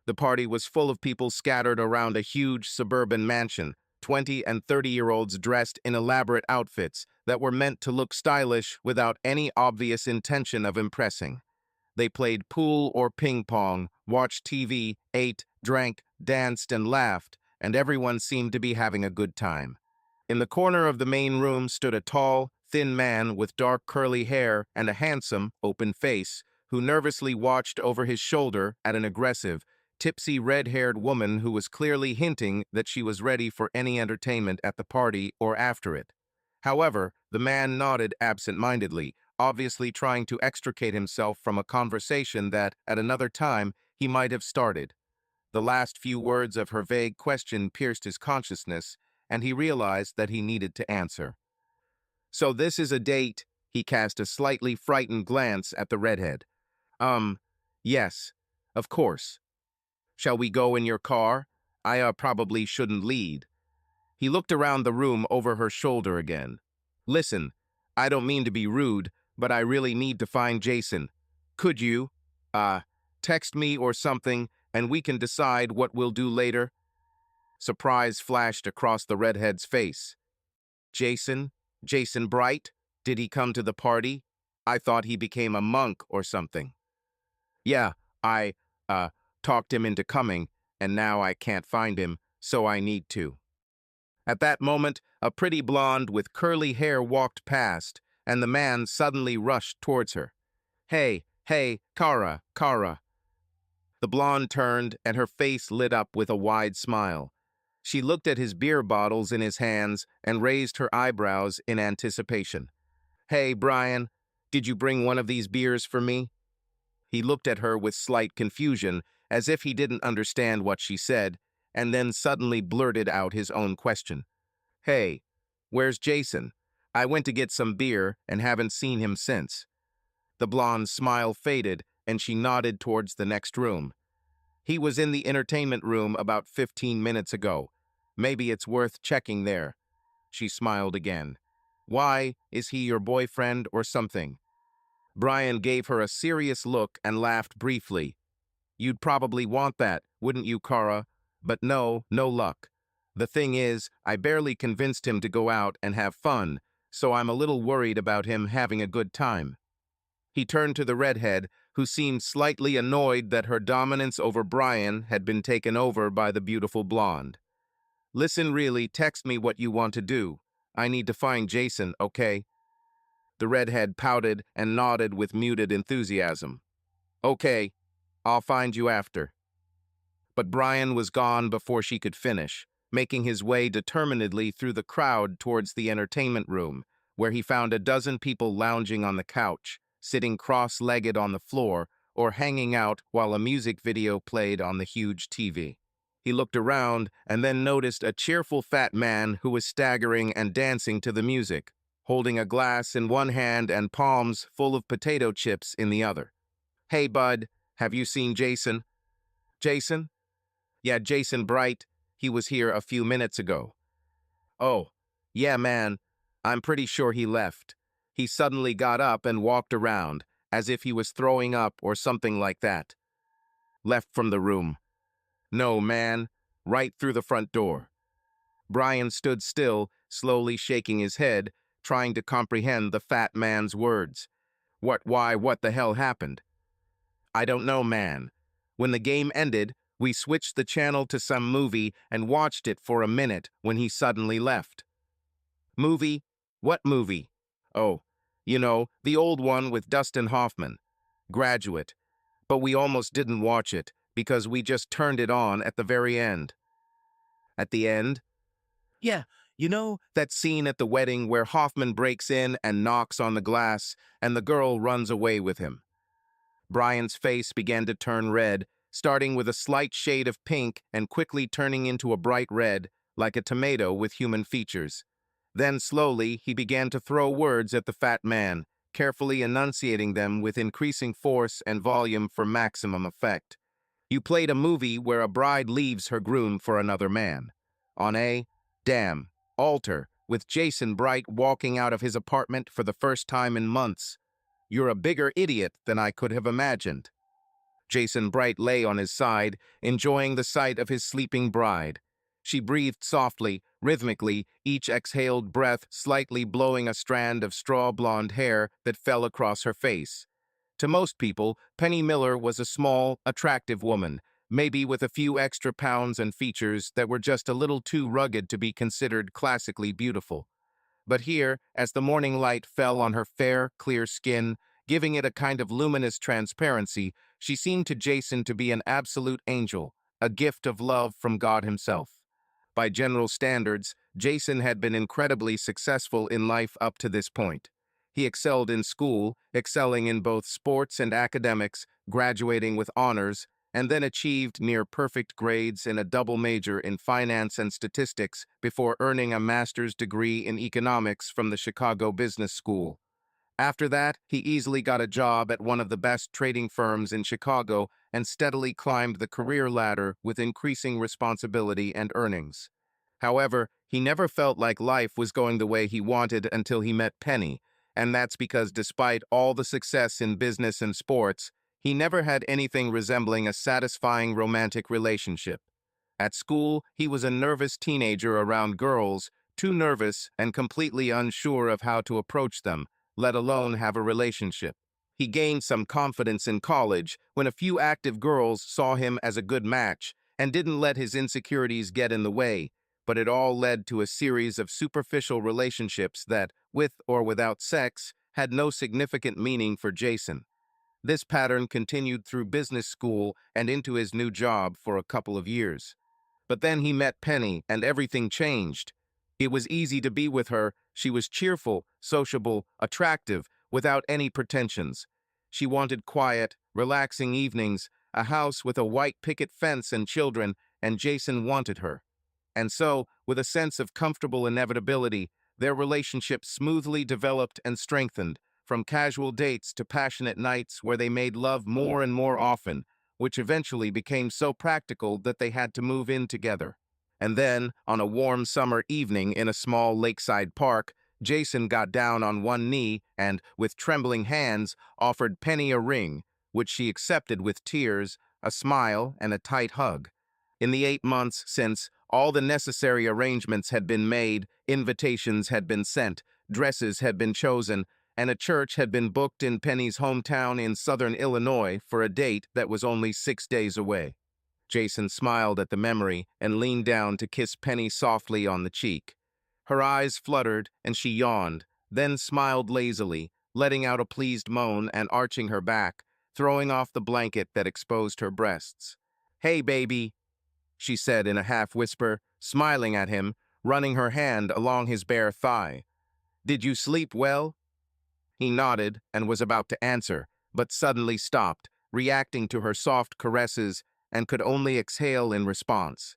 The party was full of people scattered around a huge suburban mansion, 20 and 30-year-olds dressed in elaborate outfits that were meant to look stylish without any obvious intention of impressing. They played pool or ping pong, watched TV, ate, drank, danced, and laughed, and everyone seemed to be having a good time. In the corner of the main room stood a tall, thin man with dark curly hair and a handsome, open face, who nervously watched over his shoulder at an aggressive, tipsy red-haired woman who was clearly hinting that she was ready for any entertainment at the party or after it. However, the man nodded absent-mindedly, obviously trying to extricate himself from a conversation that, at another time, he might have started. The last few words of her vague question pierced his consciousness, and he realized that he needed to answer. "So this is a date?" He cast a slightly frightened glance at the redhead. Yes, of course. Shall we go in your car? I probably shouldn't lead." He looked around the room over her shoulder again. "Listen, I don't mean to be rude, but I really need to find Jason. Could you, text me or something, and we can decide what we'll do later?" Surprise flashed across the redhead's face. "Jason? Jason Bright? Did he come to the party? I thought he became a monk or something." "Yeah, I, talked him into coming, and now I can't find him, so I need to." At that moment, a pretty blonde with curly hair walked past, and the man suddenly rushed towards her. Hey, Kara. The blonde turned, and her face lit up with a wide smile. She looked at his beer bottles in his hands and raised her eyebrows in anticipation. "Hey, Brian, did you bring one of these beers for me?" He looked at her with slight confusion, as if he didn't understand what she said, and then suddenly blurted out his own question. "Hey, where's Jason? I went to get some beer and haven't seen him since." The blonde's smile faded, and she nodded towards the next room. "He was in the entertainment room about 15 minutes ago. Maybe it's worth checking there." She smiled again. "Why, is he your boyfriend or something?" Brian gave her a serious look and laughed briefly. "You'd probably want that, wouldn't you, Kara? But no luck. The thing is, I barely convinced him to go out and have fun, so I'm a little worried about him having a good time." He turned to the redhead, who seemed slightly annoyed that her dominance over Brian had been taken over by the beautiful blonde. "Listen, really, text me what you want to do. I need to find Jason, okay?" The redhead pouted and nodded with muted enthusiasm. "Okay, I'll find you after." But Brian was gone before she could finish, making his way determinedly through the crowd towards the entertainment room, where he found a dozen people lounging on the couch, sitting cross-legged on the floor, or hanging out while a music video played on the huge TV. He looked around and then noticed a cheerful fat man who was staggering and dancing to the music, holding a glass in one hand and palms full of potato chips in the other. "Hey, bud, have you seen Jason?" "Jason?" "Yeah, Jason Bright. He was here a few minutes ago." "Oh, yeah, man. I'm pretty sure he left. He suddenly got up and walked around, as if he was throwing up or something like that." "Left from the room." "No, man. Right through the front door." Brian stood still, slowly shaking his head, trying to comprehend the fat man's words. What the hell happened?" "I don't know, man. When the game ended, we switched the channel to some movie and watched it for a minute when he suddenly left." "Movie? What movie?" "Oh, the old one with Dustin Hoffman. Graduate. But we almost didn't watch it, because we just turned it on at the very end." "At the end?" "Yeah, that scene at the wedding where Hoffman breaks in and knocks on the glass, and the girl runs away with him." Brian's face began to turn red, starting with a slight shade of pink and quickly turning into a bright red, like a tomato with human features. Then slowly he began to throw words at the fat man, carefully enunciating them with increasing force and volume for maximum effect. "You played a movie where a bride leaves her groom for another man. On a, altar, with Jason Bright walking out of his apartment for the first time in months. You're a bigger idiot than I could have imagined." Jason Bright lay on his side, enjoying the sight of his sleeping bride. She breathed softly, rhythmically, each exhaled breath slightly blowing a strand of straw-blonde hair that fell across her face. To most people, Penny Miller was a small, attractive woman, maybe with a few extra pounds and features that were just a little too rugged to be considered classically beautiful. But here, as the morning light fell on her fair, clear skin, giving it a kind of luminous transparency, she seemed to Jason to be an absolute angel, a gift of love from God himself. By general standards, Jason had been incredibly successful in life up to this point. He excelled in school, excelling in both sports and academics, graduating with honors, and then achieved near-perfect grades in a double major in finance and statistics before earning a master's degree in economics from the Chicago Business School. After that, he easily got a job at one of the best trading firms in Chicago and steadily climbed the career ladder with increasing responsibility and earnings. However, he never felt like life was going the way he wanted until he met Penny, and that's because despite all the success in business and sports, he never had anything resembling a satisfying romantic relationship. At school, he was a nervous teenager around girls, too nervous and completely unsure of how to approach them, let alone have a relationship. He gained some confidence in college when a few active girls saw him as a good match and didn't let his insecurities get in the way, but it all led to a series of superficial relationships that, with or without sex, had no significant meaning for Jason. This pattern continued through business school and into his new job for a couple of years. But then he met Penny, and everything changed. It was easy to be with her. She was cheerful, sociable, attractive, without any pretensions. She wanted quiet, relaxing evenings, a house with a white picket fence and children, and Jason wanted her. And so, with a sense of comfortable inevitability, their relationship smoothly developed and strengthened, from casual dates to passionate nights where they made love more and more often, which eventually became so practical that they had to move in together. And then, on a warm summer evening in a small lakeside park, Jason got down on one knee and, with trembling hands, offered Penny a ring, which she accepted with tears, a smile, and a tight hug. In the 8 months since, all the necessary arrangements had been made, invitations had been sent, dresses had been chosen, and a church had been booked in Penny's hometown in southern Illinois for a date that was only 6 days away. Jason smiled at the memory and leaned down to kiss Penny softly on the cheek. Her eyes fluttered and she yawned, then smiled lazily, letting out a pleased moan and arching her back, throwing off the blanket that exposed her breasts. "Hey, baby," she said in a half-whisper, smiling at him, running her hand along his bare thigh. "Did you sleep well?" He nodded and was about to answer, but suddenly stopped, reacting to her soft caresses, and could only exhale in response.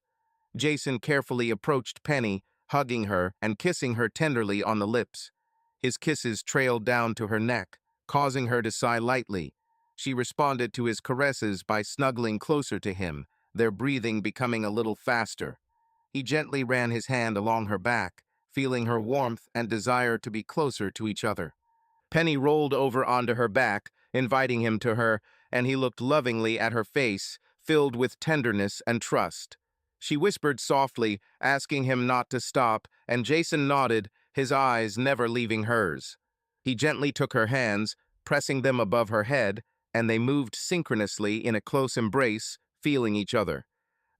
Jason carefully approached Penny, hugging her and kissing her tenderly on the lips. His kisses trailed down to her neck, causing her to sigh lightly. She responded to his caresses by snuggling closer to him, their breathing becoming a little faster. He gently ran his hand along her back, feeling her warmth and desire to be closer to each other. Penny rolled over onto her back, inviting him to her, and he looked lovingly at her face, filled with tenderness and trust. She whispered softly, asking him not to stop, and Jason nodded, his eyes never leaving hers. He gently took her hands, pressing them above her head, and they moved synchronously in a close embrace, feeling each other.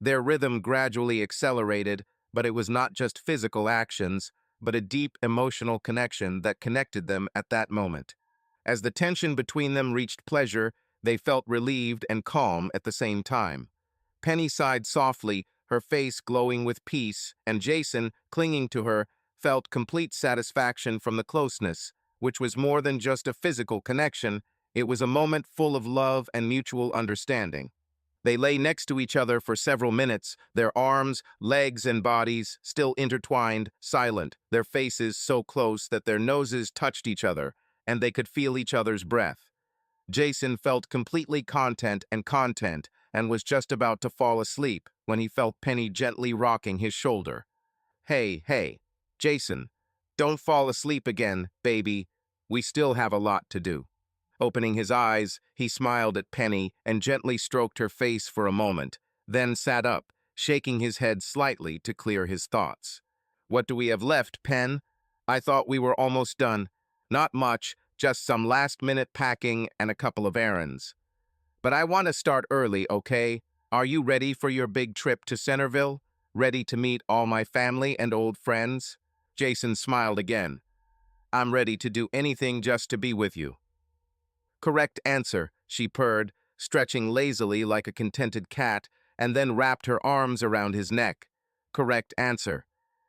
Their rhythm gradually accelerated, but it was not just physical actions, but a deep emotional connection that connected them at that moment. As the tension between them reached pleasure, they felt relieved and calm at the same time. Penny sighed softly, her face glowing with peace, and Jason, clinging to her, felt complete satisfaction from the closeness, which was more than just a physical connection. It was a moment full of love and mutual understanding. They lay next to each other for several minutes, their arms, legs, and bodies still intertwined, silent, their faces so close that their noses touched each other, and they could feel each other's breath. Jason felt completely content and was just about to fall asleep when he felt Penny gently rocking his shoulder. Hey, Jason, don't fall asleep again, baby. We still have a lot to do." Opening his eyes, he smiled at Penny and gently stroked her face for a moment, then sat up, shaking his head slightly to clear his thoughts. "What do we have left, Pen? I thought we were almost done." "Not much, just some last-minute packing and a couple of errands. But I want to start early, okay? Are you ready for your big trip to Centerville? Ready to meet all my family and old friends?" Jason smiled again. "I'm ready to do anything just to be with you." "Correct answer," she purred, stretching lazily like a contented cat, and then wrapped her arms around his neck. "Correct answer."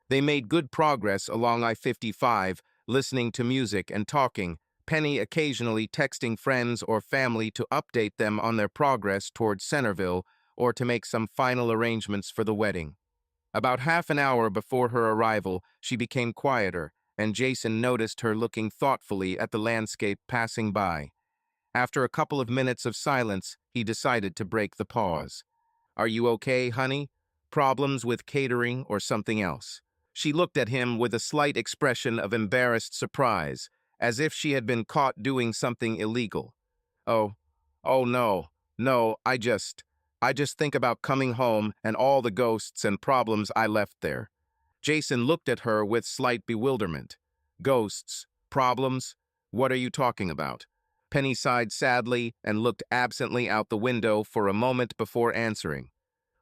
They made good progress along I-55, listening to music and talking, Penny occasionally texting friends or family to update them on their progress towards Centerville or to make some final arrangements for the wedding. About half an hour before her arrival, she became quieter, and Jason noticed her looking thoughtfully at the landscape passing by. After a couple of minutes of silence, he decided to break the pause. "Are you okay, honey? Problems with catering or something else?" She looked at him with a slight expression of embarrassed surprise, as if she had been caught doing something illegal. "Oh, oh no, I just think about coming home and all the ghosts and problems I left there." Jason looked at her with slight bewilderment. "Ghosts? Problems? What are you talking about?" Penny sighed sadly and looked absently out the window for a moment before answering.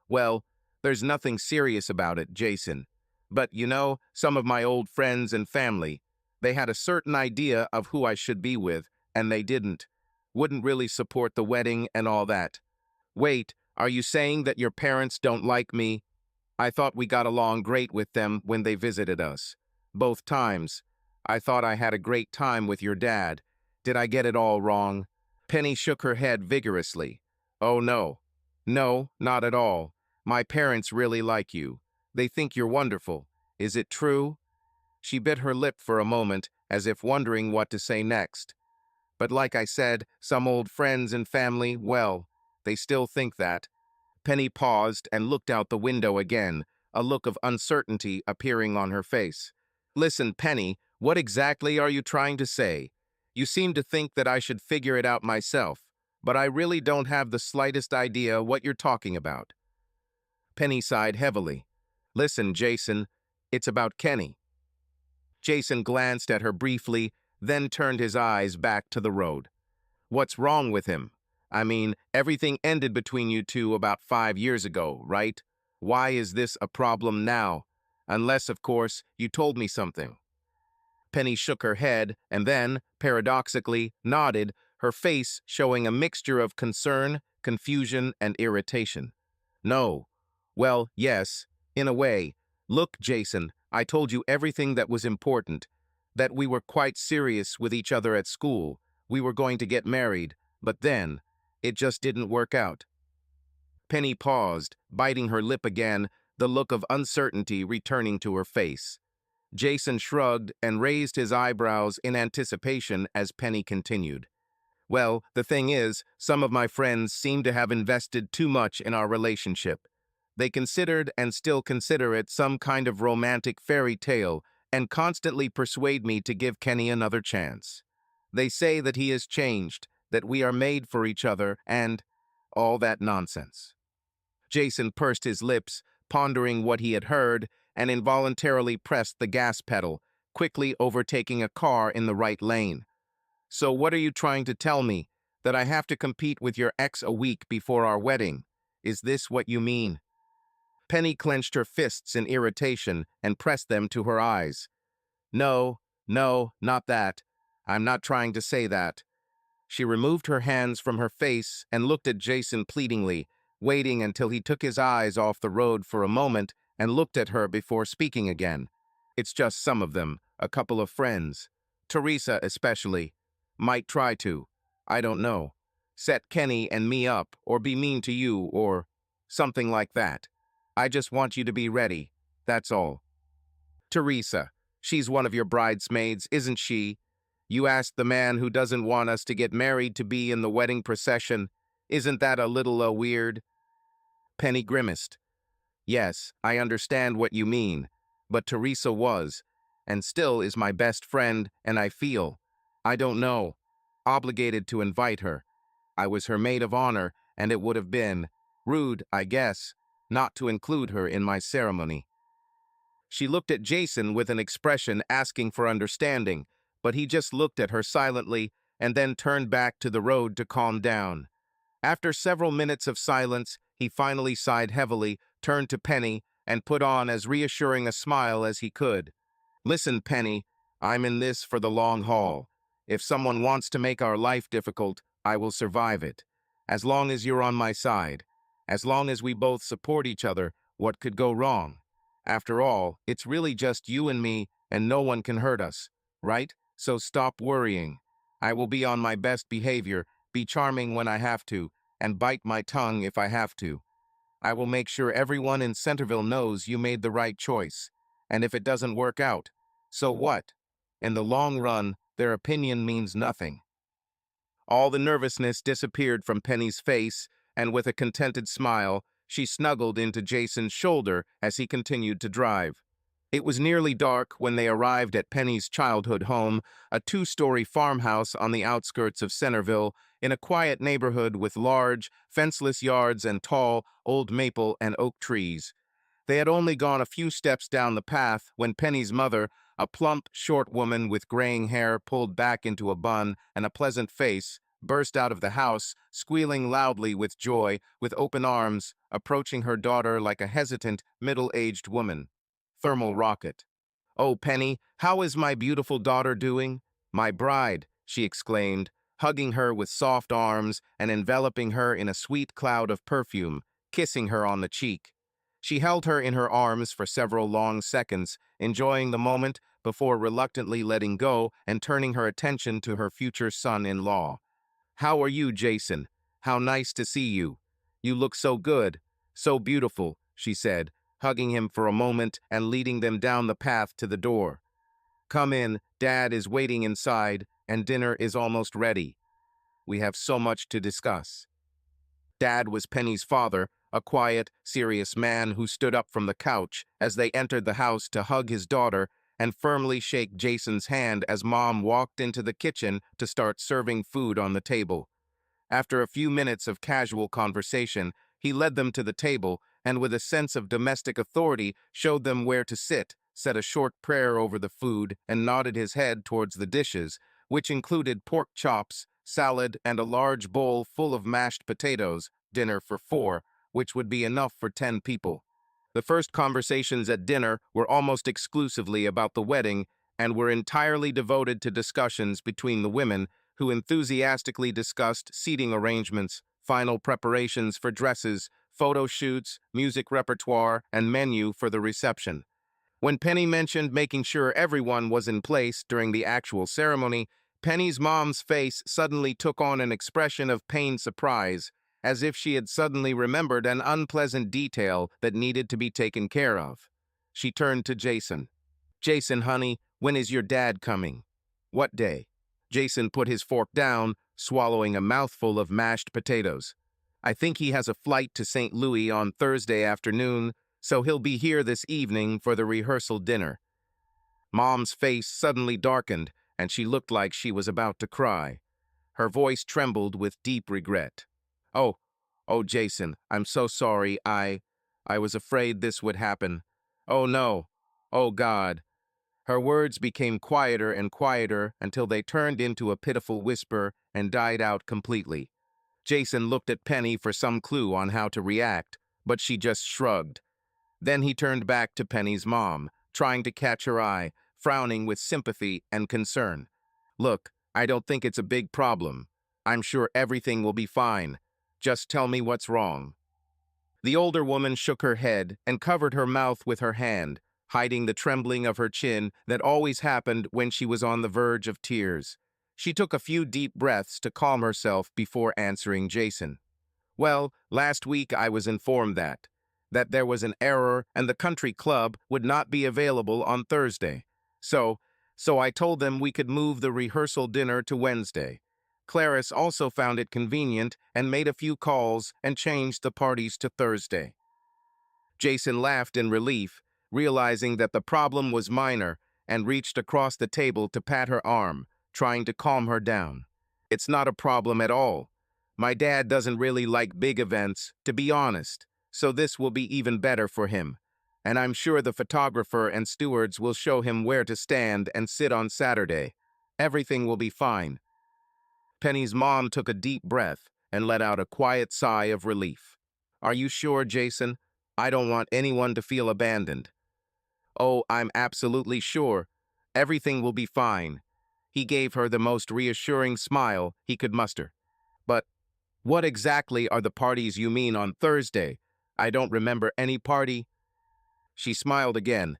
"Well, there's nothing serious about it, Jason. But, some of my old friends and family, they had a certain idea of who I should be with, and they didn't. Wouldn't really support the wedding and all that." "Wait, are you saying that your parents don't like me?" "I thought we got along great with them when they visited us. Both times. I thought I had a great time with your dad. Did I get it all wrong?" Penny shook her head vigorously. "Oh no. No, not at all. My parents really like you. They think you're wonderful. Is it true?" She bit her lip for a moment, as if wondering what to say next. "But like I said, some old friends and family, well, they still think that." Penny paused and looked out the window again, a look of uncertainty appearing on her face. "Listen, Penny, what exactly are you trying to say? You seem to think that I should figure it out myself, but I really don't have the slightest idea what you're talking about." Penny sighed heavily. "Listen, Jason, it's about Kenny." Jason glanced at her briefly, then turned his eyes back to the road. "What's wrong with him? I mean, everything ended between you two about 5 years ago, right? Why is this a problem now? Unless, of course, you told me something." Penny shook her head and then, paradoxically, nodded, her face showing a mixture of concern, confusion, and irritation. "No. Well, yes, in a way. Look, Jason, I told you everything that was important, that we were quite serious with each other at school. We were going to get married, but then, it just didn't work out." Penny paused, biting her lip again, the look of uncertainty returning to her face. Jason shrugged and raised his eyebrows in anticipation as Penny continued. "Well, the thing is, some of my friends seem to have invested too much in our relationship. They considered and still consider it some kind of romantic fairy tale and constantly persuade me to give Kenny another chance. They say that he has changed, that we are made for each other, and all that nonsense." Jason pursed his lips, pondering what he had heard, and involuntarily pressed the gas pedal, quickly overtaking a car in the right lane. "So what are you trying to tell me? That I have to compete with your ex a week before our wedding? Is this what you mean?" Penny clenched her fists in irritation and pressed them to her eyes. No, not that. I'm not trying to say that." She removed her hands from her face and looked at Jason pleadingly, waiting until he took his eyes off the road for a moment and looked at her before speaking again. "It's just some of them, a couple of friends. Teresa especially. Might try to. I don't know. Set Kenny and me up, or be mean to you, or something like that. I just want you to be ready. That's all." "Teresa. She's one of your bridesmaids, isn't she? You asked the man who doesn't want us to get married to be in the wedding procession. Isn't that a little weird?" Penny grimaced. "Yes, I understand what you mean, but Teresa was, and still is my best friend, and I don't know. obligated to invite her. I was her maid of honor, and it would have been rude, I guess, not to include her in my ceremony. She looked at Jason with an expression asking for understanding, but he just looked at her silently and then turned back to the road to calm down. After several minutes of silence, he finally sighed heavily, turned to Penny, and put on as reassuring a smile as he could. Listen, Penny, I'm in this for the long haul. If someone wants to make our life difficult, I will survive it. As long as you're on my side. As long as we both support each other, what could go wrong? After all, it's really just you and me, and no one can hurt us, right? So stop worrying. I will be on my best behavior, be charming when I have to, and bite my tongue if I have to. I will make sure everyone in Centerville knows you made the right choice. And if it doesn't work out, so what? In the long run, their opinion means nothing. All the nervousness disappeared from Penny's face, and with a contented smile, she snuggled into Jason's shoulder as he continued to drive. It was nearly dark when they arrived at Penny's childhood home, a two-story farmhouse on the outskirts of Centerville, in a quiet neighborhood with large, fenceless yards and tall, old maple and oak trees. They had only gone a few steps down the path when Penny's mother, a plump, short woman with graying hair pulled back into a bun and a pleasant face, burst out of the house, squealing loudly with joy, with open arms, approaching her daughter like a hesitant, middle-aged woman. Thermal rocket. "Oh, Penny, how is my beautiful daughter doing? My bride," she exclaimed, hugging her with soft arms and enveloping her in a sweet cloud of perfume, kissing her on the cheek. She held her in her arms for several long seconds, enjoying the moment before reluctantly letting go and turning her attention to her future son-in-law. "How are you, Jason? How nice to see you. You look so good, so beautiful," she said, hugging him for a moment and leading them down the path to the door. "Come in, Dad is waiting inside, and dinner is almost ready. We have so much to discuss." Dad was Penny's father, a quiet, serious man who stood up from the couch as they entered the house to hug his daughter and firmly shake Jason's hand as Mom walked into the kitchen to start serving food on the table. After a few minutes of casual conversation, he led them to the table and with a sense of domestic authority showed them where to sit, said a short prayer over the food, and nodded his head towards the dishes, which included pork chops, salad, and a large bowl full of mashed potatoes, dinner for 4, which would be enough for 10 people. The first conversations at dinner were almost exclusively about the wedding and were entirely devoted to discussions between the women, who enthusiastically discussed seating arrangements, final preparations for dresses, photo shoots, music repertoire, and menu for the reception. When Penny mentioned making sure everyone was in place during the actual ceremony, Penny's mom's face suddenly took on an expression of pained surprise, as if she had suddenly remembered an unpleasant detail that needed to be taken care of. She turned to Jason. "Jason, honey, when is your dad coming?" "What day?" Jason put his fork down, swallowing a mouthful of mashed potatoes. "I think he has a flight to St. Louis on Thursday afternoon, so he'll be here this evening for the rehearsal dinner." Mom's face suddenly darkened, and she looked like she was about to cry. Her voice trembled with deep regret. "Oh, oh, Jason, I'm so sorry. I was afraid this would happen. Oh, no. Oh, God." Her words became quieter and quieter until they turned into a pitiful whisper and died out completely. Jason looked at Penny for some clue on how to react, but she just shrugged. Then he turned back to Penny's mom, trying to catch her eye, frowning with sympathy and concern. "Look, I don't think it's a big problem. I'm sure everything will be fine. Just tell me what's wrong." The older woman shook her head and covered her mouth with her hand, hiding the trembling of her chin that always happened when she was on the verge of tears. She took a few deep breaths to calm herself before answering Jason. "Well, last week I was informed that there was an error and the country club would not be available on Thursday. So I told them we could move the rehearsal dinner to Wednesday. Clarice also found it convenient and made a few calls and changed the parties to Thursday." Jason laughed in relief, realizing that the problem was minor, and reached across the table to pat her arm, trying to calm her down. It's not a problem at all. My dad doesn't really like big events, to be honest, so this will be even better for him. And I'm sure the photographer and stewards will show him where to stand and sit on Saturday. Everything will be fine. Penny's mom took a deep breath and let out a quiet sigh of relief. Are you sure, Jason? I don't want anyone to feel abandoned. Oh, I'm absolutely sure. Everything will be fine. He gave her the most reassuring smile he could muster. But what exactly are the parties you mean on Thursday? I don't remember any party. She smiled again.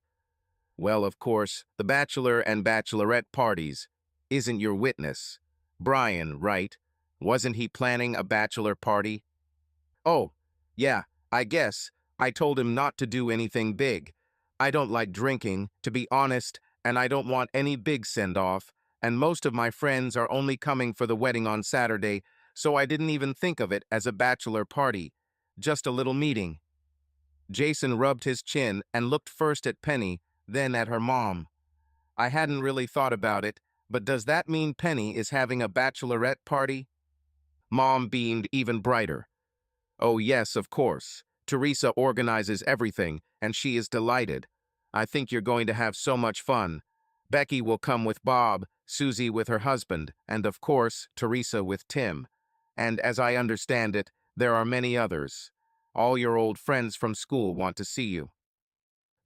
Well, of course, the bachelor and bachelorette parties. Isn't your witness? Brian, right? Wasn't he planning a bachelor party? Oh, yeah, I guess. I told him not to do anything big. I don't like drinking, to be honest, and I don't want any big send-off, and most of my friends are only coming for the wedding on Saturday, so I didn't even think of it as a bachelor party. Just a little meeting. Jason rubbed his chin and looked first at Penny, then at her mom. I hadn't really thought about it, but does that mean Penny is having a bachelorette party? Mom beamed even brighter. Oh yes, of course. Teresa organizes everything, and she is delighted. I think you're going to have so much fun. Becky will come with Bob, Susie with her husband, and of course, Teresa with Tim. And as I understand it, there are many others. All your old friends from school want to see you.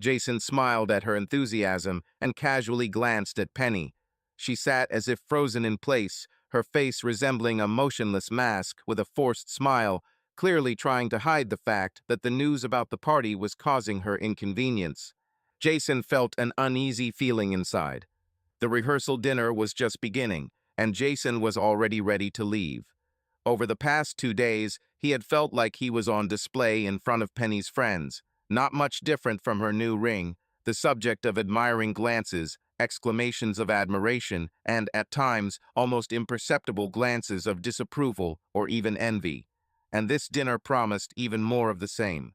Jason smiled at her enthusiasm and casually glanced at Penny. She sat as if frozen in place, her face resembling a motionless mask with a forced smile, clearly trying to hide the fact that the news about the party was causing her inconvenience. Jason felt an uneasy feeling inside. The rehearsal dinner was just beginning, and Jason was already ready to leave. Over the past 2 days, he had felt like he was on display in front of Penny's friends, not much different from her new ring, the subject of admiring glances, exclamations of admiration, and, at times, almost imperceptible glances of disapproval or even envy. And this dinner promised even more of the same.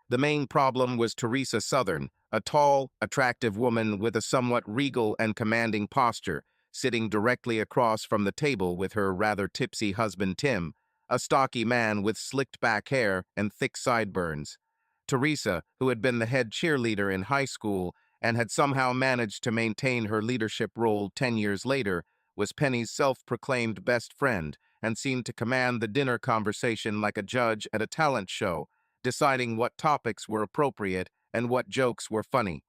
The main problem was Teresa Southern, a tall, attractive woman with a somewhat regal and commanding posture, sitting directly across from the table with her rather tipsy husband Tim, a stocky man with slicked back hair and thick sideburns. Teresa, who had been the head cheerleader in high school and had somehow managed to maintain her leadership role 10 years later, was Penny's self-proclaimed best friend and seemed to command the dinner conversation like a judge at a talent show, deciding what topics were appropriate and what jokes were funny.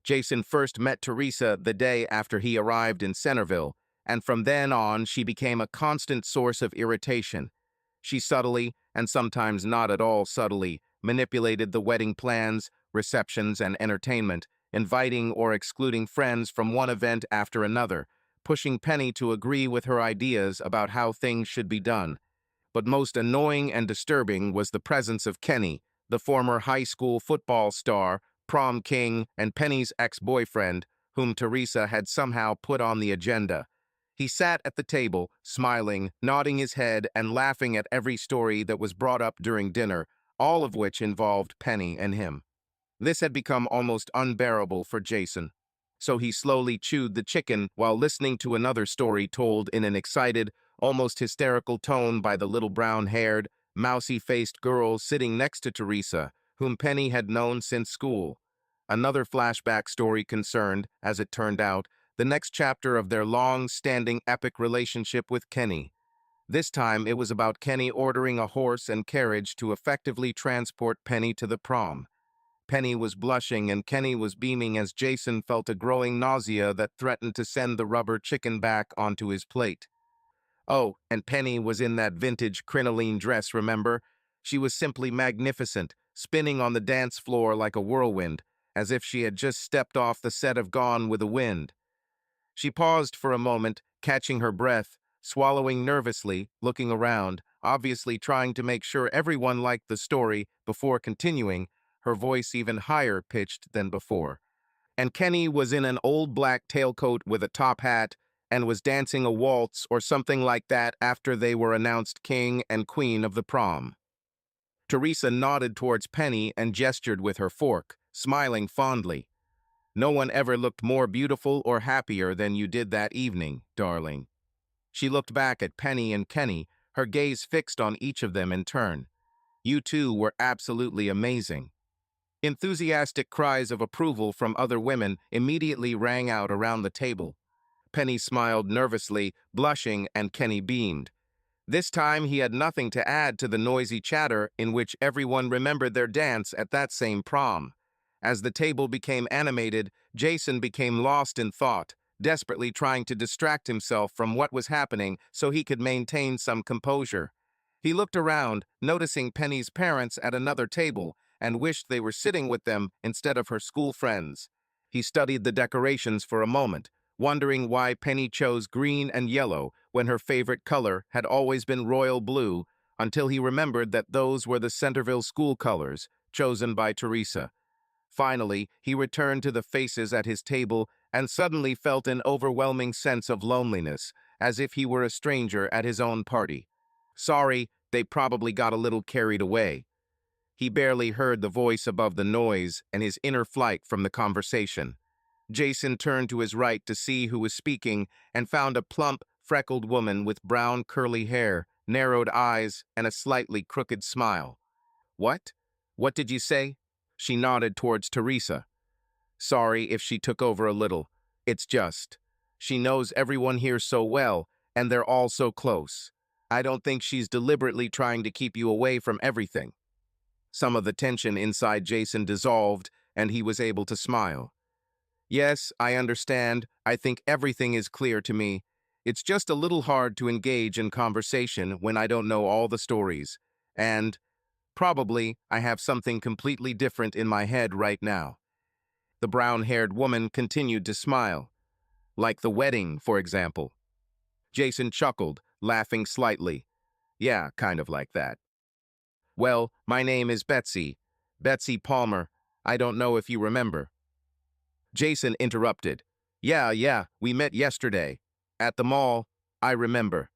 Jason first met Teresa the day after he arrived in Centerville, and from then on she became a constant source of irritation. She subtly, and sometimes not at all subtly, manipulated the wedding plans, receptions, and entertainment, inviting or excluding friends from one event after another, pushing Penny to agree with her ideas about how things should be done. But most annoying and disturbing was the presence of Kenny, the former high school football star, prom king, and Penny's ex-boyfriend, whom Teresa had somehow put on the agenda. He sat at the table, smiling, nodding his head, and laughing at every story that was brought up during dinner, all of which involved Penny and him. This had become almost unbearable for Jason. So he slowly chewed the chicken while listening to another story told in an excited, almost hysterical tone by the little brown-haired, mousy-faced girl sitting next to Teresa, whom Penny had known since school. Another flashback story concerned, as it turned out, the next chapter of their long-standing epic relationship with Kenny. This time it was about Kenny ordering a horse and carriage to effectively transport Penny to the prom. Penny was blushing and Kenny was beaming as Jason felt a growing nausea that threatened to send the rubber chicken back onto his plate. Oh, and Penny was in that vintage crinoline dress, remember? She was simply magnificent, spinning on the dance floor like a whirlwind, as if she had just stepped off the set of Gone with the Wind. She paused for a moment, catching her breath, swallowing nervously, looking around, obviously trying to make sure everyone liked the story before continuing, her voice even higher pitched than before. And Kenny was in an old black tailcoat with a top hat and was dancing a waltz or something like that after they were announced king and queen of the prom. Teresa nodded towards Penny and gestured with her fork, smiling fondly. No one ever looked more beautiful or happier than you did that evening, darling. She looked back at Penny and Kenny, her gaze fixed on each of them in turn. You two were absolutely amazing. Enthusiastic cries of approval from other women immediately rang out around the table. Penny smiled nervously, blushing, and Kenny beamed. This time he had nothing to add to the noisy chatter in which everyone remembered their dance at that same prom. As the table became animated, Jason became lost in thought, desperately trying to distract himself from what was happening so he could maintain some composure. He looked around, noticing Penny's parents at another table, and wished they were sitting with them instead of her school friends. He studied the decorations for a moment, wondering why Penny chose green and yellow when her favorite color had always been royal blue, until he remembered that those were the Centerville school colors, chosen by Teresa. Finally, he returned to the faces at his table and suddenly felt an overwhelming sense of loneliness, as if he were a stranger at his own party. Sorry, they probably got a little carried away. He barely heard the voice above the noise and his inner flight from the conversation. Jason turned to his right to see who was speaking and found a plump, freckled woman with brown curly hair, narrowed eyes, and a slightly crooked smile. What? What did you say? She nodded towards Teresa. Sorry if she took over a little. It's just. She knows everyone here so well, and they're all so close. I don't think she's deliberately trying to keep you away from everything. Some of the tension inside Jason dissolved, and he was able to smile. Yes, I understand. I think everything is clear to me. It's just a little hard to engage in conversation when I don't know all the stories. And, probably, I have something completely different in my head right now. The brown-haired woman continued to smile. Like the wedding, for example. Jason chuckled, laughing slightly. Yeah, kind of like that. Well, my name is Betsy. Betsy Palmer. I don't know if you remember. Jason interrupted. Yeah, we met yesterday. At the mall, I remember.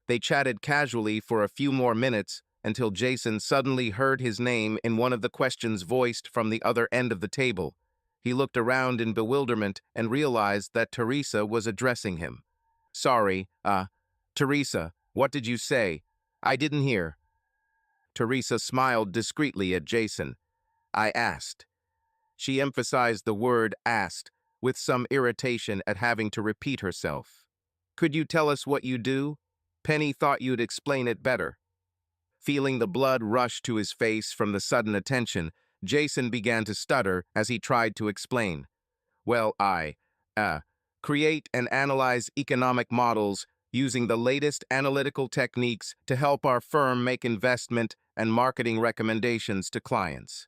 They chatted casually for a few more minutes until Jason suddenly heard his name in one of the questions voiced from the other end of the table. He looked around in bewilderment and realized that Teresa was addressing him. Sorry, Teresa, what did you say? I didn't hear. Teresa smiled discreetly at Jason. I asked. She emphasized the word asked, with some irritation at having to repeat herself. Could you tell us what you do? Penny thought you'd explain it better. Feeling the blood rush to his face from the sudden attention, Jason began to stutter as he tried to explain. Well, I create and analyze economic models using the latest analytical techniques to help our firm make investment and marketing recommendations to clients.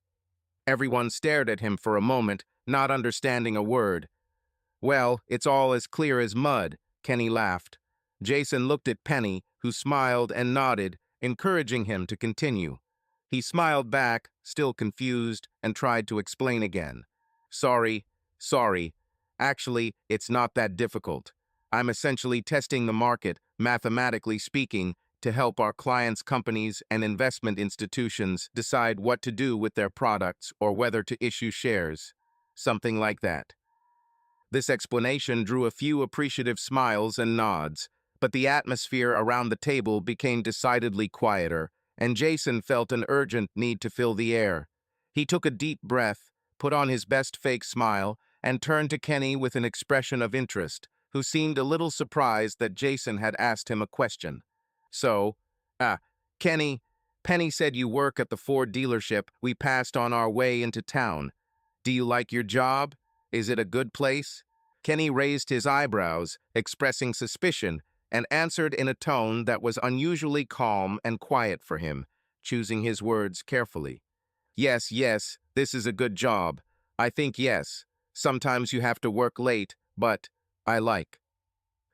Everyone stared at him for a moment, not understanding a word. Well, it's all as clear as mud, Kenny laughed. Jason looked at Penny, who smiled and nodded, encouraging him to continue. He smiled back, still confused, and tried to explain again. Sorry. Actually, it's not that difficult. I'm essentially testing the market, mathematically speaking, to help our clients' companies and investment institutions decide what to do with their products or whether to issue shares. Something like that. This explanation drew a few appreciative smiles and nods, but the atmosphere around the table became decidedly quieter, and Jason felt an urgent need to fill the air. He took a deep breath, put on his best fake smile, and turned to Kenny with an expression of interest, who seemed a little surprised that Jason had asked him a question. So, Kenny, Penny said you work at the Ford dealership we passed on our way into town. Do you like your job? Is it a good place? Kenny raised his eyebrows, expressing suspicion, and answered in a tone that was unusually calm and quiet for him, choosing his words carefully. Yes, this is a good job. I think yes. Sometimes you have to work late, but I like.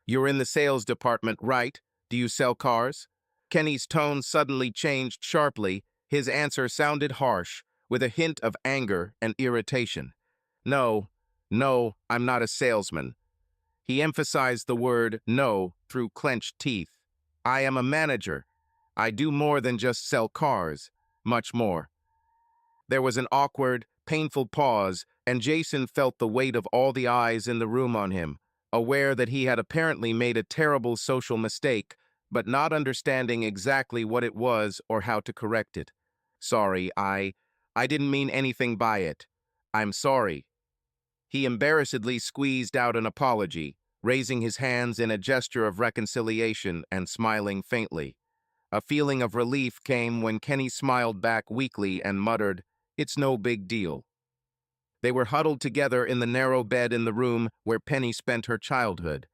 You're in the sales department, right? Do you sell cars? Kenny's tone suddenly changed sharply. His answer sounded harsh, with a hint of anger and irritation. No, I'm not a salesman. He emphasized the word no through clenched teeth. I am a manager. I do more than just sell cars, much more. There was an awkward, painful pause, and Jason felt the weight of all the eyes in the room on him. aware that he had apparently made a terrible social mistake, but not understanding exactly what it was or how to correct it. Sorry, I didn't mean anything by it. I'm sorry. He embarrassedly squeezed out an apology, raising his hands in a gesture of reconciliation and smiling faintly. A feeling of relief came when Kenny smiled back weakly and muttered, "It's no big deal." They were huddled together in the narrow bed in the room where Penny spent her childhood.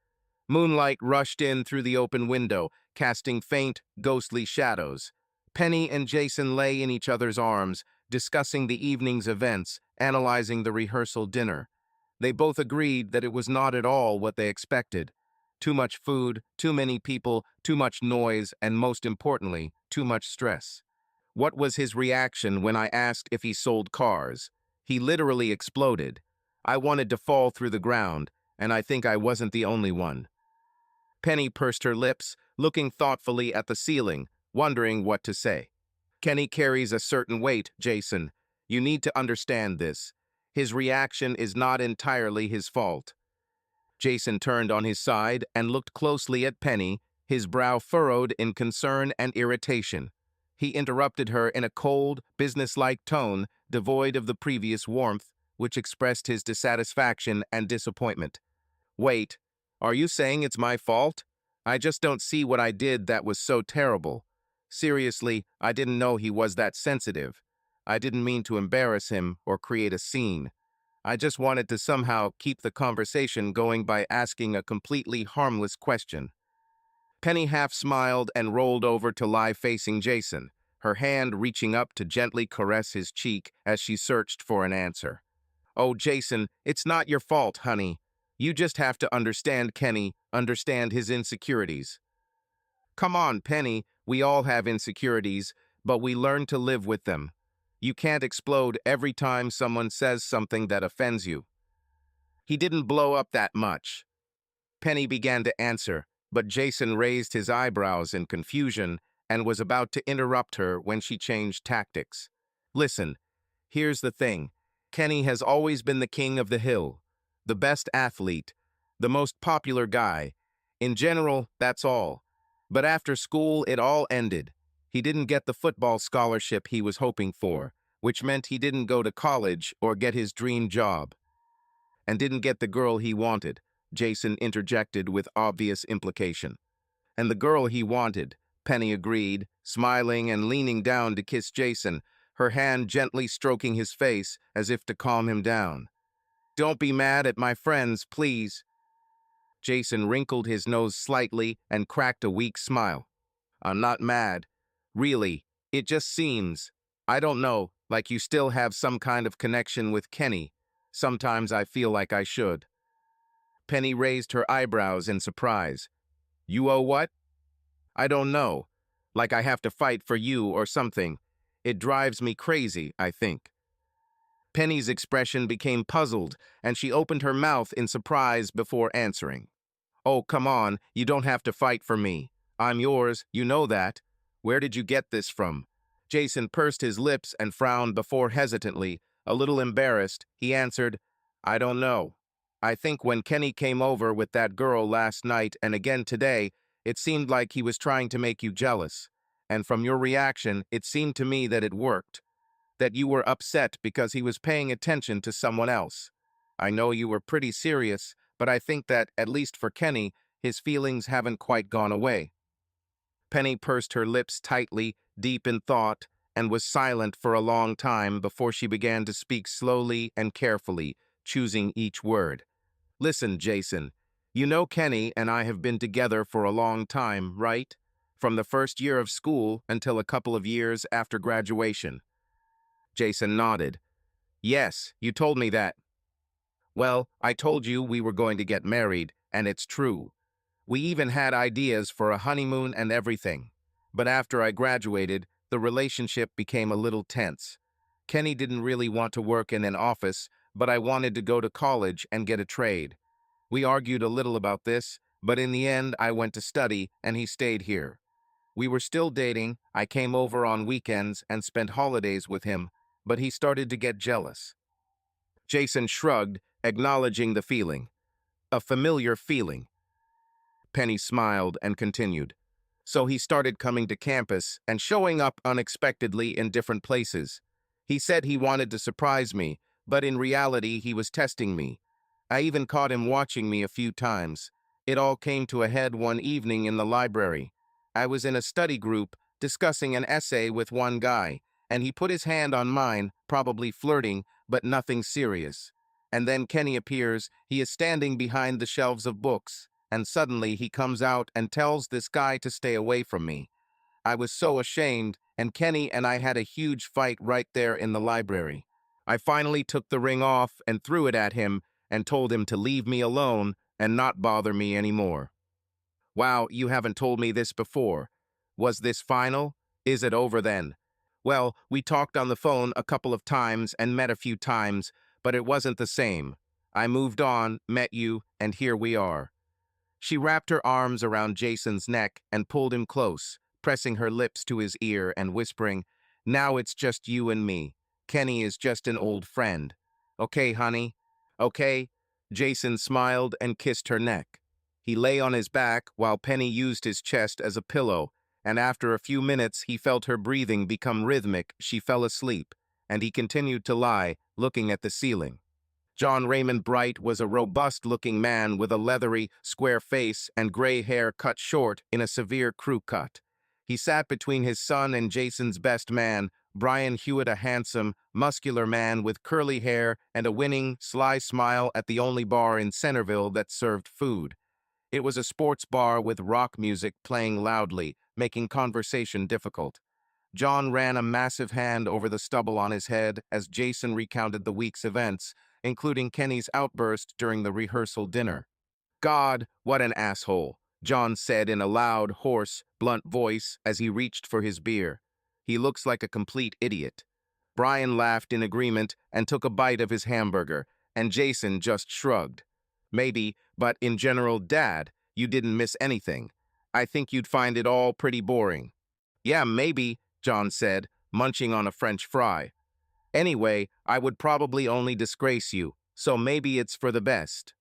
Moonlight rushed in through the open window, casting faint, ghostly shadows. Penny and Jason lay in each other's arms, discussing the evening's events, analyzing the rehearsal dinner. They both agreed that it was not at all what they expected. Too much food, too many people, too much noise, and most importantly, too much stress. What was his reaction when I asked if he sold cars? He literally exploded. I wanted to fall through the ground, and I think I wasn't the only one. Penny pursed her lips, looking thoughtfully at the ceiling, wondering what to say. Kenny carries a certain weight, Jason. You need to understand this. His reaction is not entirely his fault. Jason turned on his side and looked closely at Penny, his brow furrowed in concern and irritation. He interrupted her in a cold, businesslike tone, devoid of the previous warmth, which expressed his dissatisfaction and disappointment. Wait, are you saying it's my fault? I just don't see what I did that was so terrible. Seriously, I didn't know he was that sensitive. I didn't mean to embarrass him or create a scene. I just wanted to somehow keep the conversation going by asking a completely harmless question. Penny half smiled and rolled over to lie facing Jason, her hand reaching up to gently caress his cheek as she searched for an answer. Oh, Jason, it's not your fault, honey. You just have to understand Kenny, understand his insecurities. Come on, Penny, we all have insecurities, but we learn to live with them. You can't explode every time someone says something that offends you. He didn't blow up that much. Penny began to answer, but Jason raised his eyebrows in confusion and was about to interrupt her when she changed tactics. Listen, here's the thing. Kenny has always been the king of the hill, the best athlete, the most popular guy. In general, that's all. But after school, it all ended. He didn't get the football scholarship he was hoping for, which meant he didn't go to college or get his dream job. And didn't get the girl he wanted, Jason interjected with obvious implication. And the girl he wanted, Penny agreed, smiling and leaning down to kiss Jason, her hand gently stroking his face as if to calm him down. Don't be mad at my friends, please. Jason wrinkled his nose slightly and cracked a weak smile. I'm not mad. Really, it just seems, I don't know, like you still have some kind of connection with Kenny. Sometimes I feel like I should. Penny raised her eyebrows in surprise. You owe what? I don't know. Like I have to fight for you or something. It drives me crazy, I think. Penny's expression became puzzled, and she opened her mouth in surprise before answering. Oh, come on, you don't have to fight for me. I'm yours, you know that. Where did you get this from? Jason pursed his lips and frowned before hesitantly, a little embarrassed. He answered, I don't know. I think when Kenny came over with that girl last night and again today, it seemed like he was trying to make you jealous. And from your reaction, it seemed to me that it worked. That you were upset because he was paying attention to someone else. I know you were pretty serious, but I think that, at least for Kenny, his feelings haven't quite gone away. Penny pursed her lips tightly, deep in thought, and was silent for a long time before she began to speak slowly and carefully, choosing each word. Listen, Jason, you know Kenny and I have been together for a long time, right? From the first year of school until a couple of years after graduation. Jason nodded. Yes, you told me that. Well, I told you we were going to get married, and it's true. We even had ideas for a honeymoon and everything. But after I graduated, the relationship became a little tense. Kenny didn't really want to work in an office, but I wanted to go to college and get a trade. We argued a little about this, but in the end I went to study and he stayed here. We were still dating, I came over on weekends and spent holidays with him, but he started to get jealous. Jason shrugged, acknowledging the feeling. A familiar feeling. Penny smiled and continued. So he started coming to campus and showing up unexpectedly in different places. He said he wanted to surprise me, but in reality he was testing me. I even caught him watching me a few times. It all came to a head one evening in the library. I was in a study group discussing an essay with one guy, and he put his hand on mine, probably flirting, but nothing serious. And then Kenny appears. He is standing behind the shelves of books, and suddenly he comes out and tells this guy to stay away from me. I was so ashamed, and Kenny and I had a huge fight right there in the library. I finally took the ring off and threw it at him and told him to leave me alone and not bother me anymore. Wow, you haven't told me this before. Was this final? Is it over then? Well, we talked on the phone a couple of times and met a few times, but it wasn't the same. I moved on, met you, and here we are. She wrapped her arms around Jason's neck and pulled him close, pressing her lips to his ear and whispering, "Now it's just you and me. Kenny is just an old friend. Okay, honey? Okay?" Jason smiled and kissed her neck. He lay on his back while Penny used his chest as a pillow, and after a few minutes he felt her breathing become rhythmic. She fell asleep, and he continued to lie, looking at the ceiling. John Raymond Bright was a robust-looking man with a leathery, square face and gray hair cut short in a severe crew cut. He sat between his son and Jason's best man, Brian Hewitt, a handsome, muscular man with curly hair and a winning, sly smile at the only bar in Centerville that served food. It was a sports bar with rock music playing loudly, making conversation difficult. John ran a massive hand over the stubble on his head as Jason recounted the week's events, including Kenny's outburst during the rehearsal dinner. "God, what an asshole," John said in a loud, hoarse, blunt voice as he reached for his beer. "He looks like a complete idiot." Brian laughed in agreement and took a bite of his hamburger, and Jason just shrugged. "Maybe, but in general, Dad, you didn't miss anything. I think you'd find it all pretty boring." "Yeah, maybe," John said, munching on a French fry. "Anyway, I would probably only disgrace you, so maybe it's for the best."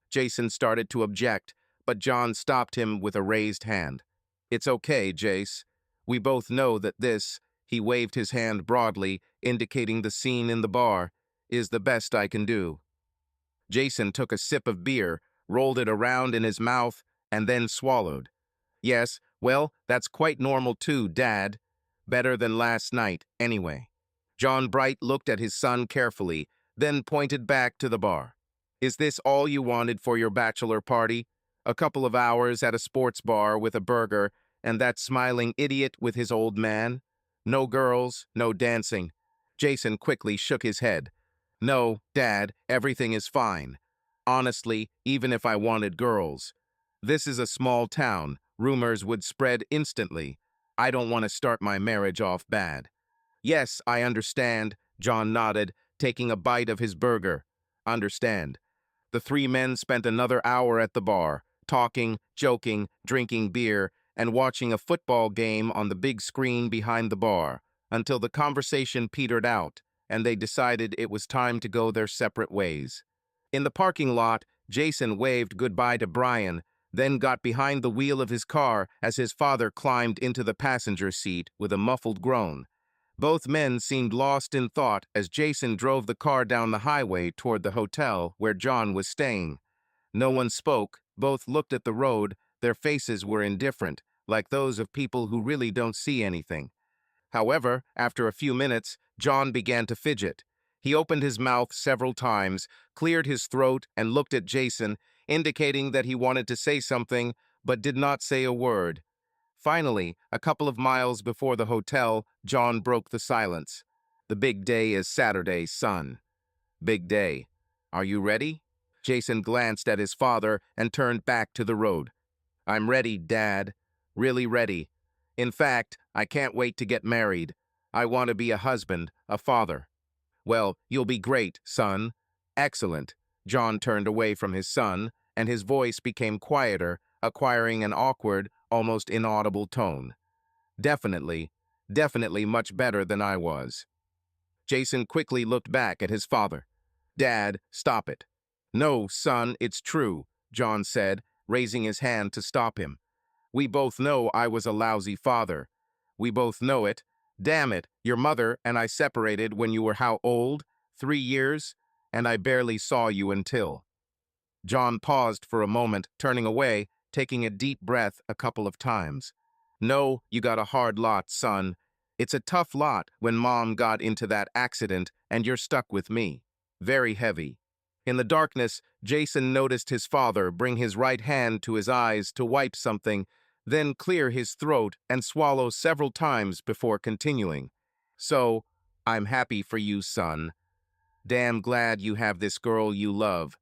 Jason started to object, but John stopped him with a raised hand. "It's okay, Jace. We both know that this," he waved his hand broadly, indicating the scene in the bar, "is the best I can do." Jason took a sip of beer, rolled it around in his mouth, and then swallowed. "Yes, well, that's quite normal too, Dad. Better than last night, anyway." John Bright looked at his son carefully, then pointed back to the bar. "Is this all you wanted for your bachelor party? A couple of hours at a sports bar with a burger, and that smiling idiot with his old man? No girls, no dancing." Jason quickly shook his head. "No, Dad, everything is fine. Honestly, even if I wanted girls. This is a small town. Rumors would spread instantly. I don't want to start my marriage off bad." "Yes, I understand," John nodded, taking a bite of his burger. "Understand." The three men spent another hour at the bar, talking, joking, drinking beer, and watching a football game on the big screen behind the bar, until the conversation petered out, and they decided it was time to go their separate ways. In the parking lot, Jason waved goodbye to Brian, then got behind the wheel of his car as his father climbed into the passenger seat with a muffled groan. Both men seemed lost in thought as Jason drove the car down the highway toward the hotel where John was staying. No one spoke, both looked at the road, their faces were indifferent, like those of people who really don't see anything. However, after a few minutes, John began to fidget. He opened his mouth several times, cleared his throat, and looked at Jason, indicating that he wanted to say something, but did not say a word. Finally, a couple of miles before the hotel, John broke the silence. "The big day is Saturday, son." "Big day. Are you ready?" Jason glanced at his father and turned back to the road. "I'm ready, Dad. Really ready. In fact, I can't wait to get married. I want to be a husband, a father." "Well, you'll be great, son." "Excellent." John turned away from his son, and his voice became quieter, acquiring an awkward, almost inaudible tone. "Definitely, definitely much better than I was." Jason quickly looked back at his father. "Dad, stop it." No, son, it's true, John said, raising his hand to stop him. We both know I was a lousy father. We both know it. Damn it, your mother and I separated when you were how old? 3 years? And I barely saw you until. John paused for a moment, turning away, taking a deep breath a couple of times. No, you got a hard lot, son. It's a tough lot when Mom got into that accident and you're stuck with me. Very heavy. In the darkness, Jason noticed his father bring his right hand to his eyes to wipe something, then clear his throat and swallow several times before continuing. So, I'm happy for you, son. Damn glad you have this girl you love.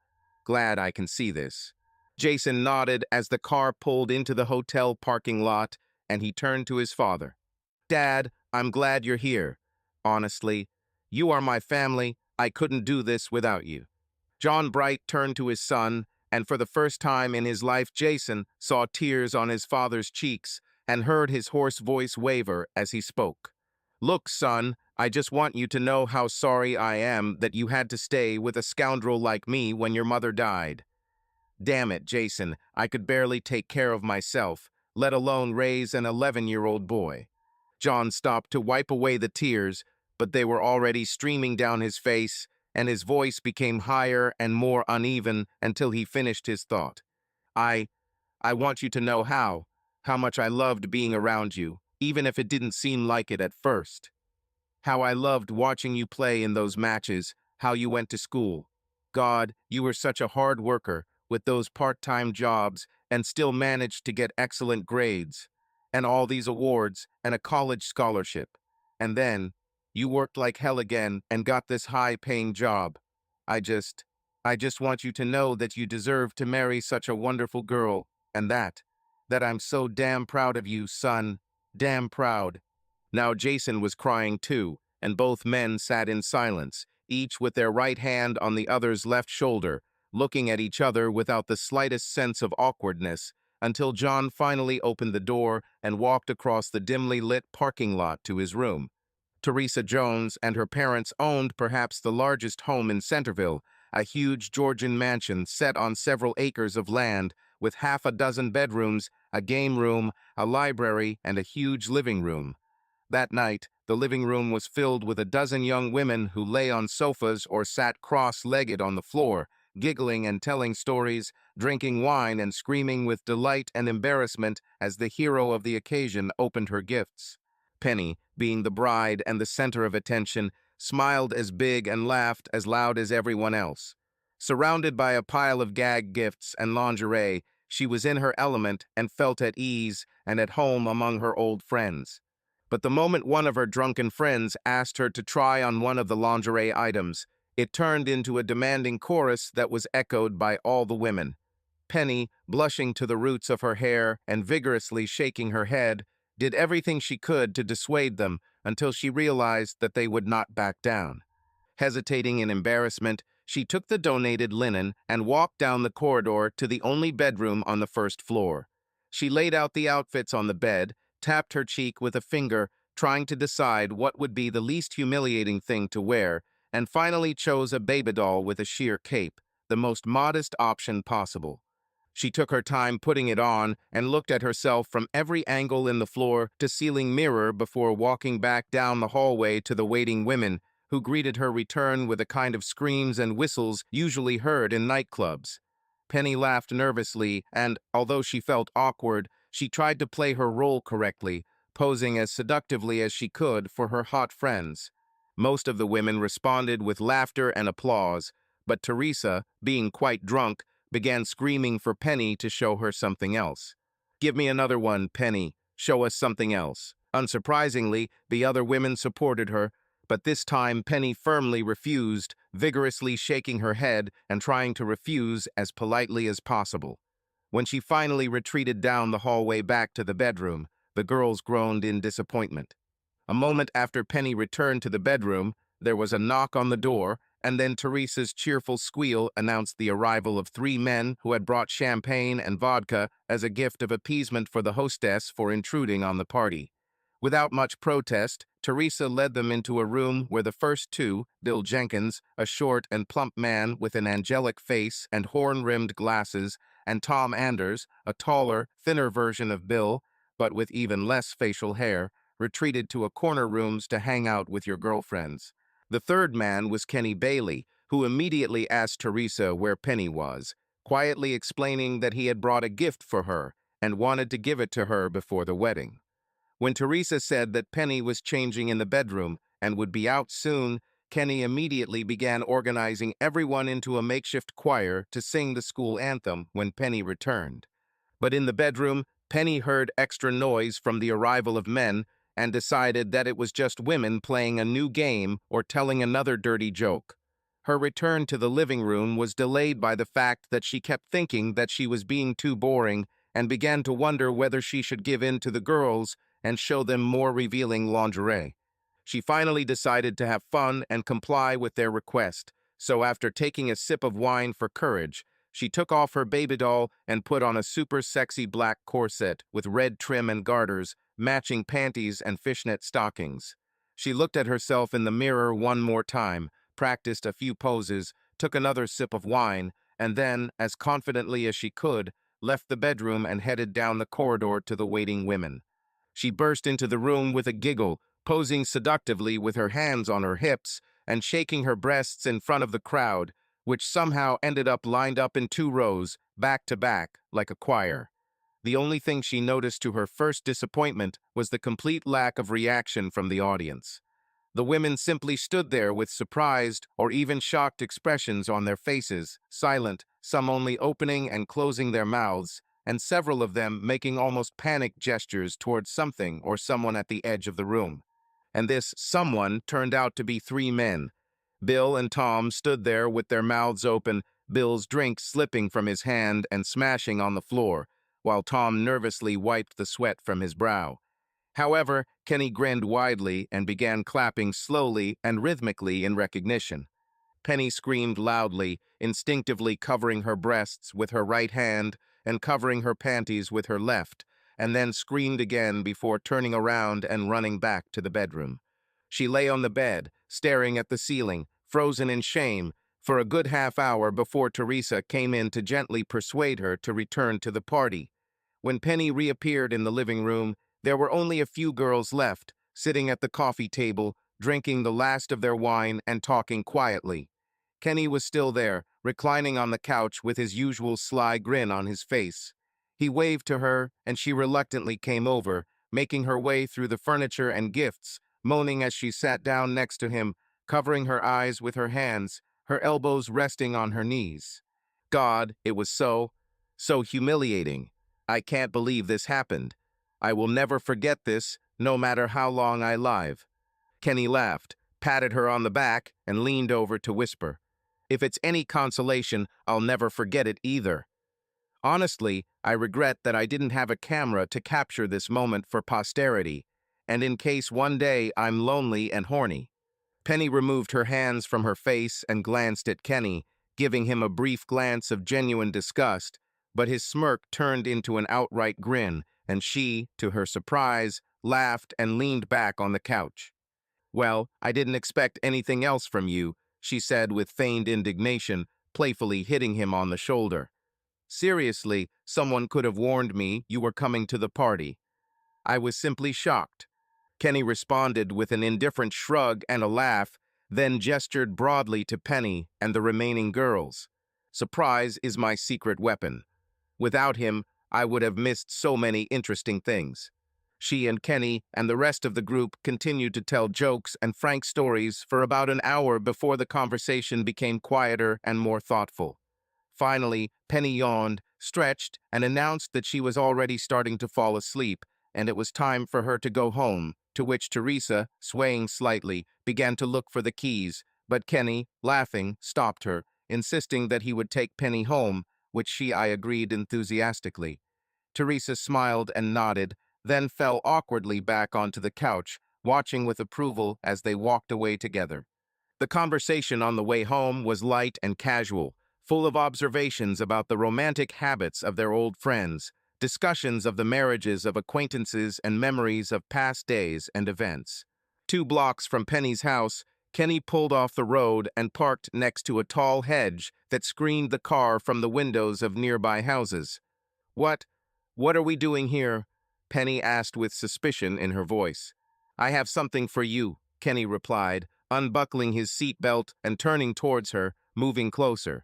Glad I can see this. Jason nodded as the car pulled into the hotel parking lot, and he turned to his father. Dad, I'm glad you're here. Honestly, you are my family. I couldn't do this without you. John Bright turned to his son, and for the first time in his life, Jason saw tears on his father's cheeks and heard his hoarse voice waver as he spoke. Look, son, I just want you to know how sorry I am that you had to stay with a scoundrel like me when your mother died. Damn it, Jason, I could barely take care of myself, let alone raise an 11-year-old boy. John stopped to wipe away the tears, but they were already streaming down his face, and his voice became higher and more uneven until he finished his thought. I want you to know how much I loved being around you, even if it didn't seem like it at first. How I loved watching you play in those matches, how you went to school. God, you were such a hard worker with those part-time jobs and still managed to get excellent grades, and all these awards and a college scholarship. And then, you worked like hell again and got this high-paying job. I just want you to know that you deserve to marry such a wonderful girl, and that I'm so damn proud of you, son. Damn proud. Now Jason was crying too, and both men sat in silence, each with their right hand on the other's left shoulder, looking at each other without the slightest sense of awkwardness, until John finally opened the door and walked across the dimly lit parking lot to his room. Teresa Jones and her parents owned perhaps the largest home in Centerville, a huge Georgian mansion set on several acres of land, with half a dozen bedrooms, a game room, a library, and a huge living room. That night, the living room was filled with a dozen young women who lay on sofas or sat cross-legged on the floor, giggling and telling stories, drinking wine and screaming with delight and embarrassment as the hero of the occasion opened her gifts. Penny, being the bride and the center of attention, smiled as big and laughed as loud as everyone else. Surrounded by a pile of gag gifts and lingerie, she was in her element and felt at ease and at home among her old friends. But the moment one of her drunken friends asked her to try on one of the lingerie items, it turned into a demanding chorus that was echoed by all the women. Penny, blushing to the roots of her hair and vigorously shaking her head, did everything she could to dissuade them until she realized that they would not back down. Hesitating in embarrassment, she took the donated linen and walked down the corridor to the only bedroom on the first floor. She laid out the outfits on the bed, tapped her cheek with a finger, trying to decide what would be the least humiliating thing to wear, and finally chose a baby doll with a sheer cape, the most modest option possible. She took her time putting it on and looked at herself from every angle in the floor-to-ceiling mirror before walking back down the hallway to the waiting women, who greeted her return with a kind of screams and whistles usually heard in nightclubs. Penny laughed nervously, and, although she felt awkward, she tried to play her role correctly, posing as seductively as she could for her hot friends. Most of the women responded with laughter and applause, but Teresa, being quite drunk, began screaming for Penny to show her something else. "Give me another one, Penny. Show us something else." Unsurprisingly, the other women supported her, but this time Penny firmly refused, vigorously shaking her head and trying to refuse as politely as possible. When she finally retreated down the hallway back to the bedroom, the girls groaned in disappointment. A moment after Penny returned to the bedroom, there was a knock on the door, and then Teresa's cheerful squeal announced the arrival of 3 men who had brought champagne and vodka as a gift of appeasement for the hostess for intruding on the party. Without much protest, Teresa led them into a room where the first two, Bill Jenkins, a short and plump man with an angelic face and horn-rimmed glasses, and Tom Anders, a taller, thinner version of Bill, but with even less facial hair, retreated to a corner rooms to hang out with your girlfriends. The third man was Kenny Bailey, who immediately asked Teresa where Penny was, quietly explaining that he had brought a gift for her and wanted to give it to her before the wedding. When Teresa said that Penny was changing in the bedroom and would be out soon, Kenny immediately began organizing everyone into a makeshift choir to sing the school anthem when Penny returned. But in the bedroom, Penny heard extra noise from the arrival of men and decided that it was just women playing a new game or telling another dirty joke. Her return to the living room was delayed by the fact that she kept thinking that she was being too boring and began to wonder whether she should give in to the girls and show them more revealing lingerie. She finally decided to have fun and comply with their request, so after taking a sip of wine for courage, she took off her baby doll and put on a super sexy black corset with red trim and garters, matching panties and fishnet stockings. She looked at herself in the mirror one more time, practiced a few poses, took another sip of wine, and then, as confidently as she could, left the bedroom and headed down the corridor to the waiting women. She burst into the room with a giggle, posing seductively with her hands on her hips and shaking her breasts in front of the crowd, which somehow ended up lined up in 2 rows, back to back, like a choir. The only thing she noticed to her first disappointment was the complete lack of reaction from the audience. The women simply stood there with surprised or even shocked expressions on their faces, silent, some only opening and closing their mouths, and several of them making almost panic gestures towards something or someone at the edge of the room. And this someone turned out to be 3 men. Bill and Tom stood there with their mouths open, Bill's drink slipping from his hand and smashing on the floor, while Tom nervously wiped the sweat from his brow. However, Kenny grinned widely and began clapping slowly and rhythmically in recognition. Penny screamed loudly, instinctively covering her breasts with her right hand and covering her panties with her left, and then screamed again before turning around and running back to the bedroom. She lay on the bed, staring at the ceiling, frozen in shame, for a good half-hour before Teresa came in to gently persuade her to return to the party. When Penny reappeared in the living room, there were only a few girls left, sitting at the coffee table, drinking the last of their wine and talking quietly. Kenny was still there, reclining on the couch with his usual sly grin on his face. He waved to her, and she reluctantly came over, making her way through the furniture and gifts, moaning as she sat down next to him, covering her eyes with her hands, her elbows resting on her knees. God, it was so humiliating. I can't believe this happened. I will never forget this, no matter how long I live. Kenny laughed, patted her on the back, and leaned over to whisper, "If it's any consolation, I'll never forget it either. Honestly, I regret that I didn't have a camera to capture this moment for posterity, and in case one day I'm lonely and horny." Penny removed her hands from her face and glanced at Kenny, giving him a brief glance of genuine disgust, but his smirk turned into an outright grin, and she, to her surprise, laughed and leaned back on the couch. "Well, I didn't expect anything else from you," she said with feigned indignation, playfully hitting him on the shoulder. "Seriously, someone could have warned me you were coming to the party. I was simply shocked." Kenny responded with an indifferent shrug and a laugh, then gestured broadly to Penny and the remaining girls. "Surprise is my secret weapon. Without him, I would have missed so many interesting things." She and Kenny and the rest of the group continued to tell jokes and frank stories for about an hour before the conversation became quieter and more thoughtful. Finally, Penny yawned, stretched, and announced that she was already starting to fall asleep, and it was time for her to go home, to which Teresa, swaying slightly, began to look for the keys, but Kenny, laughing, stopped her, insisting that he would take Penny home, which I agreed enthusiastically. Teresa smiled and nodded, then fell awkwardly back onto the couch, watching with approval as they walked away together. The conversation on the way home was light and casual, full of observations about the romantic habits of their old friends, discussions of the marriages of acquaintances and memories of past days and events. 2 blocks from Penny's house, Kenny pulled off the road and parked next to a tall hedge that screened the car from the windows of nearby houses. "What? What are we doing here?" Penny asked with suspicion in her voice. "I have something for you," Kenny replied, unbuckling his seatbelt and turning towards her, moving closer.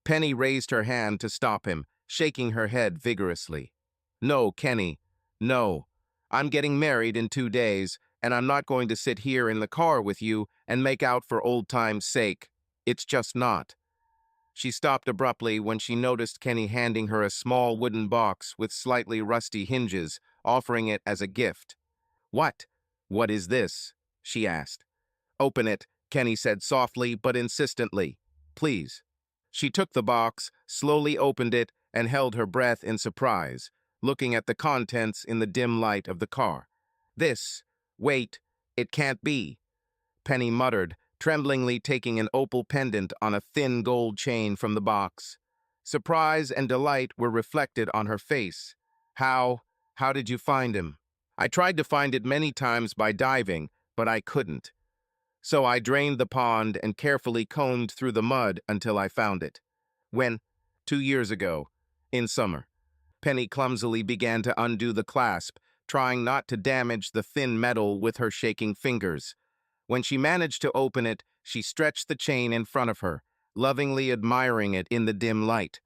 Penny raised her hand to stop him, shaking her head vigorously. "No, Kenny. No. I'm getting married in 2 days, and I'm not going to sit here in the car with you and make out for old time's sake. It's just not." She stopped abruptly when she noticed Kenny handing her a small wooden box with slightly rusty hinges, offering it as a gift. "What? What is this?" she asked. "Open it," Kenny said softly but insistently. "Please." She took the box, slowly opened it, and held her breath in surprise, looking at the contents in the dim light of the car. Wait, it can't be," Penny muttered, tremblingly taking an opal pendant on a thin gold chain from the box. Surprise and delight were reflected on her face. How did you find him?" "I tried to find it many times by diving, but I couldn't. So I drained the pond and carefully combed through the mud until I found it." "When?" "2 years ago, in summer." Penny clumsily began to undo the clasp, trying not to damage the thin metal with her shaking fingers. When she managed to open it, she stretched the chain in front of her, lovingly admiring it in the dim light.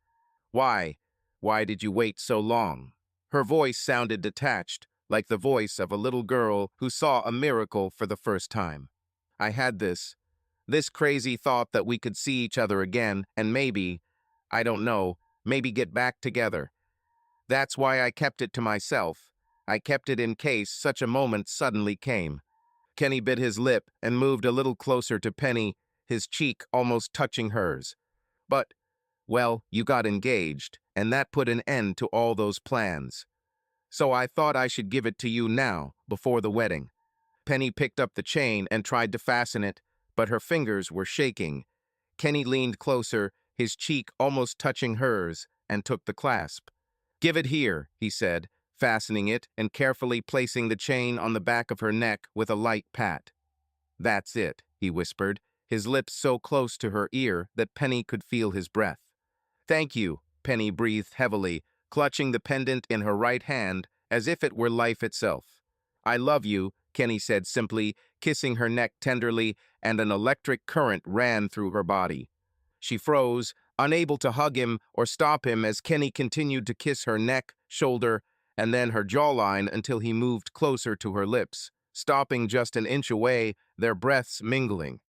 "Why? Why did you wait so long?" Her voice sounded detached, like the voice of a little girl who saw a miracle for the first time. "I had this crazy thought that we could see each other again and maybe, I don't know, maybe get back together. That's why I kept it to myself. I kept it in case such a moment suddenly came." Kenny bit his lip and moved a little closer to Penny, his cheek almost touching hers. "But, well, you got engaged, and that put an end to all those plans. So I thought I should give it to you now, before the wedding." Penny picked up the chain and tried to fasten it, but her fingers were shaking. Kenny leaned closer, his cheek almost touching hers, and took the clasp. "Give it here," he said, fastening it and carefully placing the chain on the back of her neck with a light pat. "That's it," he whispered, his lips so close to her ear that Penny could feel his breath. "Thank you," Penny breathed heavily, clutching the pendant in her right hand as if it were life itself. "I love you," Kenny said simply, kissing her neck tenderly, and an electric current ran through her body. She froze, unable to hug him or stop him as Kenny continued to kiss her neck, shoulder, and then her jawline until he moved closer to her lips, stopping just an inch away, their breaths mingling.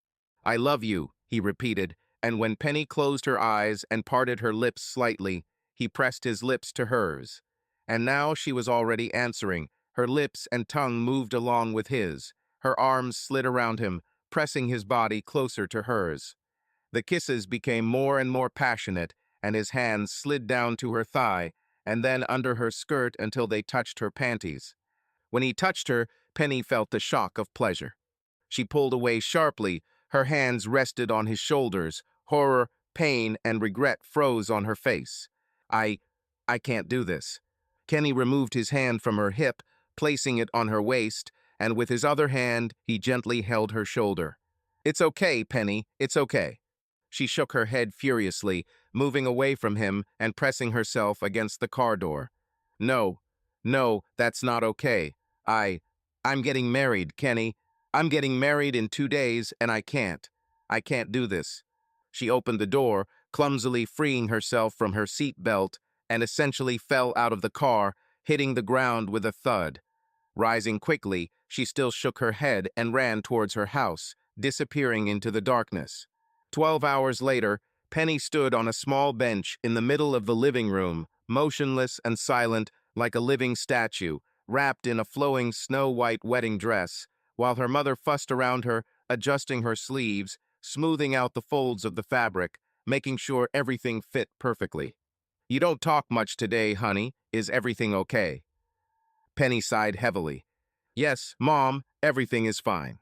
"I love you," he repeated, and when Penny closed her eyes and parted her lips slightly, he pressed his lips to hers. And now she was already answering. Her lips and tongue moved along with his. Her arms slid around him, pressing his body closer to hers. The kisses became more and more passionate, and his hands slid down to her thigh, and then under her skirt until they touched her panties. When he touched her, Penny felt the shock of pleasure. She pulled away sharply, her hands rested on his shoulders. Horror, pain, and regret froze on her face. I can't do this." Kenny removed his hand from her hip, placing it on her waist, and with his other hand, he gently held her shoulder. "It's okay, Penny, it's okay." She shook her head furiously, moving away from him and pressing herself against the car door. "No, no, that's not okay. I'm getting married, Kenny. I'm getting married in 2 days, and I can't do this." She opened the door, clumsily freeing herself from her seat belt, and essentially fell out of the car, hitting the ground with a thud. Rising quickly, she still shook her head and ran towards her house, disappearing into the darkness. 12 hours later, Penny stood on a small bench in the middle of the living room, motionless and silent like a living statue, wrapped in a flowing snow-white wedding dress, while her mother fussed around her, adjusting her sleeves, smoothing out the folds of the fabric, making sure everything fit perfectly. "You don't talk much today, honey. Is everything okay?" Penny sighed heavily. "Yes, Mom, everything is fine."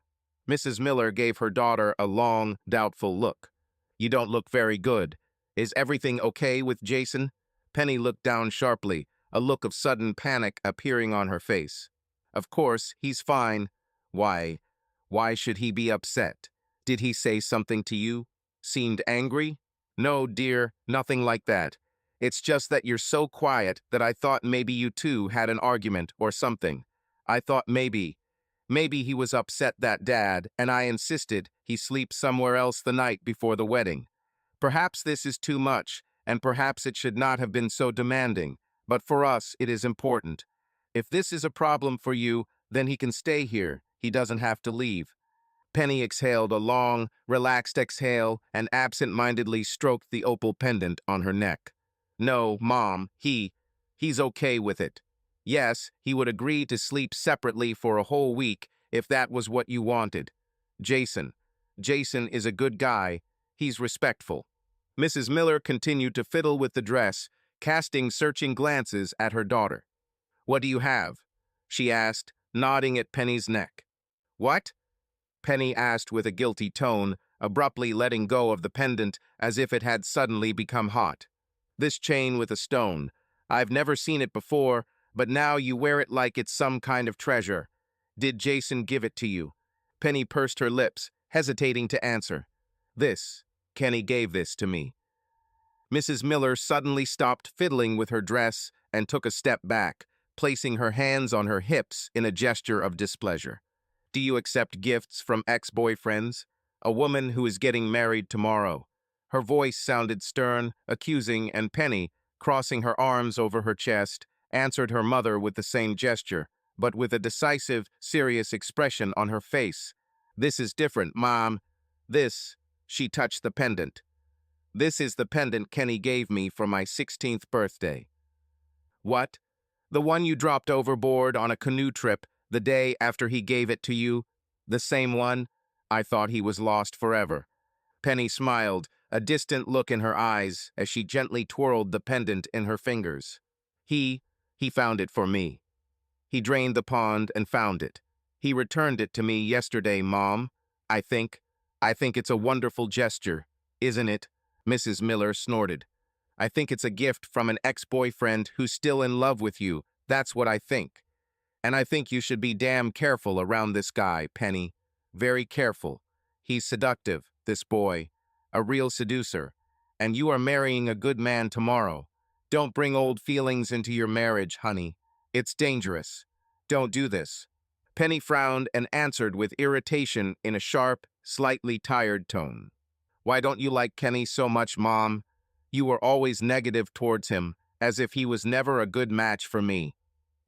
Mrs. Miller gave her daughter a long, doubtful look. "You don't look very good. Is everything okay with Jason?" Penny looked down sharply, a look of sudden panic appearing on her face. "Of course, he's fine." Why Why should he be upset? Did he say something to you? Seemed angry? No, dear, nothing like that. It's just that you're so quiet that I thought maybe you two had an argument or something. I thought maybe he was upset that Dad and I insisted he sleep somewhere else the night before the wedding. Perhaps this is too much, and perhaps it should not have been so demanding, but for us it is important. If this is a problem for you, then he can stay here. He doesn't have to leave. Penny exhaled a long, relaxed exhale and absent-mindedly stroked the opal pendant on her neck. No, Mom, he's okay with it. Yes, he would agree to sleep separately for a whole week if that was what you wanted. Jason is a good guy. He's respectful. Mrs. Miller continued to fiddle with the dress, casting searching glances at her daughter. What do you have? She asked, nodding at Penny's neck. What? Penny asked with a guilty tone, abruptly letting go of the pendant as if it had suddenly become hot. This chain with a stone. I've never seen it before, but now you wear it like it's some kind of treasure. Did Jason give it to you? Penny pursed her lips, hesitating to answer. Kenny gave this to me. Mrs. Miller suddenly stopped fiddling with her dress and took a step back, placing her hands on her hips in a gesture of displeasure. Do you accept gifts from ex-boyfriends? A woman who is getting married tomorrow. Her voice sounded stern, accusing, and Penny, crossing her arms over her chest, answered her mother with the same gesture, but with a decisive, serious expression on her face. This is different, Mom. She touched the pendant. This is the pendant Kenny gave me for my 16th birthday. What? The one you dropped overboard on a canoe trip the day after he gave it to you? The same one? I thought he was lost forever. Penny smiled, a distant look in her eyes as she gently twirled the pendant in her fingers. He found it for me. He drained the pond and found it. He returned it to me yesterday, Mom. I think it's a wonderful gesture, isn't it? Mrs. Miller snorted. I think it's a gift from an ex-boyfriend who's still in love with you. That's what I think. And I think you should be damn careful around this guy, Penny. Very careful. He's seductive, this boy. A real seducer. And you are marrying a good man tomorrow. Don't bring old feelings into your marriage, honey. It's dangerous. Don't do this. Penny frowned and answered with irritation in a sharp, slightly tired tone. Why don't you like Kenny so much, Mom? You were always negative towards him, as if he was never a good match for me.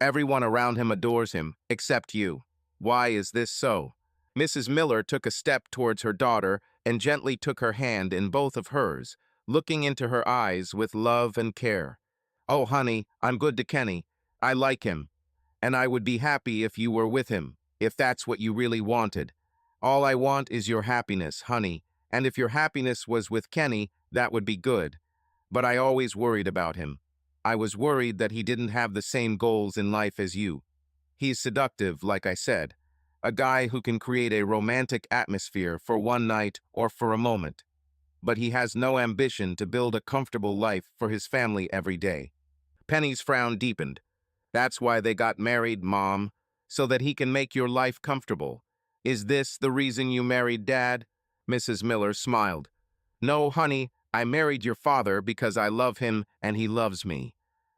Everyone around him adores him, except you. Why is this so? Mrs. Miller took a step towards her daughter and gently took her hand in both of hers, looking into her eyes with love and care. Oh, honey, I'm good to Kenny. I like him. And I would be happy if you were with him, if that's what you really wanted. All I want is your happiness, honey. And if your happiness was with Kenny, that would be good. But I always worried about him. I was worried that he didn't have the same goals in life as you. He's seductive, like I said. A guy who can create a romantic atmosphere for one night or for a moment. But he has no ambition to build a comfortable life for his family every day. Penny's frown deepened. That's why they got married, Mom, so that he can make your life comfortable. Is this the reason you married Dad? Mrs. Miller smiled. No, honey, I married your father because I love him and he loves me.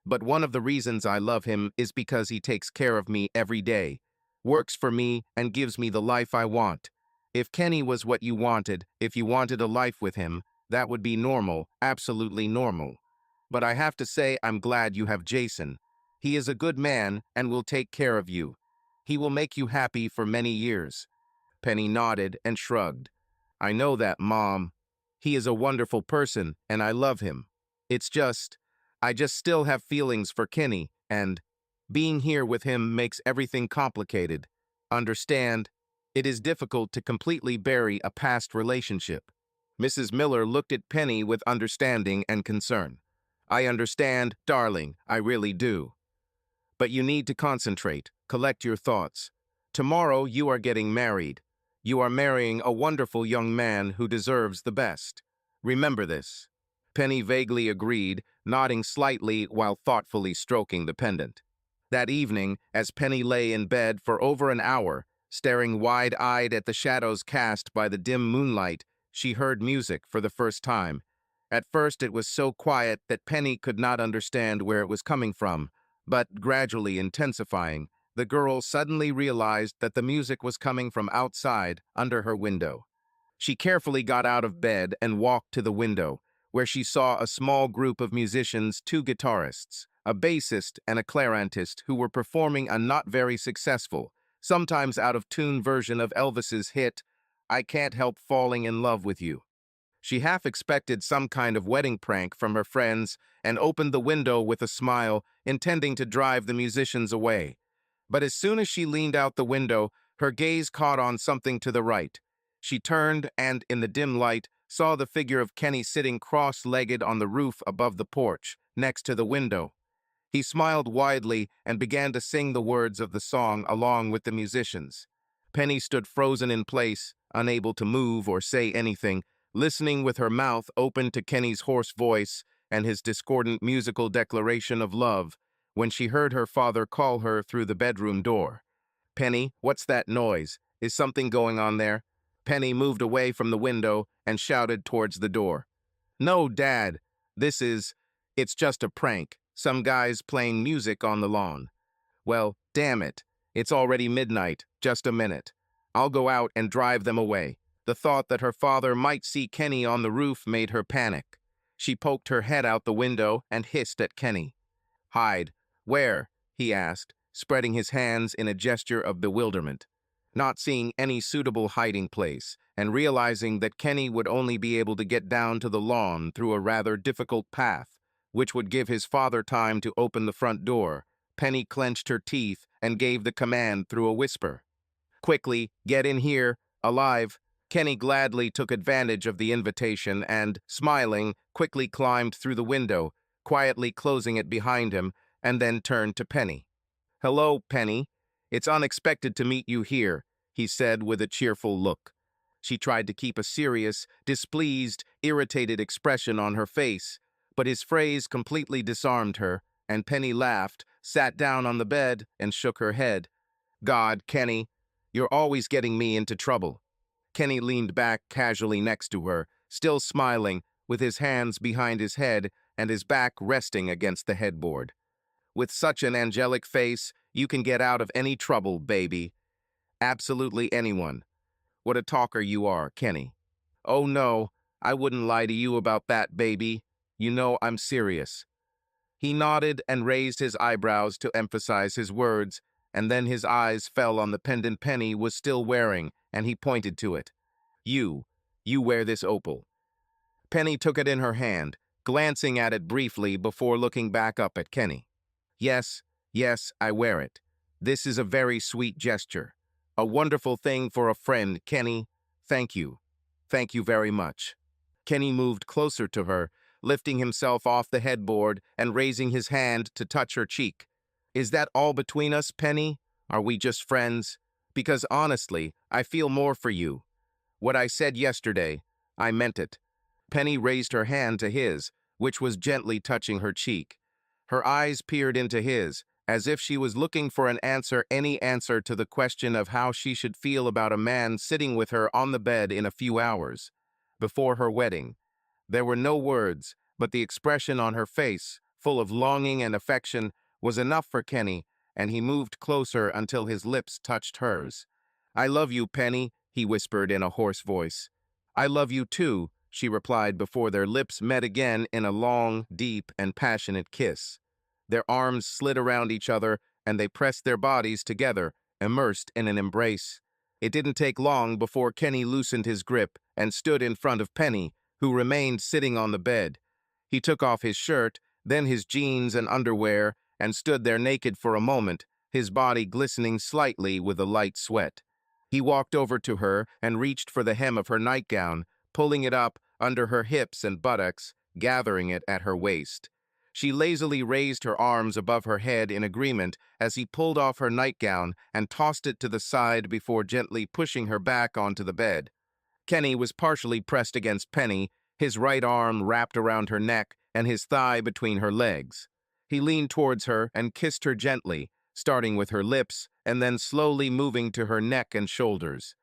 But one of the reasons I love him is because he takes care of me every day, works for me, and gives me the life I want. If Kenny was what you wanted, if you wanted a life with him, that would be normal, absolutely normal. But I have to say I'm glad you have Jason. He is a good man and will take care of you. He will make you happy for many years. Penny nodded and shrugged. I know that, Mom. He is a wonderful person, and I love him. I just still have feelings for Kenny, and being here with him makes everything complicated. Understand? It is difficult to completely bury a past relationship. Mrs. Miller looked at Penny with understanding and concern. I understand, darling, I really do. But you need to concentrate, collect your thoughts. Tomorrow you are getting married. You are marrying a wonderful young man who deserves the best. Remember this. Penny vaguely agreed, nodding slightly while thoughtfully stroking the pendant. That evening, as Penny lay in bed for over an hour, Staring wide-eyed at the shadows cast by the dim moonlight, she heard music for the first time. At first it was so quiet that Penny could not understand where it was coming from, but gradually intensifying, the girl suddenly realized that the music was coming from outside, under her window. She carefully got out of bed and walked to the window, where she saw a small group of musicians, two guitarists, a bassist and a clarinetist who were performing a not very successful, sometimes out-of-tune version of Elvis's hit, "I Can't Help Falling in Love with You." She half expected some kind of wedding prank from her friends and opened the window with a smile, intending to drive the musicians away. But as soon as she leaned out the window, her gaze caught on something to the right. She turned and, in the dim light, saw the figure of Kenny sitting cross-legged on the roof above the porch, next to the window. He smiled widely and began to sing the words of the song along with the musicians. Penny stood frozen in place, unable to move or say anything, listening with her mouth open to Kenny's hoarse voice and his discordant musical declaration of love, when she heard her father call her through the bedroom door. "Penny, what's that noise? Is something going on there?" Penny moved away from the window and shouted towards the door. "No, Dad. It's just a prank. Some guys playing music on the lawn." "Well, damn it. It's already midnight. Just a minute. I'll go out and drive them away." The thought that her father might see Kenny on the roof made her panic. She poked her head out the window and hissed at Kenny. "Hide. Where?" he asked, spreading his hands in a gesture of bewilderment. Not seeing any suitable hiding place, and realizing that Kenny would only be able to get down to the lawn through a rather difficult path, which would give his father time to open the front door, Penny clenched her teeth and gave the command through a whisper. "Quickly, get in here, alive." Kenny gladly took advantage of the invitation and, smiling, quickly climbed through the window, quietly closing it behind him, and then turned to Penny. "Hello, Penny. It's unexpected to meet you here," he said with a cheerful look. She tried to keep a serious, displeased, irritated expression on her face, but his phrase completely disarmed her, and Penny laughed, sat down on the bed, and shook her head. "God, Kenny, you're always getting me into trouble." Kenny leaned back casually next to her, still smiling, with his hands behind his head and his back resting against the headboard. "With such an angelic face, you can get out of any trouble, baby. Absolutely anyone. What a talker you are, Kenny." "Oh no, I wouldn't lie to you about that, baby. You know I'm serious." He nodded and raised his eyebrows to emphasize his words, and then his eyes fell on the pendant Penny was still wearing, and he pointed to it. You wear this opal." Penny took it in her hand, glancing at it briefly before looking back up at Kenny. Yes, I wear it. This is a very sweet gesture. A wonderful thing for a friend, Kenny. Thank you. Thank you very much." Kenny moved closer to her, lifting himself off the headboard and raising his hand to touch her cheek. "Is that all between us, Penny? Are we just friends? Because honestly, I feel more for you. What I said yesterday, I meant it." Penny raised her hand to his, which was gently touching her cheek. Her eyes peered into his, as if she was looking for any answer to the question of how she should feel about a man sitting with her on the bed in a few hours, before her wedding. There were no words, but the expression on her face, full of longing and affection, was enough for Kenny, and he moved closer until his lips touched hers. "I love you, Penny," he whispered in a hoarse voice. "I love you too," she replied before their lips met again in a long, deep, and passionate kiss. Their arms slid around each other, and they pressed their bodies together, immersed in an embrace. It didn't take long before Kenny loosened his grip and stood in front of Penny, who remained sitting on the bed. He took off his shirt, then his jeans and underwear, and stood there naked for a moment, his body glistening slightly with a light sweat. He walked over to her and reached for the hem of her nightgown, pulling it up under her hips and buttocks, gathering it at her waist. She lazily raised her arms above her head in agreement as he pulled off her nightgown and tossed it to the side before gently pushing her back onto the bed. Kenny was partially pressed against Penny, his right arm wrapped around her neck and his thigh between her legs. He leaned towards her and kissed her gently, starting with her lips and then slowly moving to her neck and shoulders.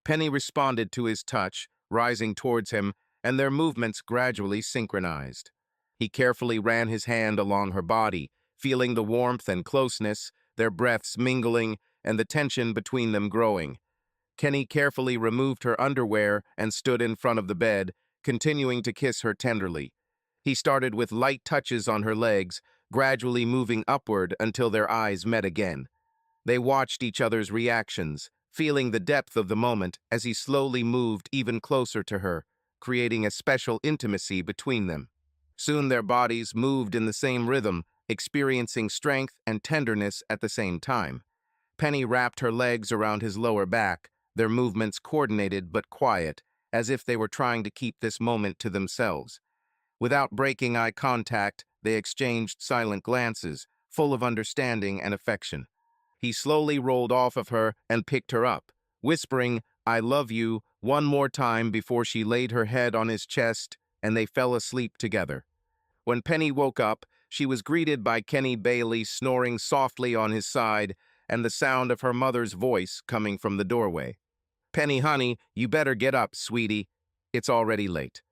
Penny responded to his touch, rising towards him, and their movements gradually synchronized. He carefully ran his hand along her body, feeling the warmth and closeness, their breaths mingling, and the tension between them growing. Kenny carefully removed her underwear and stood in front of the bed, continuing to kiss her tenderly. He started with light touches on her legs, gradually moving upward until their eyes met again. They watched each other's reactions, feeling the depth of the moment as he slowly moved even closer to her, creating a special intimacy between them. Soon their bodies moved in the same rhythm, experiencing strength and tenderness at the same time. Penny wrapped her legs around his lower back, their movements coordinated but quiet, as if they were trying to keep this moment to themselves. Without breaking eye contact, they exchanged silent glances, full of understanding and affection. He slowly rolled off of her and picked her up, whispering, "I love you," one more time before she laid her head on his chest, and they fell asleep together. When Penny woke up, she was greeted by Kenny Bailey snoring softly on his side and the sound of her mother's voice coming from the doorway. "Penny, honey, you better get up, sweetie. It's already late."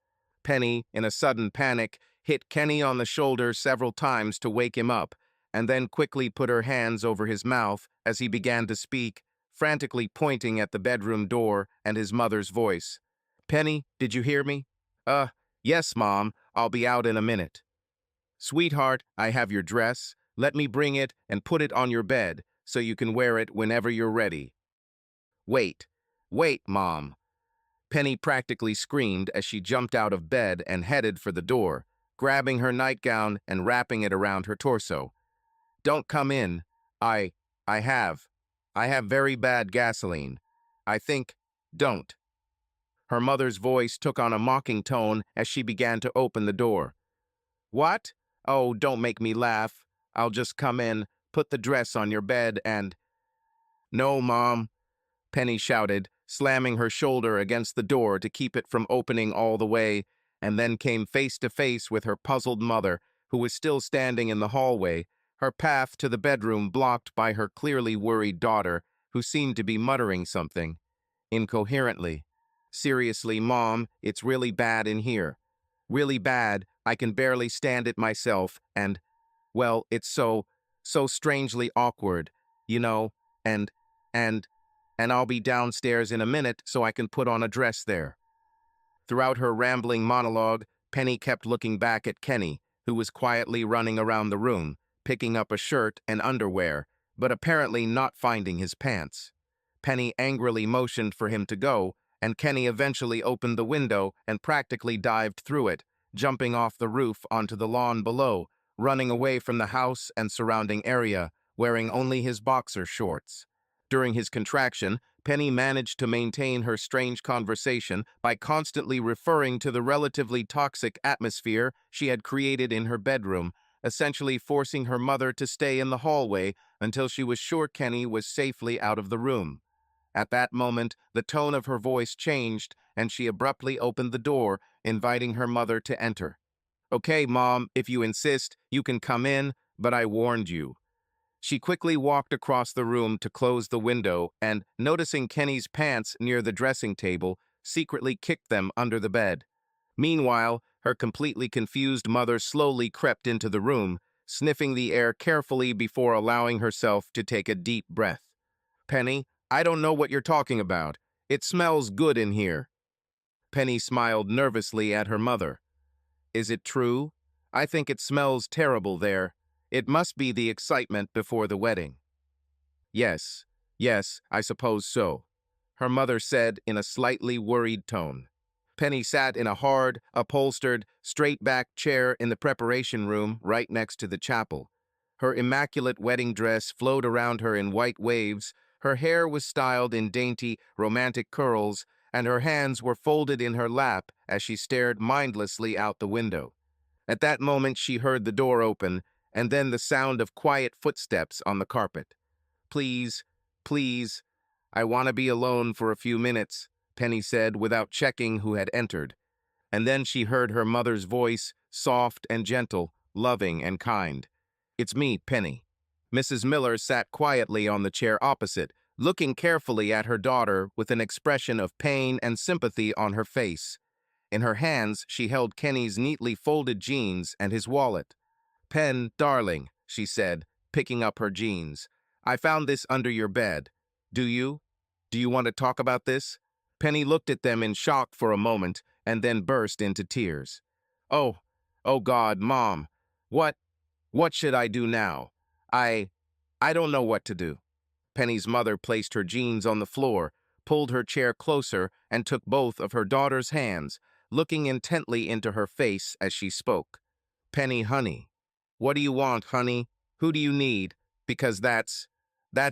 Penny, in a sudden panic, hit Kenny on the shoulder several times to wake him up, and then quickly put her hands over his mouth as he began to speak, frantically pointing at the bedroom door and his mother's voice. "Penny, did you hear me?" Yes, Mom. I'll be out in a minute." "Sweetheart, I have your dress. Let me bring it and put it on your bed so you can wear it whenever you're ready." "Wait. Wait, Mom." Penny practically screamed as she jumped out of bed and headed for the door, grabbing her nightgown and wrapping it around her torso. "Don't come in. I I have. I have very bad gasoline. I think, don't." Her mother's voice took on a mocking tone as she began to open the door. "What? Oh, don't make me laugh. I'll just come in, put the dress on your bed and—" "No, Mom," Penny shouted, slamming her shoulder against the door to keep it from opening all the way, and then came face to face with her puzzled mother, who was still standing in the hallway, her path to the bedroom blocked by her clearly worried daughter, who seemed to be muttering something incoherently. "Seriously, Mom, it's really bad in here. Really bad. I can barely stand it myself, and, well, it's so strangely awkward, you know, and, and, and I'll be downstairs in a minute so I can put on a dress there." Throughout her rambling monologue, Penny kept looking back at Kenny, who was quietly running around the room, picking up a shirt and underwear, but apparently not finding his pants. Penny angrily motioned for him to go, and Kenny eventually opened the window and practically dived through it, jumping off the roof onto the lawn below, running away from the house and surrounding area, wearing only his boxer shorts. During his contraction, Penny managed to maintain her strange conversation by constantly referring to the relatively toxic atmosphere she had created in her bedroom, essentially forcing her mother to stay in the hallway until she was sure Kenny was safely out of the room. At that moment, the tone of her voice changed, and she abruptly opened the door, inviting her mother to enter. "Okay, Mom, if you insist, you can come in, but I warned you." She quickly walked across the room to close the window and, noticing Kenny's pants near the dressing table, secretly kicked them under the bed. Meanwhile, her completely confused mother slowly crept into the room, sniffing the air carefully before allowing herself to take a deep breath. "Penny, I don't know what you're talking about. It smells good in here." Penny smiled nervously at her mother. "Is it true? I think it smells terrible there. It must be the excitement before the wedding." Yes, I suppose so," her mother said in a slightly worried tone. Penny sat in a hard, upholstered, straight-back chair in the preparation room right next to the chapel. Her immaculate wedding dress flowed around her in white waves, her hair was styled in dainty, romantic curls, and her hands were folded in her lap as she stared mindlessly out the window. At that moment, she heard the door open, and then the sound of quiet footsteps on the carpet. "Please, please, I want to be alone for a few minutes," Penny said without checking who had entered. And then she heard her mother's voice, soft and gentle, loving and kind. "It's me, Penny." Mrs. Miller sat quietly on the chair opposite, looking carefully at her daughter with an expression of pain and sympathy on her face. In her hands, she held Kenny's neatly folded jeans and his wallet. "Pen, darling," she said, picking up her jeans. "I found this under your bed. Do you? Do you want to talk about this?" Penny looked at them in shock for a moment and then burst into tears. "Oh, oh God, Mom. What, what should I do now? I, I don't know what to do." Penny's mother placed her jeans on the floor, pulled her chair closer, and took both of her daughter's hands, looking intently into her face as she spoke. "Penny, honey. What do you want, honey? Who do you need? Because that's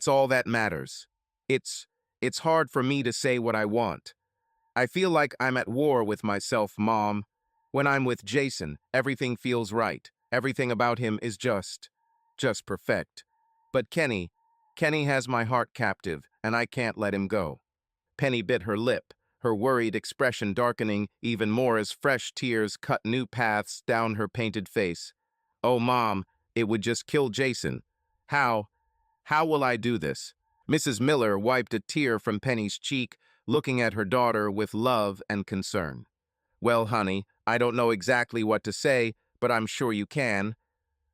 all that matters. It's hard for me to say what I want. I feel like I'm at war with myself, Mom. When I'm with Jason, everything feels right. Everything about him is just perfect. But Kenny has my heart captive, and I can't let him go." Penny bit her lip, her worried expression darkening even more as fresh tears cut new paths down her painted face. "Oh, Mom, it would just kill Jason. How? How will I do this?" Mrs. Miller wiped a tear from Penny's cheek, looking at her daughter with love and concern. "Well, honey, I don't know exactly what to say, but I'm sure you can.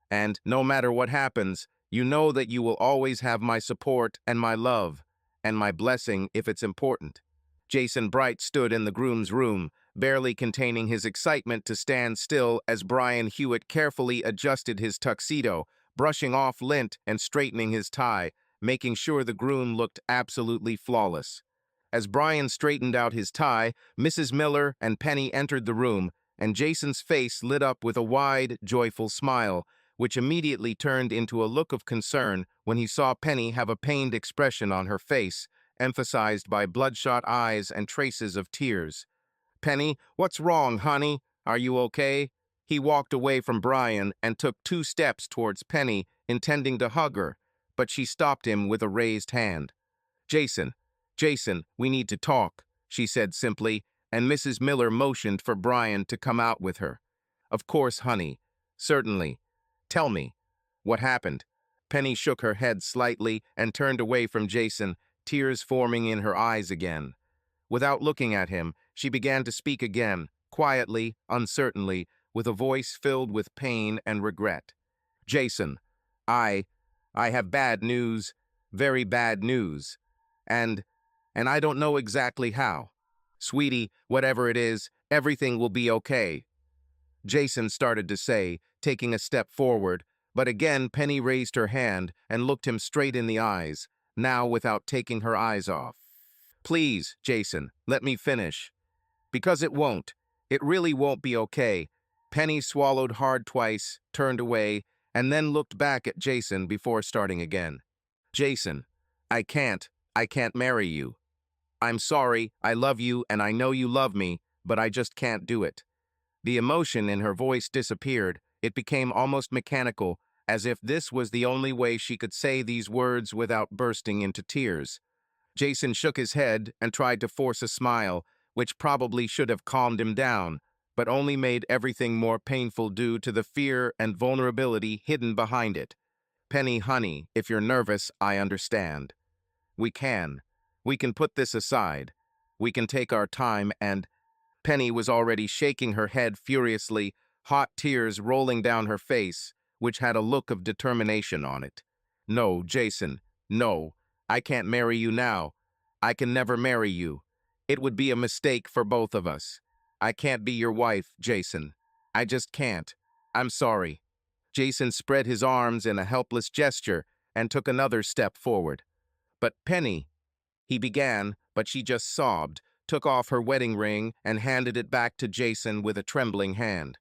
And no matter what happens, you know that you will always have my support and my love, and my blessing if it's important." Jason Bright stood in the groom's room, barely containing his excitement to stand still as Brian Hewitt carefully adjusted his tuxedo, brushing off lint and straightening his tie, making sure the groom looked absolutely flawless. As Brian straightened out his tie, Mrs. Miller and Penny entered the room, and Jason's face lit up with a wide, joyful smile, which immediately turned into a look of concern when he saw Penny have a pained expression on her face, emphasized by bloodshot eyes and traces of tears. "Penny, what's wrong, honey? Are you okay?" He walked away from Brian and took 2 steps towards Penny, intending to hug her, but she stopped him with a raised hand. "Jason, Jason, we need to talk," she said simply, and Mrs. Miller motioned for Brian to come out with her. "Of course, honey. Certainly. Tell me, what happened?" Penny shook her head slightly and turned away from Jason, tears forming in her eyes again. Without looking at him, she began to speak again, quietly, uncertainly, with a voice filled with pain and regret. "Jason, I, I have bad news, very bad news, and, and I don't know exactly how. Sweetie, whatever it is, everything will be okay," Jason started to say, taking a step forward, but again Penny raised her hand and looked him straight in the eyes, now without taking her eyes off. "Please, Jason, let me finish. Because it won't. It really won't be okay." Penny swallowed hard twice, turned away, and then looked back at Jason before starting again. "Jason, I can't marry you. I'm sorry, I love you and I know you love me, but I just can't do it." The emotion in her voice disappeared. It became almost mechanical, as if this was the only way she could say these words without bursting into tears. Jason shook his head and tried to force a smile, which probably should have calmed him down, but only made everything more painful due to the fear and vulnerability hidden behind it. "Penny, honey, if you're nervous, I understand. We can. We can put this aside. We can take our time and—" Penny was already shaking her head furiously, hot tears rolling down her face, which had a look of determination on it. "No, Jason, no. I can't marry you now. I can never marry you. It would be a mistake for both of us. I can't be your wife, Jason. I just can't. I'm sorry." Jason spread his arms in a helpless gesture and took another step forward. "But Penny," he began, but she just sobbed, took off her wedding ring, and handed it back to Jason with a trembling hand.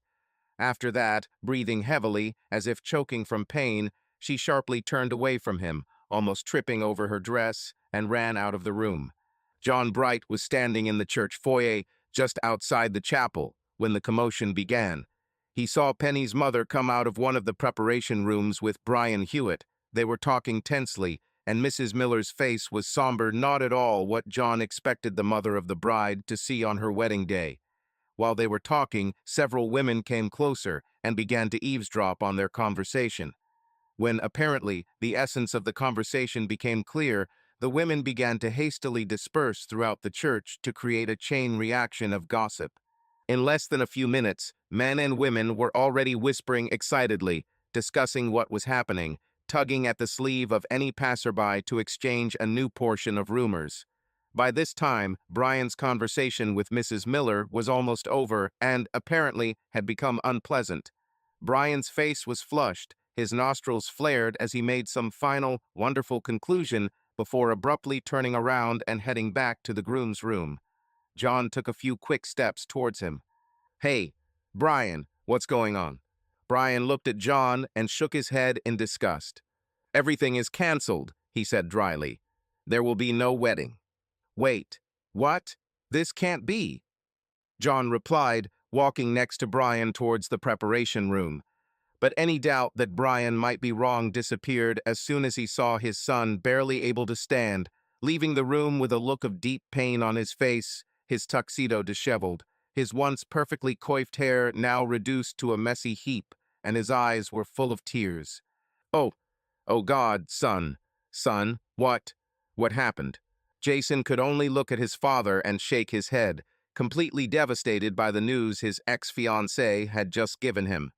After that, breathing heavily, as if choking from pain, she sharply turned away from him, almost tripping over her dress, and ran out of the room. John Bright was standing in the church foyer, just outside the chapel, when the commotion began. He saw Penny's mother come out of one of the preparation rooms with Brian Hewitt. They were talking tensely, and Mrs. Miller's face was somber, not at all what John expected the mother of the bride to see on her wedding day. While they were talking, several women came closer and began to eavesdrop on their conversation. When, apparently, the essence of the conversation became clear, the women began to hastily disperse throughout the church to create a chain reaction of gossip. In less than a few minutes, men and women were already whispering excitedly, discussing what was happening, tugging at the sleeve of any passerby to exchange a new portion of rumors. By this time, Brian's conversation with Mrs. Miller was almost over and, apparently, had become unpleasant. Brian's face was flushed, his nostrils flared as he made some final, wonderful conclusion before abruptly turning around and heading back to the groom's room. John took a few quick steps towards him. "Hey, Brian, what's going on?" Brian looked at John and shook his head in disgust. "Everything is canceled," he said dryly. "There will be no wedding." "Wait, what? This can't be," John replied, walking next to Brian towards the preparation room. But any doubt that Brian might be wrong disappeared as soon as he saw his son barely able to stand, leaving the room with a look of deep pain on his face, his tuxedo disheveled, his once perfectly coiffed hair now reduced to a messy heap, and his eyes were full of tears. "Oh, oh God, son. Son, what? What happened?" Jason could only look at his father and shake his head, completely devastated by the news his ex-fiancée had just given him.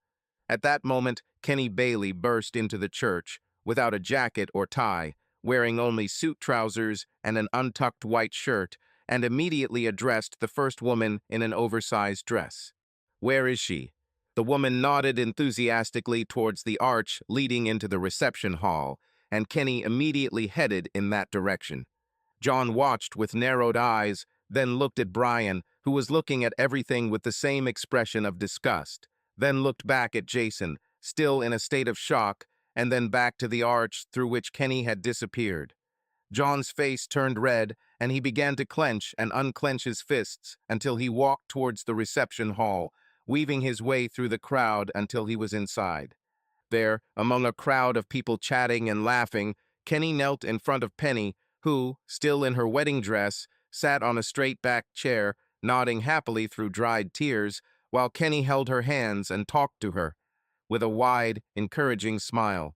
At that moment, Kenny Bailey burst into the church, without a jacket or tie, wearing only suit trousers and an untucked white shirt, and immediately addressed the first woman in an oversized dress. "Where is she?" The woman nodded enthusiastically towards the arch leading into the reception hall, and Kenny immediately headed in that direction. John watched with narrowed eyes, then looked at Brian, who was looking at everything with the same expression of disgust, then looked back at Jason, still in a state of shock, and then back to the arch through which Kenny had disappeared. John's face turned red, and he began to clench and unclench his fists until he walked towards the reception hall, weaving his way through the crowd until he was inside. There, among a crowd of people chatting and laughing, Kenny knelt in front of Penny, who, still in her wedding dress, sat on a straight-backed chair, nodding happily through dried tears, while Kenny held her hands and talked to her, with a wide, encouraging smile.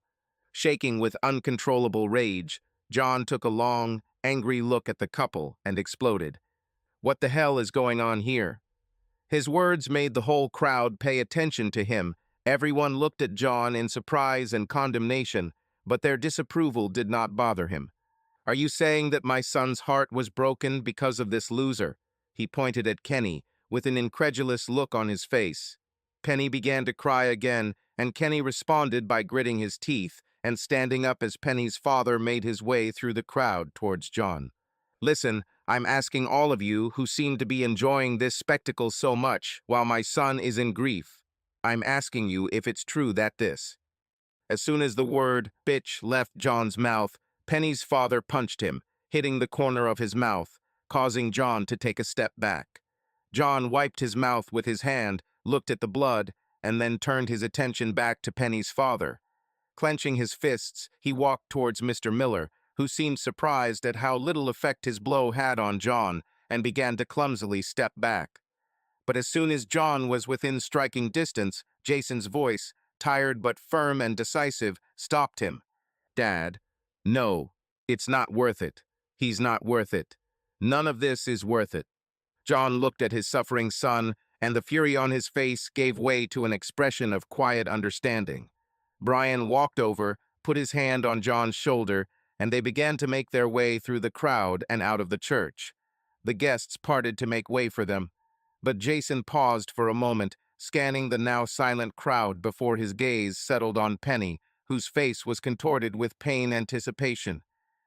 Shaking with uncontrollable rage, John took a long, angry look at the couple and exploded. "What the hell is going on here?" His words made the whole crowd pay attention to him. Everyone looked at John in surprise and condemnation, but their disapproval did not bother him. "Are you saying that my son's heart was broken because of this loser?" He pointed at Kenny, with an incredulous look on his face. Penny began to cry again, and Kenny responded by gritting his teeth and standing up as Penny's father made his way through the crowd towards John. "Listen, I'm asking all of you who seem to be enjoying this spectacle so much while my son is in grief. I'm asking you if it's true that this..." As soon as the word bitch left John's mouth, Penny's father punched him, hitting the corner of his mouth, causing John to take a step back. John wiped his mouth with his hand, looked at the blood, and then turned his attention back to Penny's father. Clenching his fists, he walked towards Mr. Miller, who seemed surprised at how little effect his blow had on John, and began to clumsily step back. But as soon as John was within striking distance, Jason's voice, tired but firm and decisive, stopped him. "Dad, no, it's not worth it. He's not worth it. None of this is worth it." John looked at his suffering son, and the fury on his face gave way to an expression of quiet understanding. Brian walked over, put his hand on John's shoulder, and they began to make their way through the crowd and out of the church. The guests parted to make way for them, but Jason paused for a moment, scanning the now silent crowd before his gaze settled on Penny, whose face was contorted with pain anticipation.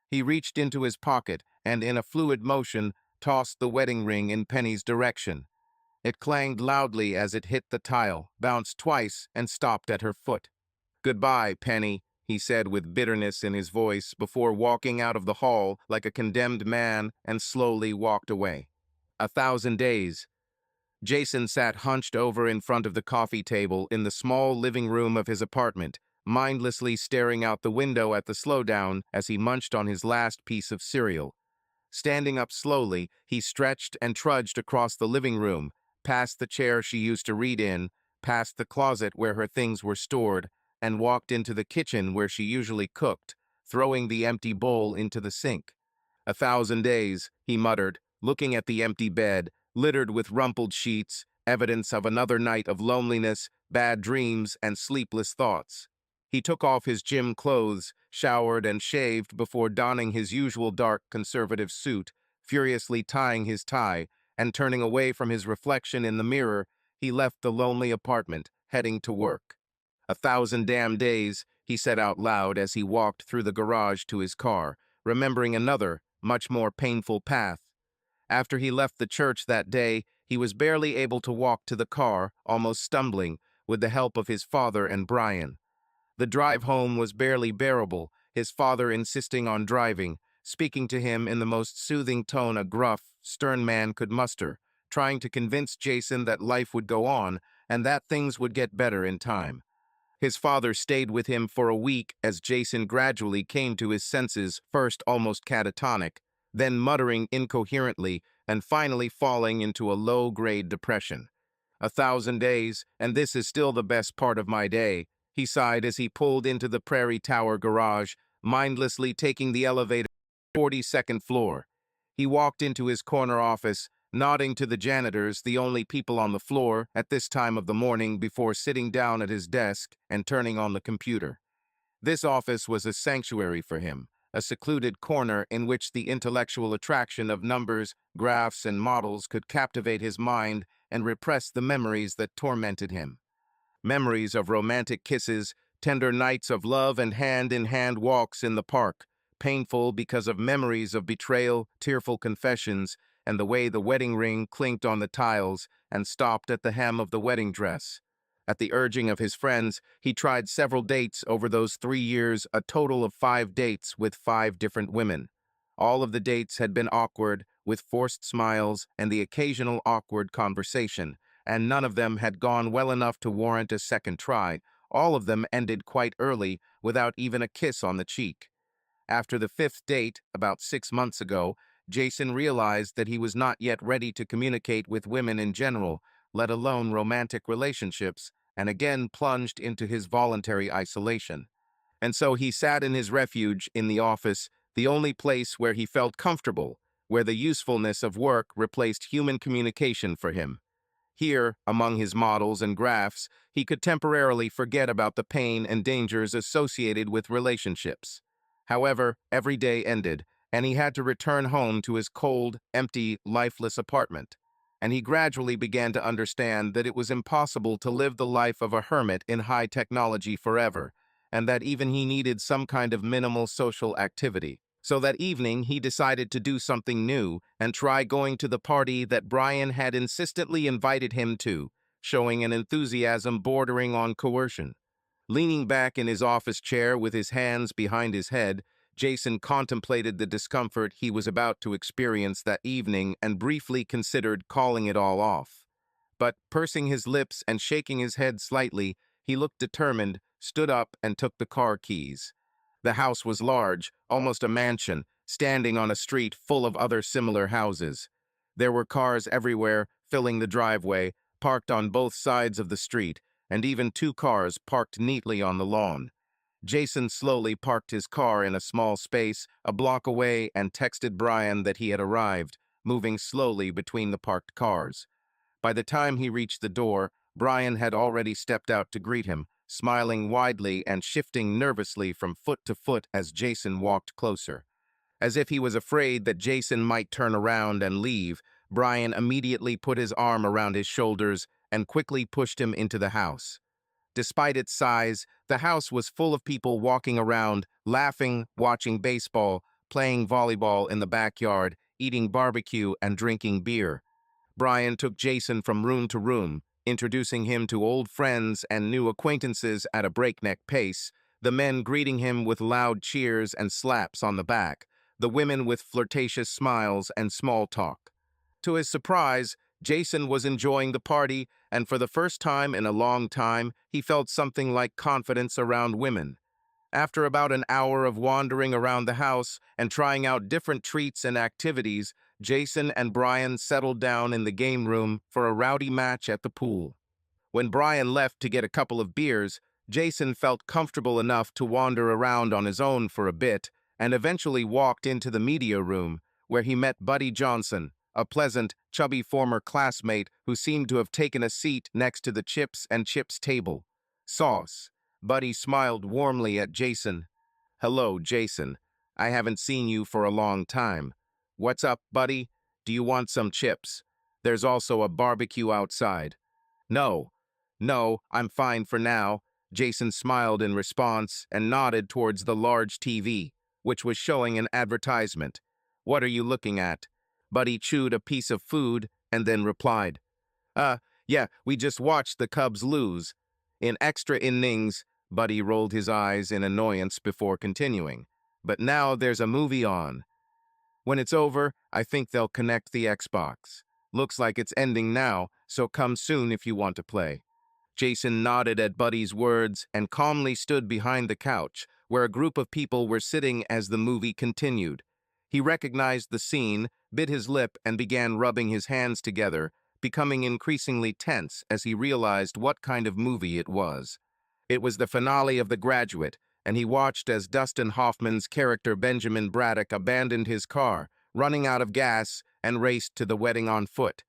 He reached into his pocket and, in a fluid motion, tossed the wedding ring in Penny's direction. It clanged loudly as it hit the tile, bounced twice, and stopped at her foot. "Goodbye, Penny," he said with bitterness in his voice before walking out of the hall like a condemned man and slowly walked away. 1,000 days. Jason sat hunched over in front of the coffee table in the small living room of his apartment, mindlessly staring out the window at the slowdown as he munched on his last piece of cereal. Standing up slowly, he stretched and trudged across the living room, past the chair she used to read in, past the closet where her things were stored, and walked into the kitchen where she usually cooked, throwing the empty bowl into the sink. "1,000 days," he muttered, looking at the empty bed, littered with rumpled sheets, evidence of another night of loneliness, bad dreams, and sleepless thoughts. He took off his gym clothes, showered and shaved before donning his usual dark conservative suit, furiously tying his tie, and turning away from his reflection in the mirror, he left the lonely apartment, heading to work. "1,000 damn days," he said out loud as he walked through the garage to his car, remembering another, much more painful path. After he left the church that day, he was barely able to walk to the car, almost stumbling, with the help of his father and Brian. The drive home was barely bearable, his father insisting on driving, speaking to him in the most soothing tone a gruff, stern man could muster, trying to convince Jason that life would go on and that things would get better in time. His father stayed with him for a week as Jason gradually came to his senses, first almost catatonic, then muttering incoherently, and finally falling into a low-grade depression. "1,000 days, and this is still the best part of my day," he sighed as he pulled into the Prairie Tower garage, mindlessly taking the elevator to the 42nd floor. He walked into his corner office, nodding to the janitors, the only people on the floor at this time of the morning, before sitting down at his desk and turning on the computer. This office was a sanctuary for him, a secluded corner in which the intellectual attraction of numbers, graphs, and models could captivate his mind and repress the memories that tormented him. Memories of romantic kisses, tender nights of love, and hand-in-hand walks in the park, painful because of memories of betrayal, tearful confessions, and the way the wedding ring clinked on the tiles and stopped at the hem of the wedding dress. At the urging of his friends, he tried several dates over those 3 years, a total of 5 dates with 5 different women. All of the dates had been awkward, with forced smiles and the occasional awkward conversation, and none of them had gone well enough to warrant a second try. All of them ended quite early, without even a kiss on the cheek. After the 5th date, about 6 months ago, Jason realized that he was not yet ready to communicate with women in general, let alone romantic relationships, and again plunged into his voluntary isolation. And so he sat in his refuge in the office, the only place where he felt comfortable, where the usefulness of work replaced human communication for him. Here, among his models and graphs, he could temporarily forget about the pain and dangers associated with relationships. However, every day ended, and he had to return home to his cold, empty, lifeless apartment. And he gradually began to understand that it was impossible to live the life of a hermit in high technology forever, and that even he needed some kind of minimal social activity. So that evening, he decided to do something new and try going to the party that Brian had insistently invited him to, showing an enthusiasm bordering on coercion. Leaning back in his office chair with his hands behind his head, Jason contemplated the discomfort he was about to experience that evening and briefly considered calling it all off. But, pursing his lips and shaking his head slightly, he looked determined, stood up, and took the car keys. The house was large, almost a mansion, standing on a street full of other similar houses. There were cars everywhere, filling the driveway, parked on both sides of the street, and even 2 cars parked neatly on the lawn. Jason slowly parked his car in a small space a block away and texted Brian that he had arrived, moving slowly between the parked cars. By the time he reached the door, Brian had already stepped out to greet him, smiling widely and shifting nervously from foot to foot as Jason walked closer. As if he was afraid that Jason might turn around and leave, Brian immediately put his arm around his shoulders and quickly pushed him into the house. Despite its size, the house was full of people walking around, laughing, watching baseball, playing volleyball in the backyard, eating barbecue, and drinking beer. Brian took Jason from room to room, introducing him to old friends and new acquaintances at a breakneck pace, the men greeting him with loud cheers and slaps on the back, the women with flirtatious smiles and small talk. To his surprise, Jason was enjoying the party, and for the first time in a long time, he felt something like confidence around women. After about an hour of wandering around the house and trying out different treats and activities, Jason and Brian settled down in the game room for a rowdy match at the pool. When Brian left to get a couple of beers, Jason felt comfortable enough to wander around on his own for a bit and eventually walked into the media room, where he met Buddy Johnson, a pleasant, chubby former classmate who seemed to have taken a seat next to the chips and chips table. Sauce. Buddy smiled warmly at Jason. Hello, Jason. I haven't seen you for a long time. What's up, buddy? Do you want some chips? There's also a barbecue outside. No. No, I'm fine for now. Jason smiled in response and nodded towards the large TV, which was showing an advertisement. What are you looking at? Buddy chewed a piece of food and then replied, yeah, we just watched the Cubs lose. In extra innings, Buddy rolled his eyes in annoyance before continuing. But now there's a movie on. When it's over, I think they'll connect the Xbox. Looks like it's ending now, so come soon if you want to play. Jason nodded at Buddy's words and calmly stood behind the couch, where a group of people were sitting as the movie continued. He recognized the scene, bit his lip, and began rubbing his hands together, becoming increasingly tense as he realized what kind of movie it was. It was the finale of The Graduate, and he watched as Dustin Hoffman's character Benjamin Braddock abandoned his car, running out of gas, and raced to the wedding on foot.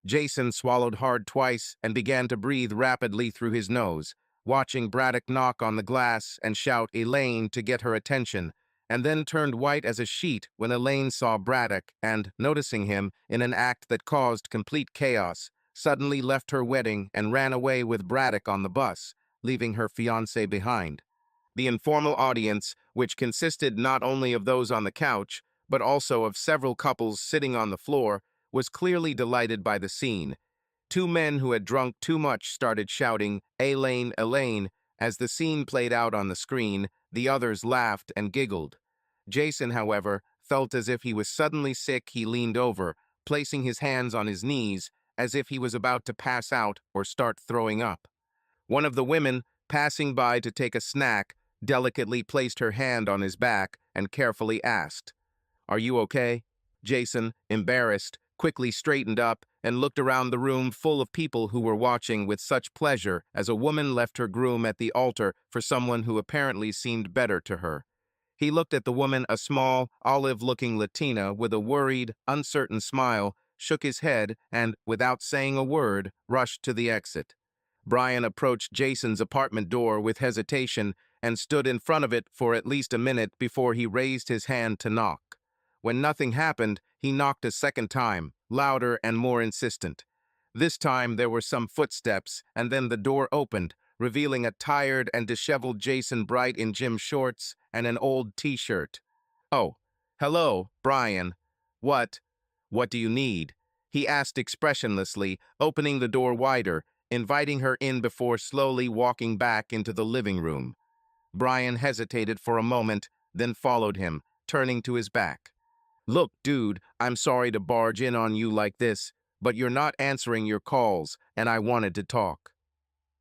Jason swallowed hard twice and began to breathe rapidly through his nose, watching Braddock knock on the glass and shout Elaine to get her attention, and then turned white as a sheet when Elaine saw Braddock and, noticing him in an act that caused complete chaos, suddenly left her wedding and ran away with Braddock on the bus, leaving her fiancé behind. The informal audience, which consisted not only of those on the couch, but also of several couples sitting on the floor, was clearly delighted by the scene. Two men who had drunk too much started shouting, Elaine, Elaine, as the scene played out on the screen. The others laughed and giggled. Jason, however, felt as if he was suddenly sick. He leaned over, placing his hands on his knees, as if he was about to pass out or start throwing up. One of the women, passing by to take a snack, delicately placed her hand on his back and carefully asked, Are you okay? Jason, embarrassed, quickly straightened up and looked around the room full of people who were watching with such pleasure as a woman left her groom at the altar for someone who apparently seemed better to her. He looked at the woman, a small, olive-looking Latina with a worried, uncertain smile, shook his head, and, without saying a word, rushed to the exit. Brian approached Jason's apartment door with hesitation and stood in front of it for at least a minute before he raised his hand to knock. When nothing happened, he knocked a second time, louder and more insistent. This time there were some footsteps, and then the door opened, revealing a tired and disheveled Jason Bright in gym shorts and an old t-shirt. Oh, hello, Brian. What do you need? He asked expressionlessly, opening the door wider, inviting her in before slowly walking back into the living room. Brian hesitated for a moment, then followed him, turning to his back. Look, dude, I'm sorry to barge in on you like this, but you're not answering your calls, and I wanted to talk.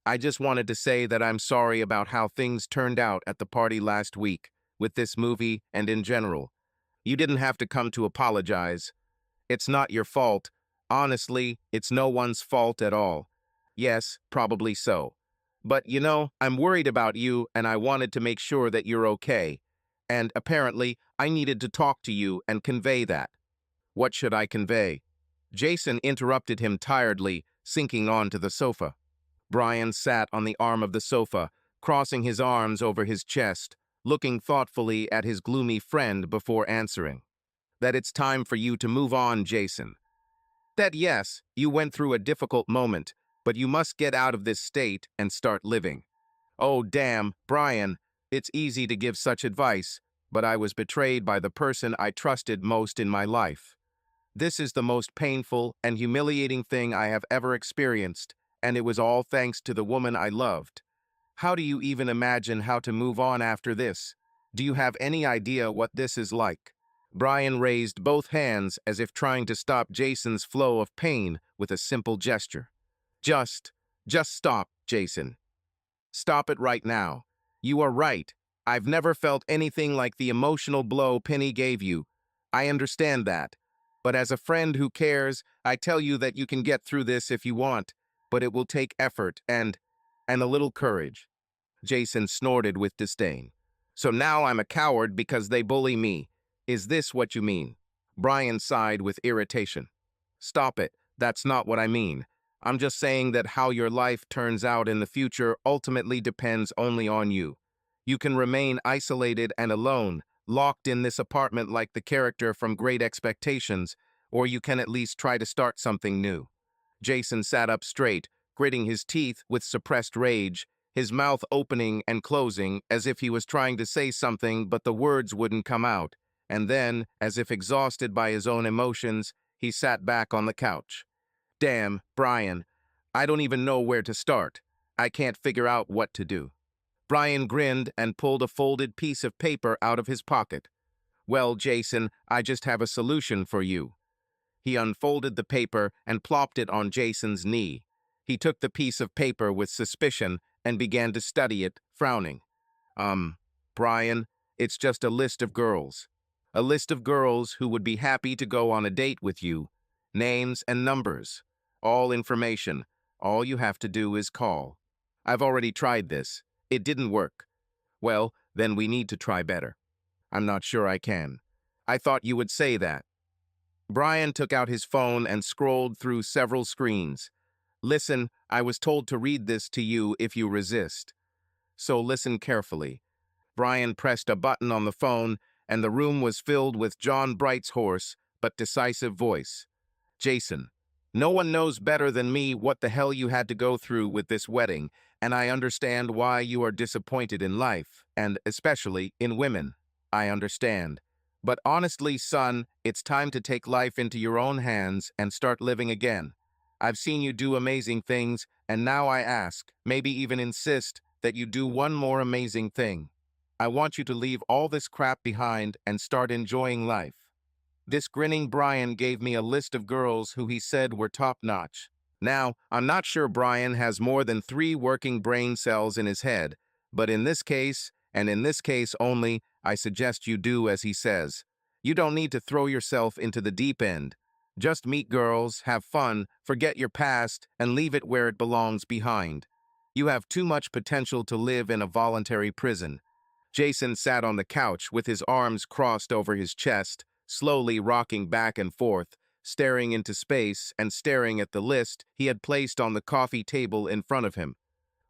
I just wanted to say that I'm sorry about how things turned out at the party last week, with this movie and in general. You didn't have to come to apologize. It's not your fault. Honestly, it's no one's fault at all. Yes, probably so. But, I'm worried about you, and I wanted to make sure that you're okay. And apparently, I needed to talk to you and convey that. What should I convey? Jason interrupted him tiredly, sinking onto the sofa. Brian sat on the arm of the sofa, crossing his arms over his chest, looking thoughtfully at his gloomy friend before answering. That it's time for you to move on, Jason. That yes, you went through a difficult moment, but you must get out of this state and start living. Oh, damn, Brian, it's easy to give such advice, but I was betrayed by the person I trusted most in my life. This is the most painful and humiliating thing I have ever experienced, and it was all thanks to the woman I loved. How do you even imagine how to move on after this? Do you have any idea what this is like? Brian raised both hands as if trying to stop Jason's flow of pain with a simple gesture. Just stop, Jason. Stop it right now. You are right. I've never felt anything like the emotional blow Penny gave you. I understand that. But as a friend who cares, I tell you that you can get through this if you want, but it will take effort and a little courage. Jason snorted with disdain. So now I'm a coward because they bully me. Is this what you mean? Brian sighed with irritation. Stop it. That's not what I mean. I'm just saying that how your life turns out in the future ultimately depends only on you. You can remain isolated and alone, locked in this apartment like the character from Great Expectations, or you can at least try to start something new. Jason sat up straight, gritting his teeth with suppressed rage, his mouth opening and closing as if he was trying to say something but the words wouldn't come out. And then, as if exhausted by his own emotions, he sat back on the couch. Damn, Brian, I don't even know where to start. I can't figure out what to do. Brian grinned and pulled a folded piece of paper out of his pocket. Well, Jason, I just have a solution for you. He unfolded the paper and plopped it on Jason's knee. He took the piece of paper with suspicion and began to study it, frowning. Brian, it's just a list of girls. A list of girls who would be happy to go on a date with you. Names and numbers. All information. All you have to do is call. I've already tried this. It didn't work. Well, then we need to try better. I'm not sure I can. I thought you would say that. Brian took out his phone and scrolled through several screens. Listen, I was told to read this to you if you resist. So listen carefully. Brian pressed a button on the phone, and the room was filled with John Bright's hoarse but decisive voice. Jason, no one knows better than me what the hell you had to go through with this wedding, and I understand why you are disappointed in life, and especially in women. I understand. But honestly, son, it's time to take life into your own hands and start living again. I've seen you do amazing things, and now I ask, maybe even insist, that you do one more amazing thing. I want you to leave all this crap behind and start enjoying life. This grinning Brian gave me a list of girls who he said were top-notch. Now, I'm not sure Brian has more than 3 working brain cells in his head, but in this case, and in this case only, I suggest you do as he says. You don't need to throw yourself into the deep end. Just meet girls, have fun, forget your past, and leave it where it belongs behind. You have too much potential to live in a voluntary prison. Jason sat on the couch with his arms crossed over his chest, slowly rocking back and forth, staring into space and staring at the list he had placed on the coffee table in front of him.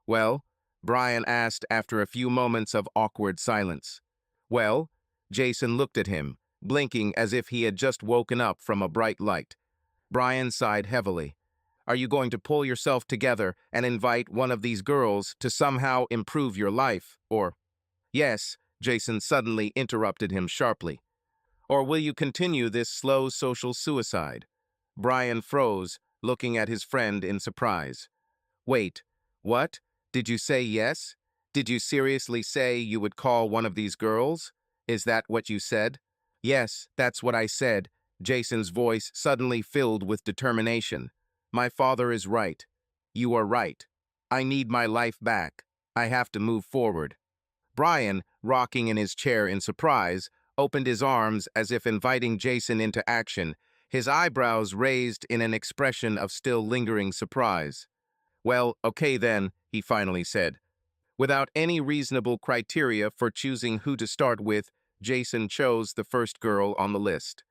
Well? Brian asked after a few moments of awkward silence. Well? Jason looked at him, blinking as if he had just woken up from a bright light. Brian sighed heavily. Are you going to pull yourself together and invite one of these girls to somehow improve your life, or... Yes, Jason suddenly interrupted him sharply. Or will you continue this slow social suicide? Brian froze, looking at his friend in surprise. Wait, what? Did you say yes? Did you seriously say you would call one of these girls? Is that what you said? Yes, that's what I said, Jason's voice suddenly filled with determination. My father is right. You are right. I need my life back. I have to move forward. Brian, rocking in his chair in surprise, opened his arms as if inviting Jason into action, his eyebrows raised in an expression of still lingering surprise. Well, okay then, he finally said. Without any reasonable criteria for choosing who to start with, Jason chose the first girl on the list.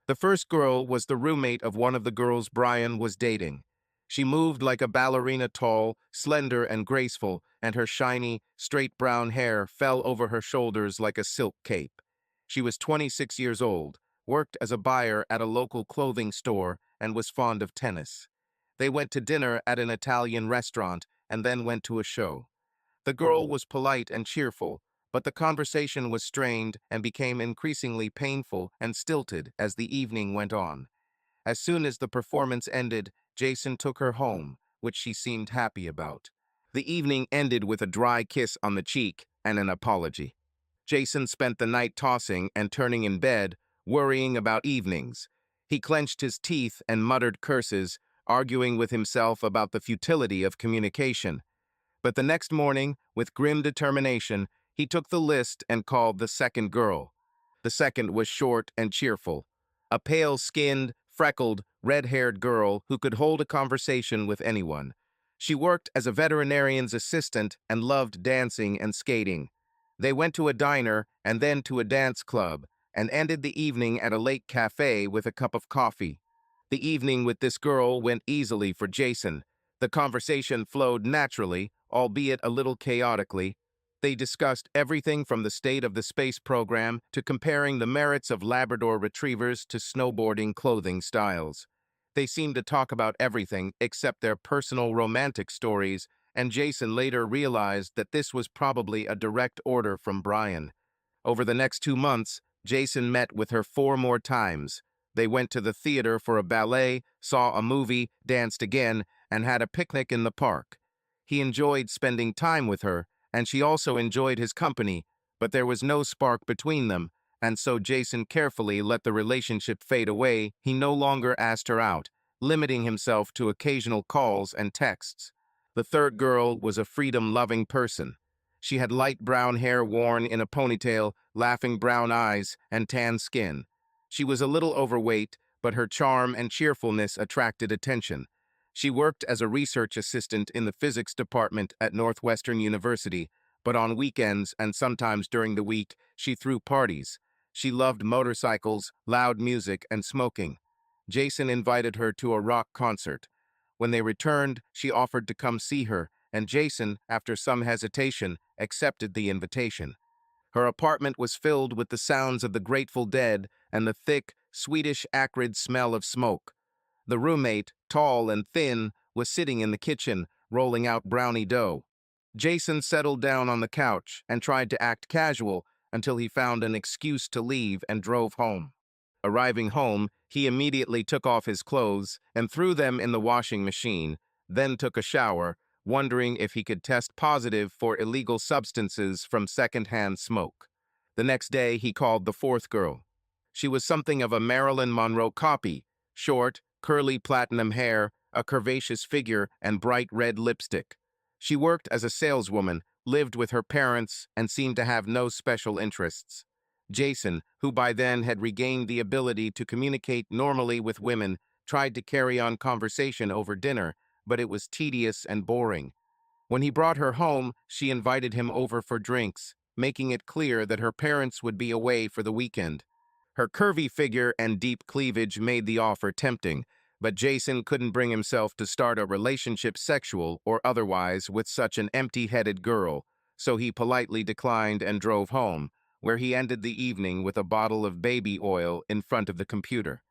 The first girl was the roommate of one of the girls Brian was dating. She moved like a ballerina, tall, slender, and graceful, and her shiny, straight brown hair fell over her shoulders like a silk cape. She was 26 years old, worked as a buyer at a local clothing store, and was fond of tennis. They went to dinner at an Italian restaurant and then went to a show. The girl was polite and cheerful, but the conversation was strained and became increasingly painful and stilted as the evening went on. As soon as the performance ended, Jason took her home, which she seemed happy about. The evening ended with a dry kiss on the cheek and an apology. Jason spent the night tossing and turning in bed, worrying about evenings. He clenched his teeth and muttered curses, arguing with himself about the futility of communication. But the next morning, with grim determination, he took the list and called the second girl. The second was short and cheerful, a pale-skinned, freckled, red-haired girl who could hold a conversation with anyone. She worked as a veterinarian's assistant and loved dancing and skating. They went to a diner and then to a dance club, and ended the evening at a lake cafe with a cup of coffee. The evening with this girl went easily for Jason. The conversation flowed naturally, albeit a little chaotically. They discussed everything from the state of the space program to comparing the merits of Labrador retrievers to snowboarding clothing styles. They seemed to talk about everything except their personal romantic stories, and Jason later realized that this was probably a direct order from Brian. Over the next 2 months, Jason met with her 4 more times. They went to the theater for a ballet, saw a movie, danced again, and had a picnic in the park. He enjoyed spending time with her, and she also enjoyed his company, but there was no spark between them, and so Jason carefully let the relationship fade away. He no longer asked her out, limiting himself to occasional calls and texts. The third girl was a freedom-loving person. She had light brown hair worn in a ponytail, laughing brown eyes, and tan skin. She was a little overweight, but her charm and cheerfulness attracted attention. She worked as a research assistant in the physics department at Northwestern University, but on weekends and sometimes during the week, she threw parties. She loved motorcycles, loud music, and smoking. Jason invited her to a rock concert. When they returned, she offered to come see her, and Jason, after some hesitation, accepted the invitation. Her apartment was filled with the sounds of the Grateful Dead and the thick, Swedish acrid smell of smoke. The roommate, tall and thin, was sitting in the kitchen, rolling out brownie dough. Jason settled down on the couch and tried to act casual until he found an excuse to leave and drove home. Arriving home, he immediately took off his clothes and threw them in the washing machine, then took a shower, wondering if he could test positive for illegal substances from secondhand smoke. The next day, he called the fourth girl. She was something of a Marilyn Monroe copy: short, curly platinum hair, a curvaceous figure, and bright red lipstick. She worked as a saleswoman, lived with her parents, and seemed to have no special interests. Jason, who by then had regained the ability to communicate normally with women, tried to carry on conversation over dinner, but it was tedious and boring. When he brought her home, she invited him over for drinks, making it clear that her parents would be away for the weekend. Her curvy figure and deep cleavage made the offer tempting, but Jason couldn't bring himself to start a relationship, sexual or otherwise, with such an empty-headed girl, so he politely declined and drove home, where he ended the evening with a bottle of baby oil in front of the computer.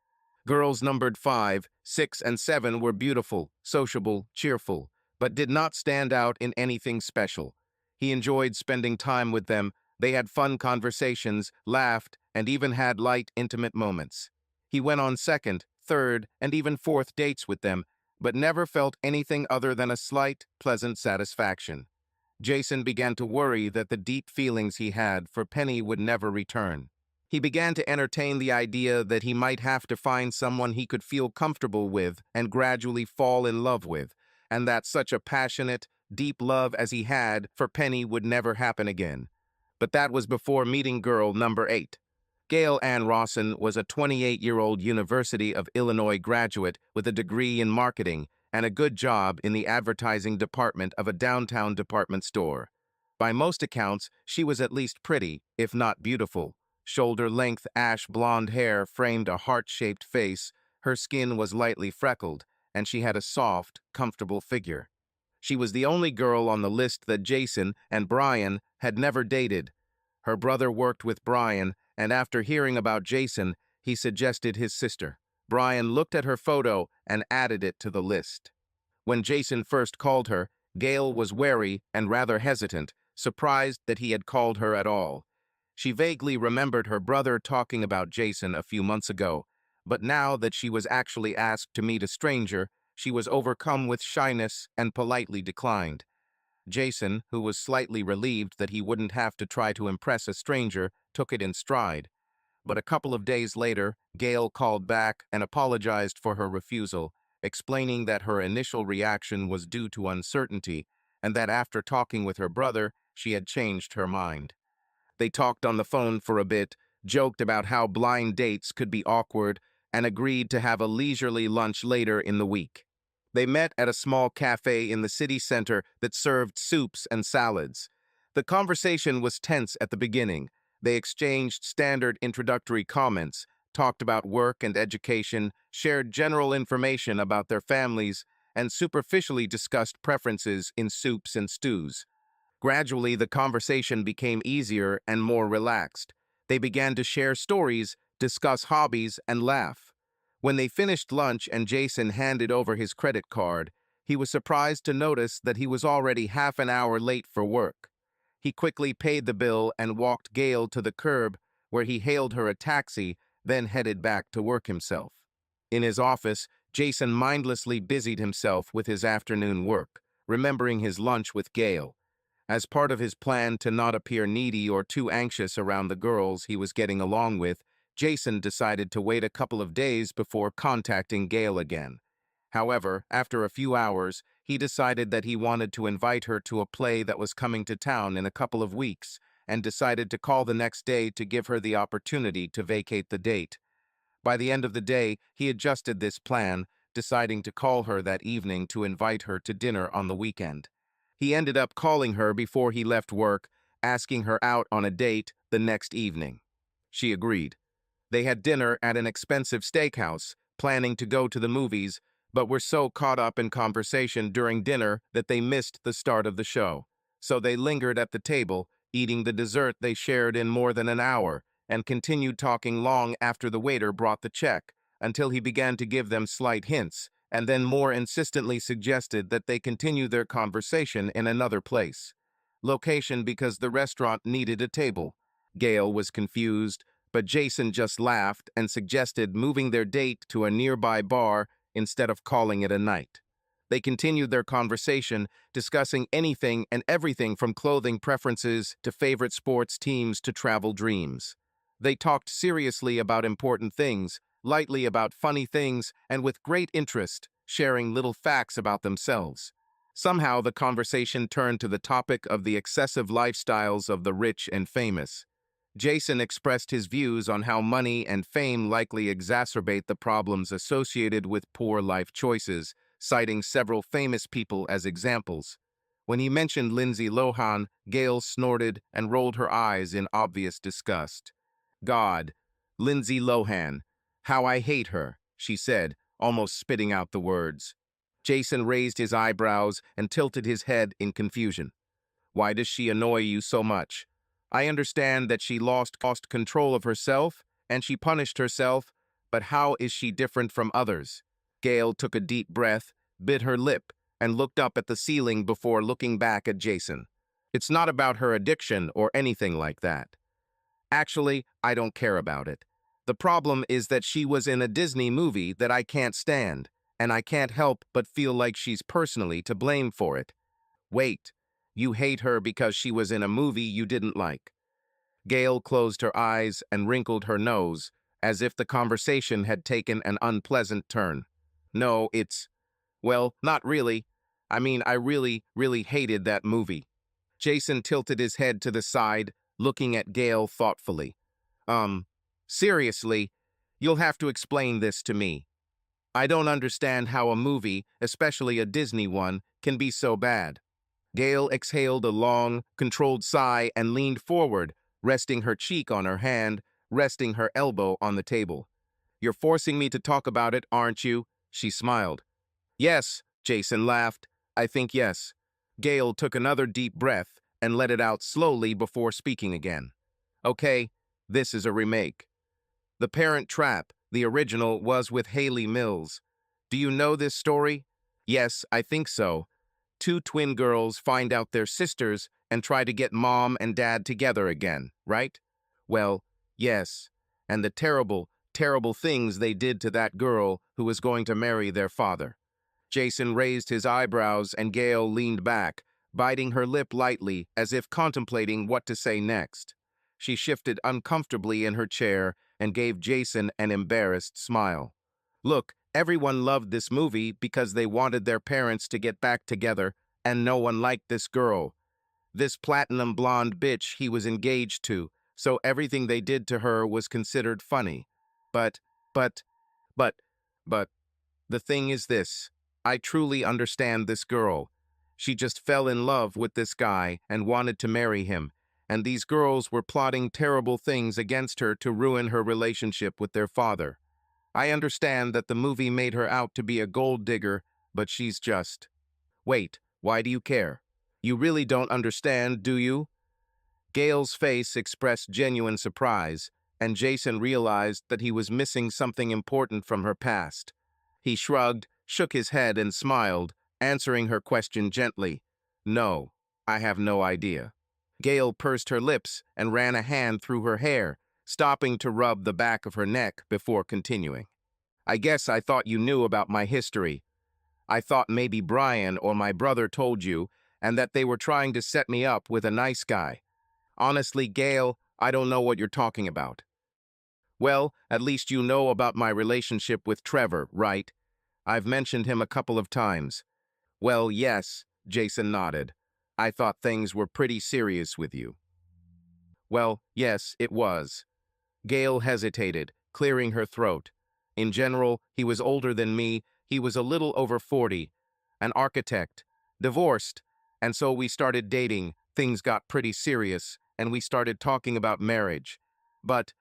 Girls numbered 5, 6, and 7 were beautiful, sociable, cheerful, but did not stand out in anything special. He enjoyed spending time with them. They had fun conversations, laughed, and even had light, intimate moments. He went on second, third, and even fourth dates with them, but never felt anything other than a slight, pleasant satisfaction. Jason began to worry that the deep feelings he had for Penny would never return. He began to entertain the idea that he might have to find someone he could feel comfortable with and gradually fall in love with, and that such a passionate, deep love as he had for Penny would never happen again. But that was before meeting girl number 8. Gail Ann Rawson was a 28-year-old University of Illinois graduate with a degree in marketing and a good job in the advertising department of a downtown department store. By most accounts, she was at least pretty, if not beautiful. Shoulder-length ash blonde hair framed a heart-shaped face, her skin was lightly freckled, and she had a soft, comfortable figure. She was the only girl on the list that Jason and Brian had never dated. Her brother worked with Brian, and after hearing about Jason, he suggested his sister. Brian looked at her photo and added it to the list. When Jason first called her, Gail was wary and rather hesitant, surprised that he had called her at all. She vaguely remembered her brother talking about Jason a few months ago, but now that she was actually asked to meet a stranger, she was overcome with shyness and politely declined. Jason, who was slightly relieved that he wouldn't have to try to impress a stranger, took it in stride. But a couple of days later, Gail called back and apologized for her refusal, explaining that her initial reaction was due to uncertainty and that after talking with her brother, she had changed her mind. They talked on the phone for a bit, joked about how blind dates could be awkward, and agreed to have a leisurely lunch later in the week. They met at a small cafe in the city center that served soups and salads. The conversation was tense at the beginning. They exchanged standard introductory comments, talked about work and education, shared general information about their families, and superficially discussed preferences in soups and stews. Gradually, the conversation became easier and more relaxed. They began to share stories, discuss hobbies, and laugh. When they finished lunch and Jason handed over his credit card, he was surprised to notice that he was already half an hour late for work. He quickly paid the bill and walked Gail to the curb, where he hailed her a taxi, then headed back to work himself. In his office, Jason mindlessly busied himself with his afternoon work, remembering his lunch with Gail. As part of his plan to not appear needy or too anxious around the girls he was getting along with, Jason decided to wait a couple of days before contacting Gail again. However, after a few hours, he decided that he wanted to invite her to a play that was coming to town in a couple of weeks, and decided to call the next day to give her the opportunity to vacate the date. By the end of the day, he adjusted this plan, deciding to call her that evening to invite her to dinner on the weekend. He ended up calling her before he left work, asking her out on a date the next evening. She agreed. They had dinner at an expensive steakhouse, planning to go to the movies, but were so caught up in conversation during dinner that they missed the start of the show. So they lingered at the table, eating the dessert they shared in more than an hour, and continued talking long after the waiter brought the check, until he began to give them slight hints, and then more insistently suggested that they continue their conversation in another place. Location because the restaurant needed a table. Gail was confused, but Jason just laughed and suggested moving their date to a nearby bar instead of calling it a night. They continued their conversation, discussing anything and everything from clothing preferences to favorite sports teams to travel dreams. They talked seriously about important things, lightly about funny things, and with great interest, sharing little facts about themselves. Somehow, the conversation turned to the topic of the excessive lifestyles of the rich and famous. Jason expressed his views on how money and fame likely exacerbate the problems associated with poor life choices, citing several famous people as examples. When he mentioned Lindsay Lohan, Gail snorted and rolled her eyes in obvious disgust. God, Lindsay Lohan. How I hate her, she said, almost spitting out the words. Jason raised his eyebrows and tilted his head in confusion. Why does she annoy you so much? I understand that she lost control of herself and she punished herself, but how is she different from others? Gail took a deep breath, bit her lip, and looked up at the ceiling before looking back at Jason. It's not about her addiction or anything like that. Actually, I don't care about it. The problem is that she was in a Disney movie that I can't stand, and I can't help but feel like she's personally to blame for it. Wait, you hate her because she was in a movie you didn't like. Gail closed her eyes and wrinkled her nose, as if the conversation had taken an unpleasant turn. No, well, not really. I mean, I really, really hated that movie. Jason tilted his head to the side, looking at Gail thoughtfully. Seriously, you'll have to explain this to me. I don't understand how a movie, especially a Disney one, can be so bad. Gail exhaled a long, controlled sigh and leaned forward, resting her cheek on her hand, resting her elbow on the table. You're forcing me to talk about it, aren't you? She smiled. Yes, Jason laughed. I think yes. Gail took another deep breath and let it out slowly before speaking again. Okay, this is a remake. The Parent Trap, the original, was with Hayley Mills. Do you know this story? Yes, I think so. Two twin girls find out they're sisters and try to get mom and dad together again, right? Well, yes. And the terrible, terrible things they did to that girl who was going to marry their father. Jason raised his eyebrows and Gail leaned back, biting her lip lightly as if contemplating what to say next. She shifted uncomfortably in her chair and gave Jason an embarrassed smile. Look, everyone loved this movie because they wanted their parents to get back together, and no one liked this girl. This platinum blonde bitch he was engaged to, so everything they did to her was considered funny. But, but, but, the thing is this. I truly understand this girl. She just fell in love with this guy and wanted to marry him, and these girls were plotting terrible things against her to ruin her relationship with their father. I understand that the movie made her out to be a gold digger, but she's just... Wait, why do you care? You really don't understand, do you? Gail's face expressed genuine surprise, and Jason realized that he was missing something important from her past. He shrugged, shook his head, and smiled, answering her question gently. No, I have no idea. Gail pursed her lips and ran a hand through her hair, stopping to rub the back of her neck before continuing. I guess I thought you knew about my history. I thought maybe Brian or my brother told you, and that they were trying to set me up with a nice guy. Honestly, Gail, I don't know what you're talking about. Well, at least you know about my relationship with Trevor, right? I've mentioned him a couple of times. Well, yes, Jason nodded. I thought things were pretty serious with you. Well, yes, it was. Gail hesitated, clearing her throat. In general, he was older than me. He was a little over 40, an architect, divorced, and so we started dating. Things got pretty serious, and we started talking about marriage. But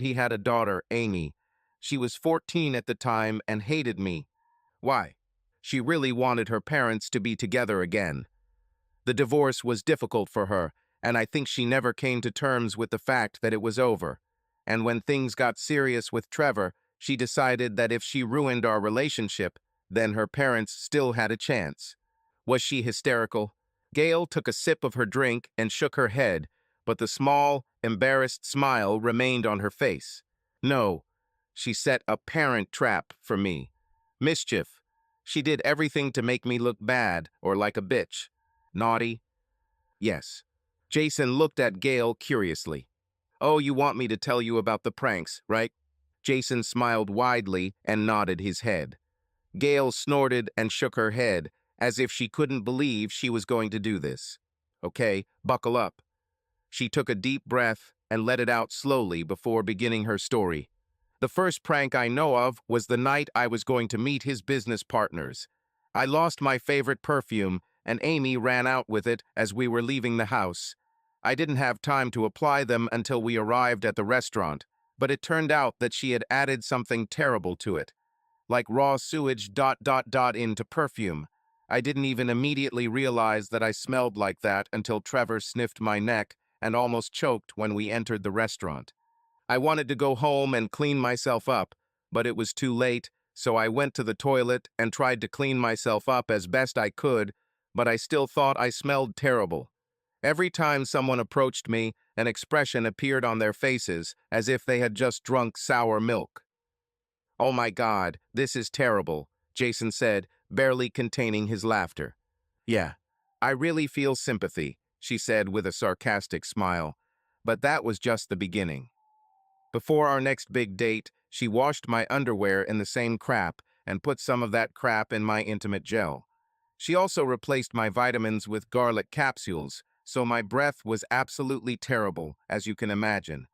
he had a daughter, Amy. She was 14 at the time and hated me. Why? She really wanted her parents to be together again. The divorce was difficult for her, and I think she never came to terms with the fact that it was over. And when things got serious with Trevor, she decided that if she ruined our relationship, then her parents still had a chance. Was she hysterical? Gail took a sip of her drink and shook her head, but the small, embarrassed smile remained on her face. No, she set a parent trap for me. Mischief. She did everything to make me look bad or like a bitch. Naughty? Yes. Jason looked at Gail curiously. Oh, you want me to tell you about the pranks, right? Jason smiled widely and nodded his head. Gail snorted and shook her head, as if she couldn't believe she was going to do this. Okay, buckle up. She took a deep breath and let it out slowly before beginning her story. The first prank I know of was the night I was going to meet his business partners. I lost my favorite perfume, and Amy ran out with it as we were leaving the house. I didn't have time to apply them until we arrived at the restaurant, but it turned out that she had added something terrible to it, like raw sewage ... into perfume. I didn't even immediately realize that I smelled like that until Trevor sniffed my neck and almost choked when we entered the restaurant. I wanted to go home and clean myself up, but it was too late, so I went to the toilet and tried to clean myself up as best I could, but I still thought I smelled terrible. Every time someone approached me, an expression appeared on their faces as if they had just drunk sour milk. Oh my God, this is terrible, Jason said, barely containing his laughter. Yeah, I really feel sympathy, she said with a sarcastic smile, but that was just the beginning. Before our next big date, she washed my underwear in the same crap and put some of that crap in my intimate gel. She also replaced my vitamins with garlic capsules, so my breath was absolutely terrible, as you can imagine.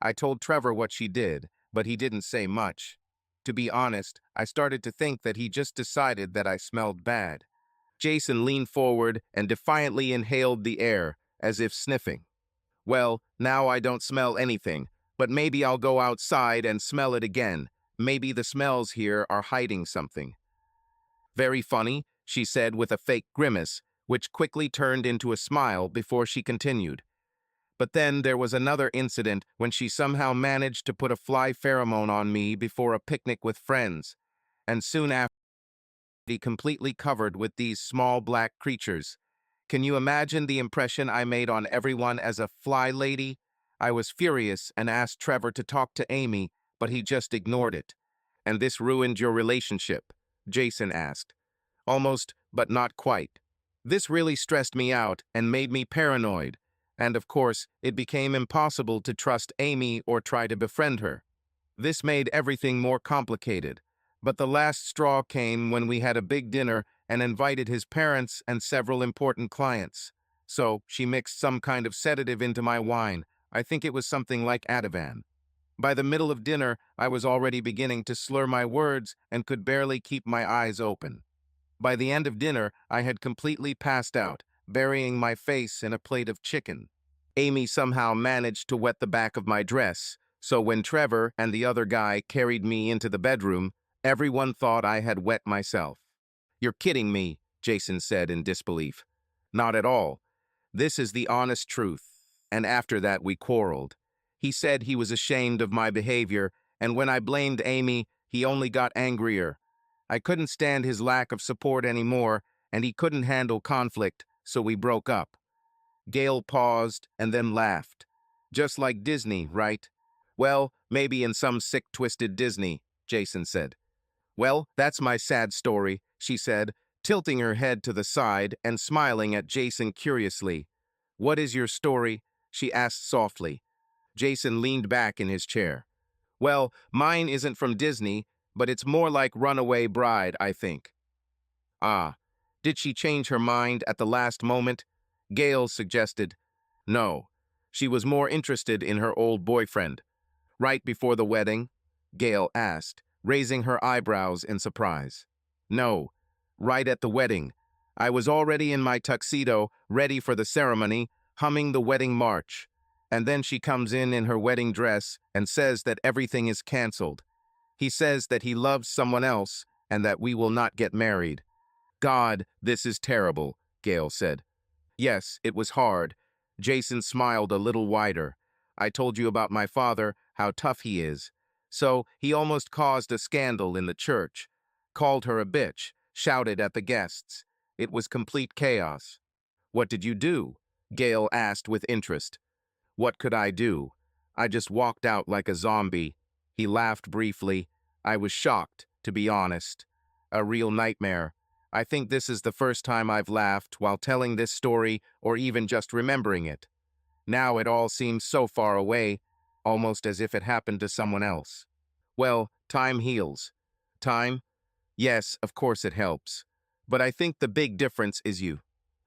I told Trevor what she did, but he didn't say much. To be honest, I started to think that he just decided that I smelled bad. Jason leaned forward and defiantly inhaled the air, as if sniffing. Well, now I don't smell anything, but maybe I'll go outside and smell it again. Maybe the smells here are hiding something. Very funny, she said with a fake grimace, which quickly turned into a smile before she continued. But then there was another incident when she somehow managed to put a fly pheromone on me before a picnic with friends, and soon after, completely covered with these small black creatures. Can you imagine the impression I made on everyone as a fly lady? I was furious and asked Trevor to talk to Amy, but he just ignored it. And this ruined your relationship? Jason asked. Almost, but not quite. This really stressed me out and made me paranoid. And of course, it became impossible to trust Amy or try to befriend her. This made everything more complicated. But the last straw came when we had a big dinner and invited his parents and several important clients. So she mixed some kind of sedative into my wine. I think it was something like Ativan. By the middle of dinner, I was already beginning to slur my words and could barely keep my eyes open. By the end of dinner, I had completely passed out, burying my face in a plate of chicken. Amy somehow managed to wet the back of my dress, so when Trevor and the other guy carried me into the bedroom, everyone thought I had wet myself. "You're kidding me," Jason said in disbelief. "Not at all. This is the honest truth." And after that, we quarreled. He said he was ashamed of my behavior, and when I blamed Amy, he only got angrier. I couldn't stand his lack of support anymore, and he couldn't handle conflict, so we broke up. Gail paused and then laughed. "Just like Disney, right?" "Well, maybe in some sick, twisted Disney," Jason said. "Well, that's my sad story," she said, tilting her head to the side and smiling at Jason curiously. "What is your story?" she asked softly. Jason leaned back in his chair. "Well, mine isn't from Disney, but it's more like Runaway Bride, I think." "Ah, did she change her mind at the last moment?" Gail suggested. "No, she was more interested in her old boyfriend." "Right before the wedding?" Gail asked, raising her eyebrows in surprise. "No, right at the wedding. I was already in my tuxedo, ready for the ceremony, humming the wedding march. And then she comes in her wedding dress and says that everything is canceled. He says that he loves someone else and that we will not get married." "God, this is terrible," Gail said. "Yes, it was hard." Jason smiled a little wider. "I told you about my father, how tough he is. So he almost caused a scandal in the church, called her a bitch, shouted at the guests. It was complete chaos." "What did you do?" Gail asked with interest. "What could I do? I just walked out like a zombie." He laughed briefly. "I was shocked, to be honest. A real nightmare. I think this is the first time I've laughed while telling this story or even just remembering it. Now it all seems so far away, almost as if it happened to someone else." "Well, time heals." "Time? Yes, of course it helps. But I think the big difference is you."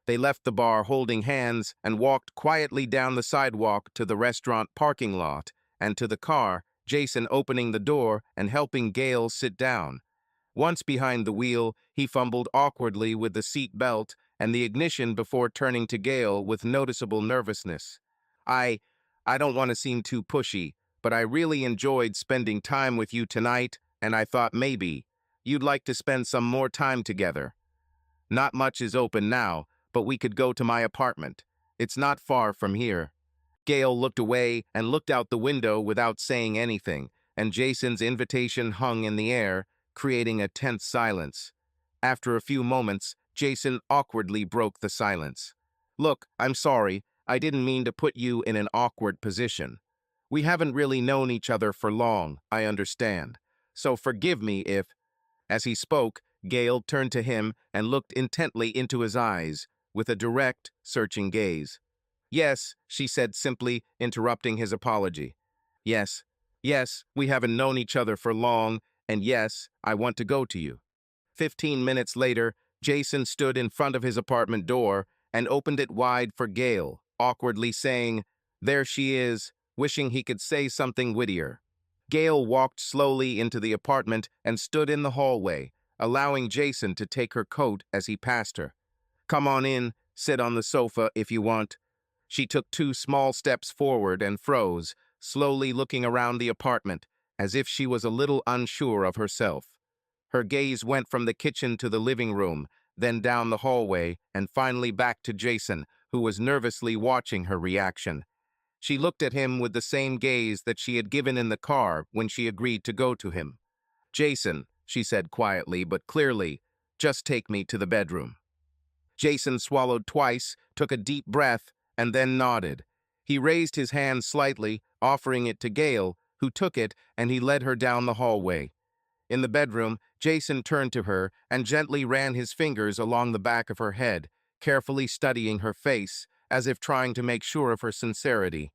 They left the bar holding hands and walked quietly down the sidewalk to the restaurant parking lot and to the car, Jason opening the door and helping Gail sit down. Once behind the wheel, he fumbled awkwardly with the seat belt and the ignition before turning to Gail with noticeable nervousness. I don't want to seem too pushy, but I really enjoyed spending time with you tonight, and I thought maybe you'd like to spend some more time together. Not much is open now, but we could go to my apartment. It's not far from here." Gail looked away and looked out the window without saying anything, and Jason's invitation hung in the air, creating a tense silence. After a few moments, Jason awkwardly broke the silence. "Look, I'm sorry. I didn't mean to put you in an awkward position. We haven't really known each other for long, I understand. So forgive me if—" As he spoke, Gail turned to him and looked intently into his eyes, with a direct, searching gaze. "Yes," she said simply, interrupting his apology. "Yes, yes, we haven't known each other for long, and yes, I want to go to you." 15 minutes later, Jason stood in front of his apartment door and opened it wide for Gail, awkwardly saying, "There she is," wishing he could say something wittier. Gail walked slowly into the apartment and stood in the hallway, allowing Jason to take her coat as he passed her. "Come on in, sit on the sofa if you want." She took 2 small steps forward and froze, slowly looking around the apartment, as if she was a little unsure of herself. Her gaze went from the kitchen to the living room, then down the hallway, and finally back to Jason, who was nervously watching her reaction. She looked at him with the same gaze that she had given in the car when she agreed to go to him. "Jason," she said quietly but clearly, "just take me to the bedroom." Jason swallowed twice, took a deep breath, and then nodded. He raised his hand slightly, offering it to Gail, who took it, and he led her down the hallway. In the bedroom, Jason turned to her and gently ran his fingers along the back of her head, carefully studying her face, as if trying to make sure of her sincerity.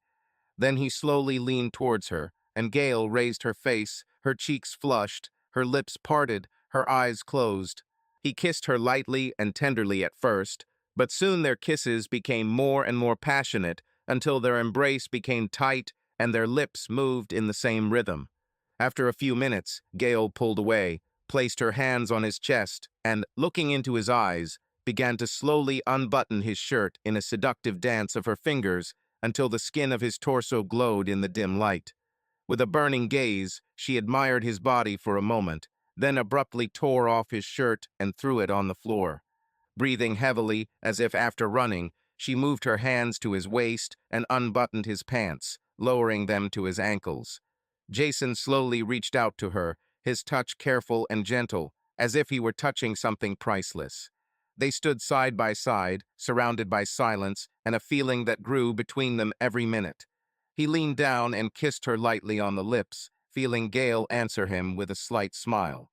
Then he slowly leaned towards her, and Gail raised her face, her cheeks flushed, her lips parted, her eyes closed. He kissed her lightly and tenderly at first, but soon their kisses became more and more passionate until their embrace became tight and their lips moved in the same rhythm. After a few minutes, Gail pulled away, placed her hands on his chest and, looking into his eyes, began to slowly unbutton his shirt in a seductive dance of her fingers until the skin of his torso glowed in the dim light. With a burning gaze, she admired his body for a moment, then abruptly tore off his shirt and threw it on the floor. Breathing heavily, as if after running, she moved her hands to his waist and unbuttoned his pants, lowering them to his ankles. Jason slowly reached out to her, his touch careful and gentle, as if he were touching something priceless. They stood side by side, surrounded by silence and a feeling that grew between them every minute. He leaned down and kissed her lightly on the lips, feeling Gail answer him with a slight smile.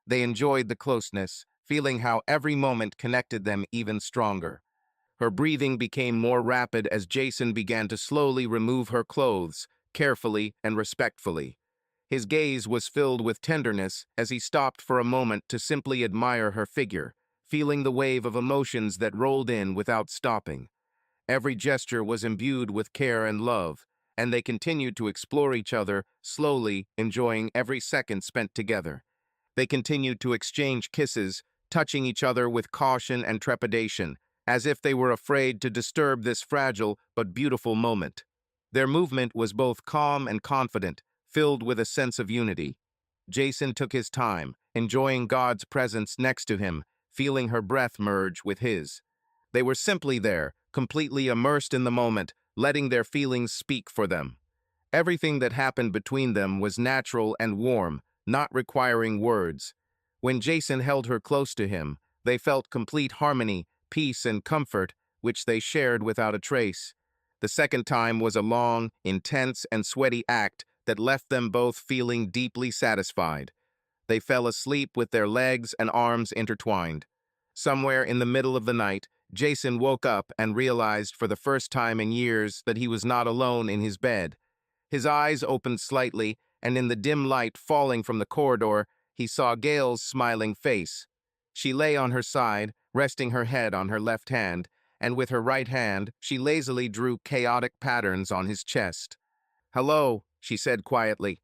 They enjoyed the closeness, feeling how every moment connected them even stronger. Her breathing became more rapid as Jason began to slowly remove her clothes, carefully and respectfully. His gaze was filled with tenderness as he stopped for a moment to simply admire her figure, feeling the wave of emotions that rolled in without stopping. Every gesture was imbued with care and love, and they continued to explore each other, slowly enjoying every second spent together. They continued to exchange kisses, touching each other with caution and trepidation, as if they were afraid to disturb this fragile but beautiful moment. Their movement was both calm and confident, filled with a sense of unity. Jason took his time, enjoying God's presence next to him, feeling her breath merge with his. They were simply there, completely immersed in the moment, letting their feelings speak for them. Everything that happened between them was natural and warm, not requiring words. When Jason held her close to him, they felt complete harmony, peace, and comfort, which they shared without a trace. The second time was a long, intense, and sweaty act that left them both feeling deeply satisfied. They fell asleep with their legs and arms intertwined. Somewhere in the middle of the night, Jason woke up and realized for the first time in years that he was not alone in his bed. His eyes opened slightly, and in the dim light falling from the corridor, he saw Gail's smiling face. She lay on her side, resting her head on her left hand, and with her right hand, she lazily drew chaotic patterns on his chest. "Hello," she said quietly.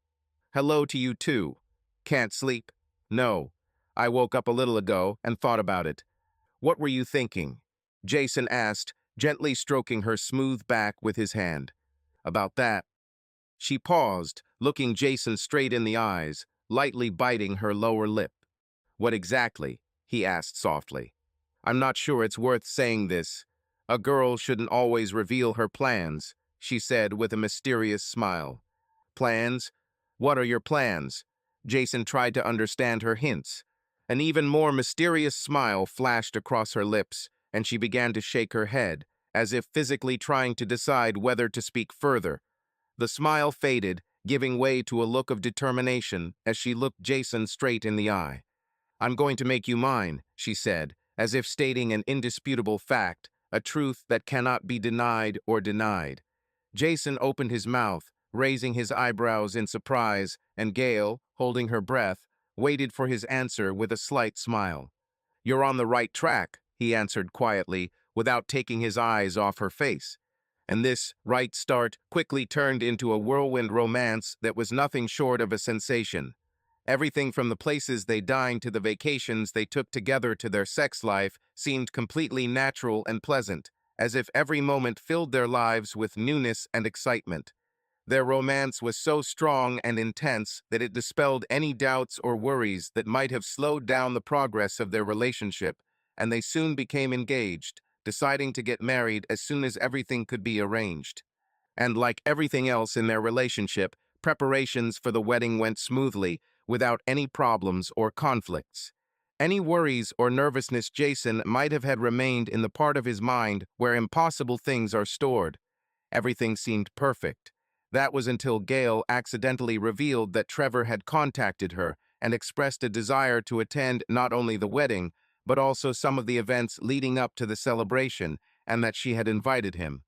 "Hello to you too. Can't sleep?" "No. I woke up a little ago and thought about it." "What were you thinking?" Jason asked, gently stroking her smooth back with his hand. "About that." She paused, looking Jason straight in the eyes, lightly biting her lower lip. "What exactly?" he asked softly. "I'm not sure it's worth saying this. A girl shouldn't always reveal her plans," she said with a mysterious smile. "Plans? What are your plans?" Jason tried to understand her hints. An even more mysterious smile flashed across her lips, and she began to shake her head, as if physically trying to decide whether to speak further. The smile faded, giving way to a look of determination as she looked Jason straight in the eye. "I'm going to make you mine," she said, as if stating an indisputable fact, a truth that cannot be denied or denied. Jason opened his mouth, raising his eyebrows in surprise, and Gail, holding her breath, waited for his answer with a slight smile. "You're on the right track," he answered quietly, without taking his eyes off her face. And this right start quickly turned into a whirlwind romance that was nothing short of a sensation. Everything from the places they dined to the vacations they took together to their sex life seemed completely natural and pleasant, as if every moment filled their lives with newness and excitement. Their romance was so strong and intense that it dispelled any doubts or worries that might have slowed down the progress of their relationship, and they soon became engaged, deciding to get married as soon as everything could be arranged. And like everything else in their relationship, preparations for the wedding went smoothly, without any problems or conflicts. Any worries or nervousness Jason might have had remained in the part of his mind where impossible things are stored. Everything seemed perfect. That was until Gail accidentally revealed that Trevor had contacted her and expressed a desire to attend not only the wedding, but also some of the events leading up to the celebration, and that she had invited him.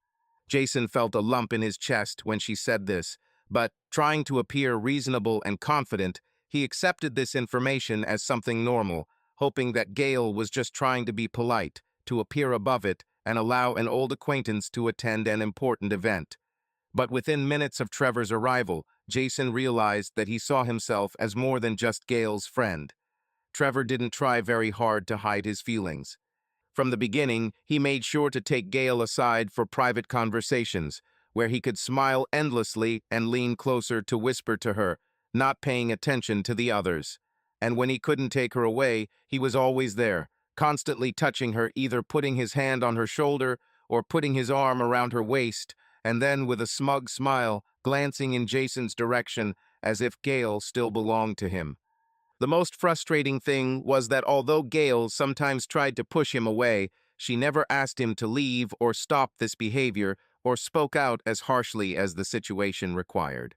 Jason felt a lump in his chest when she said this, but, trying to appear reasonable and confident, he accepted this information as something normal, hoping that Gail was just trying to be polite, to appear above it, and allow an old acquaintance to attend an important event. But within minutes of Trevor's arrival, Jason realized that he saw himself as more than just Gail's friend. Trevor didn't try very hard to hide his feelings. From the beginning, he made sure to take Gail aside for private conversations, where he could smile endlessly and lean closer to whisper to her, not paying attention to the others. And when he couldn't take her away, he was always there, constantly touching her, either putting his hand on her shoulder or putting his arm around her waist, and then with a smug smile, glancing in Jason's direction as if Gail still belonged to him. The most frustrating thing was that although Gail sometimes tried to push him away, she never asked him to leave or stop this behavior or spoke out as harshly as the situation required.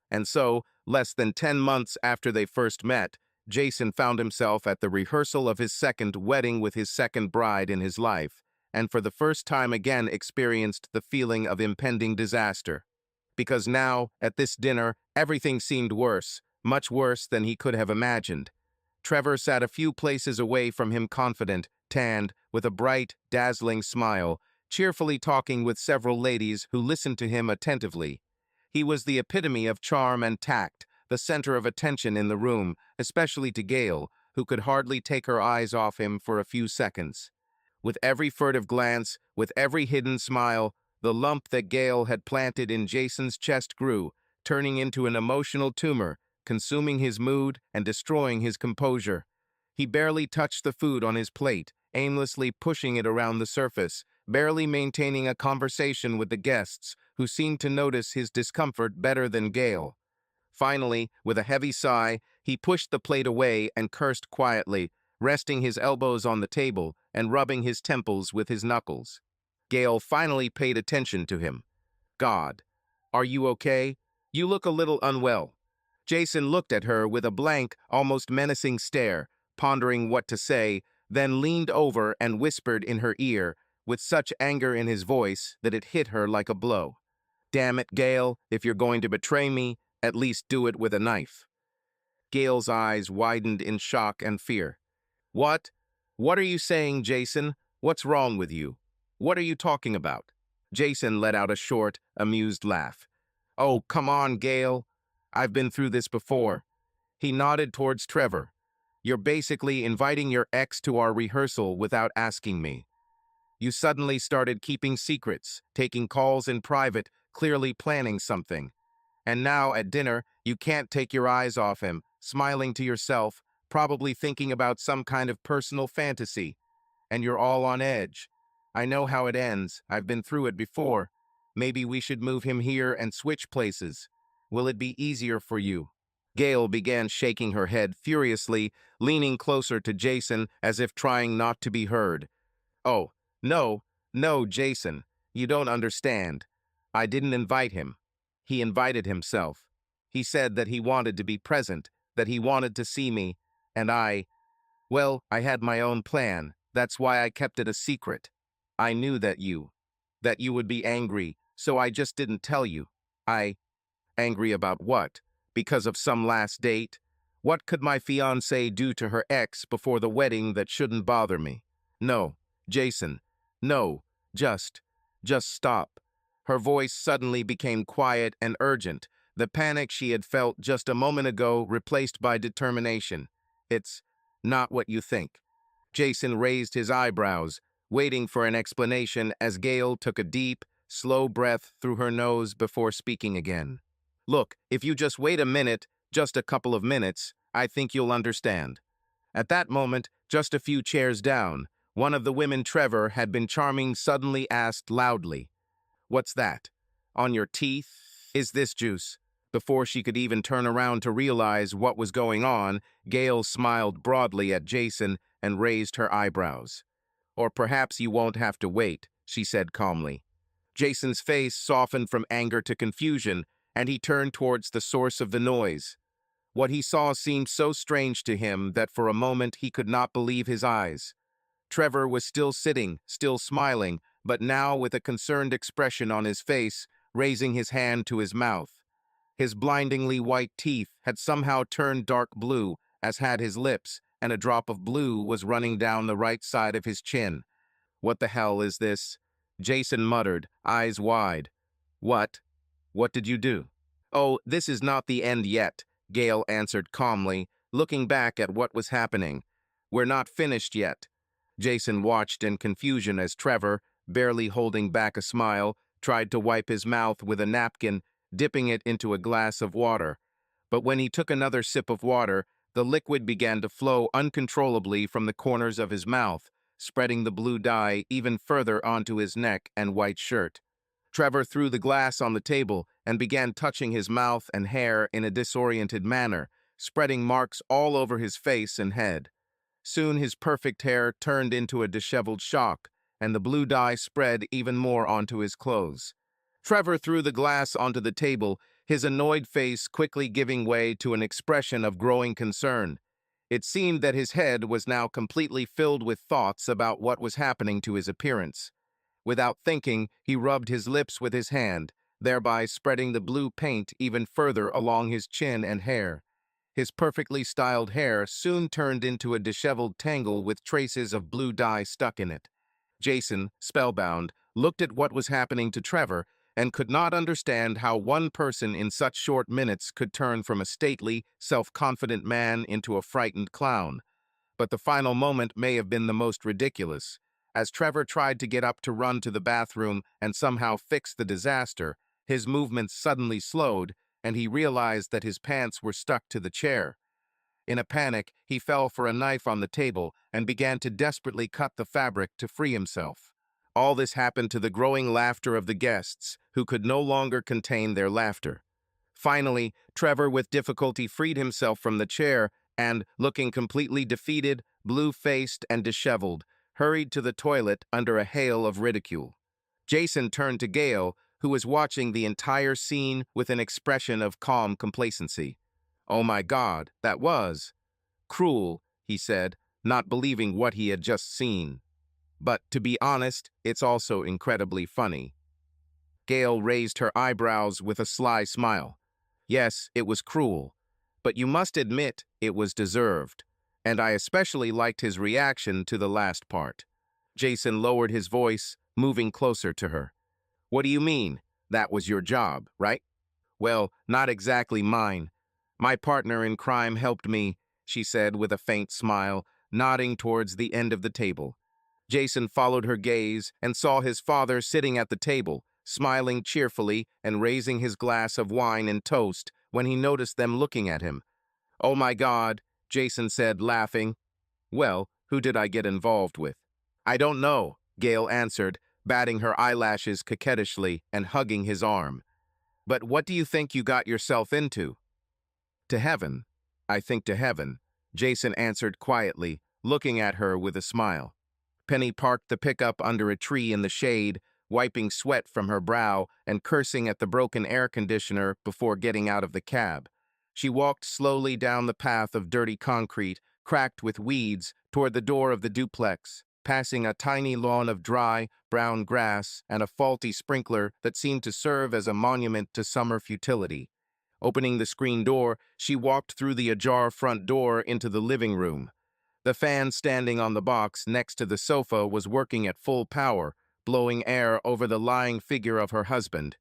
And so, less than 10 months after they first met, Jason found himself at the rehearsal of his second wedding with his second bride in his life, and for the first time again experienced the feeling of impending disaster. Because now, at this dinner, everything seemed worse, much worse than he could have imagined. Trevor sat a few places away from him, confident, tanned, with a bright, dazzling smile, cheerfully talking with several ladies who listened to him attentively. He was the epitome of charm and tact, the center of attention in the room, especially to Gail, who could hardly take her eyes off him for a few seconds. With every furtive glance, with every hidden smile, the lump that Gail had planted in Jason's chest grew, turning into an emotional tumor, consuming his mood and destroying his composure. He barely touched the food on his plate, aimlessly pushing it around the surface, barely maintaining a conversation with the guests, who seemed to notice his discomfort better than Gail. Finally, with a heavy sigh, he pushed the plate away and cursed quietly, resting his elbows on the table and rubbing his temples with his knuckles. Gail finally paid attention to him. "God, are you okay? You look a little unwell." Jason looked at her with a blank, almost menacing stare, pondering what to say, then leaned over and whispered in her ear, with such anger in his voice that it hit her like a blow. "Damn it, Gail, if you're going to betray me, at least do it with a knife." Gail's eyes widened in shock and fear. "What? What are you saying, Jason? What's wrong with you? What are you talking about?" Jason let out a short, amused laugh. "Oh, come on, Gail. I've been through this before." He nodded towards Trevor. "You're basically inviting your ex to our rehearsal without asking me. You suddenly started keeping secrets, taking calls in private, clearly planning something. And now, at dinner, you can't take your eyes off him, smiling to yourself, probably thinking about some kind of personal fantasy. And you're all on edge. I know how it ends. I've been through it before. Maybe we should move him here and switch places. Will it be easier for you?" Gail began shaking her head furiously, leaning closer to Jason as if trying not to be heard. "Oh, no, no, Jason. You don't understand. I didn't invite him. He invited himself. He said that he wanted to be present, that he wanted to see me, and well, I had my own plan. That's why I kept it a secret. I knew that you would be angry, so I just didn't tell you. Angry about what? Because of some last date? What could my fiancée do to her ex before the wedding that shouldn't bother me? No, Jason, no, just stop." Her voice suddenly became quiet and urgent, the panic she had felt just a moment ago replaced by determination. "It's not what you think." Jason raised his eyebrows, waiting for an explanation as Gail took a deep, slow breath through her nose before speaking again. "Look, if you just wait a minute, just a couple of minutes, I think you'll understand." At that moment, just a few chairs down, one of the women Trevor had been charming suddenly asked loudly, "What's that? On your teeth? Is this juice?" Before she could even turn around to realize what was going on, Gail smiled broadly at Jason and raised her eyebrows. "Or perhaps you won't have to wait," she said calmly. Jason's face softened from anger to confusion, and he turned towards the source of the noise. What he saw seemed so strange to him that for a moment he could not believe his eyes. Trevor was still sitting, still smiling, but now with a concerned expression on his face, raising his hand to his mouth. His blindingly white teeth had somehow turned dark blue, as had his lips, and a drop of blue was running down the right side of his chin. "What the hell is this?" Jason muttered, eyes wide. "What? What did you do?" "Oh, this is not the end yet," Gail answered calmly, looking back at what was happening. "We're not finished yet." Jason watched in confusion as Trevor, barely holding back a smile, tried to wipe his mouth with a napkin, dipping it into a glass of water. But when he took another sip of water, the liquid began to flow uncontrollably from the corners of his mouth, spreading the blue dye even further onto his neck and white shirt. Trevor threw the glass on the table and began touching his mouth and hair in a disoriented manner, spreading marks all over his face and head. Soon his perfect hair turned into a disheveled shock, and the blue dye spread even more onto his clothes. Trevor threw the glass onto the table, his annoyed face quickly giving way to an expression of growing concern. It seemed that his head was now completely filled with thoughts about what was happening to his appearance. Without thinking, he rubbed his lips with his hand, thereby spreading the blue paint even further along his chin and hair. His perfectly styled hair soon turned into a disheveled tangle with traces of blue dye stuck in it. Jason, spellbound, looked at what was happening to Trevor and could not understand how one person in such short minutes could turn from a stately, self-confident man into a frightened clown. But the final moment may have been the most ridiculous. As Trevor tried to get up to run to the bathroom and somehow fix the disaster, his movements suddenly slowed, and he realized that his pants were stuck to the chair. In a panic, he fell for a knife on the table and began to desperately cut the fabric to free himself. All this happened to the growing laughter of the guests, who could no longer contain their laughter. Finally, Trevor with difficulty freed himself from the chair and, looking completely defeated, blue-faced and disheveled, hurried to the toilet under a hail of ridicule. Jason turned to Gail, who was watching the entire scene with an expression of calm complacency. "Oh my God, that was cruel," he said, not believing what he had just seen. "But to be honest, it's also incredibly funny." Gail raised her eyebrows with a sly smile. "Yes, it was cruel, but you must admit it was deserved, and I especially liked his reaction to the last part." Jason lowered his voice, moving closer to her. "What do you mean? That was your job, right?" "Well, not exactly mine. My partner in crime helped me," she said with a faint smile, nodding towards the end of the table. Jason followed her gaze and saw his father sitting at the table, smiling cheerfully and raising his glass of wine and toast when he noticed them looking at him. "Oh my God," Jason said, laughing. "Well, who did I get involved with?" "I don't know," Gail answered, batting her eyelashes coquettishly and hugging his arm. "But what do you think you got yourself into?" "To heaven. I think to heaven," Jason answered quietly, looking at her with a smile. Penny parked the pickup under a tree in the shade, wiping sweat from her brow and cursing at the broken air conditioner before getting out of the cab. She walked slowly down the path of dirty concrete, cracked with weeds, toward the door of the duplex, passing a tiny lawn of dry, brown grass and a faulty sprinkler that seemed to serve as a monument to summer futility. Opening the screen door, she walked through the ajar front door into the living room. The fan standing on the box next to the sofa was working at full power, blowing air over the lying figure of her husband.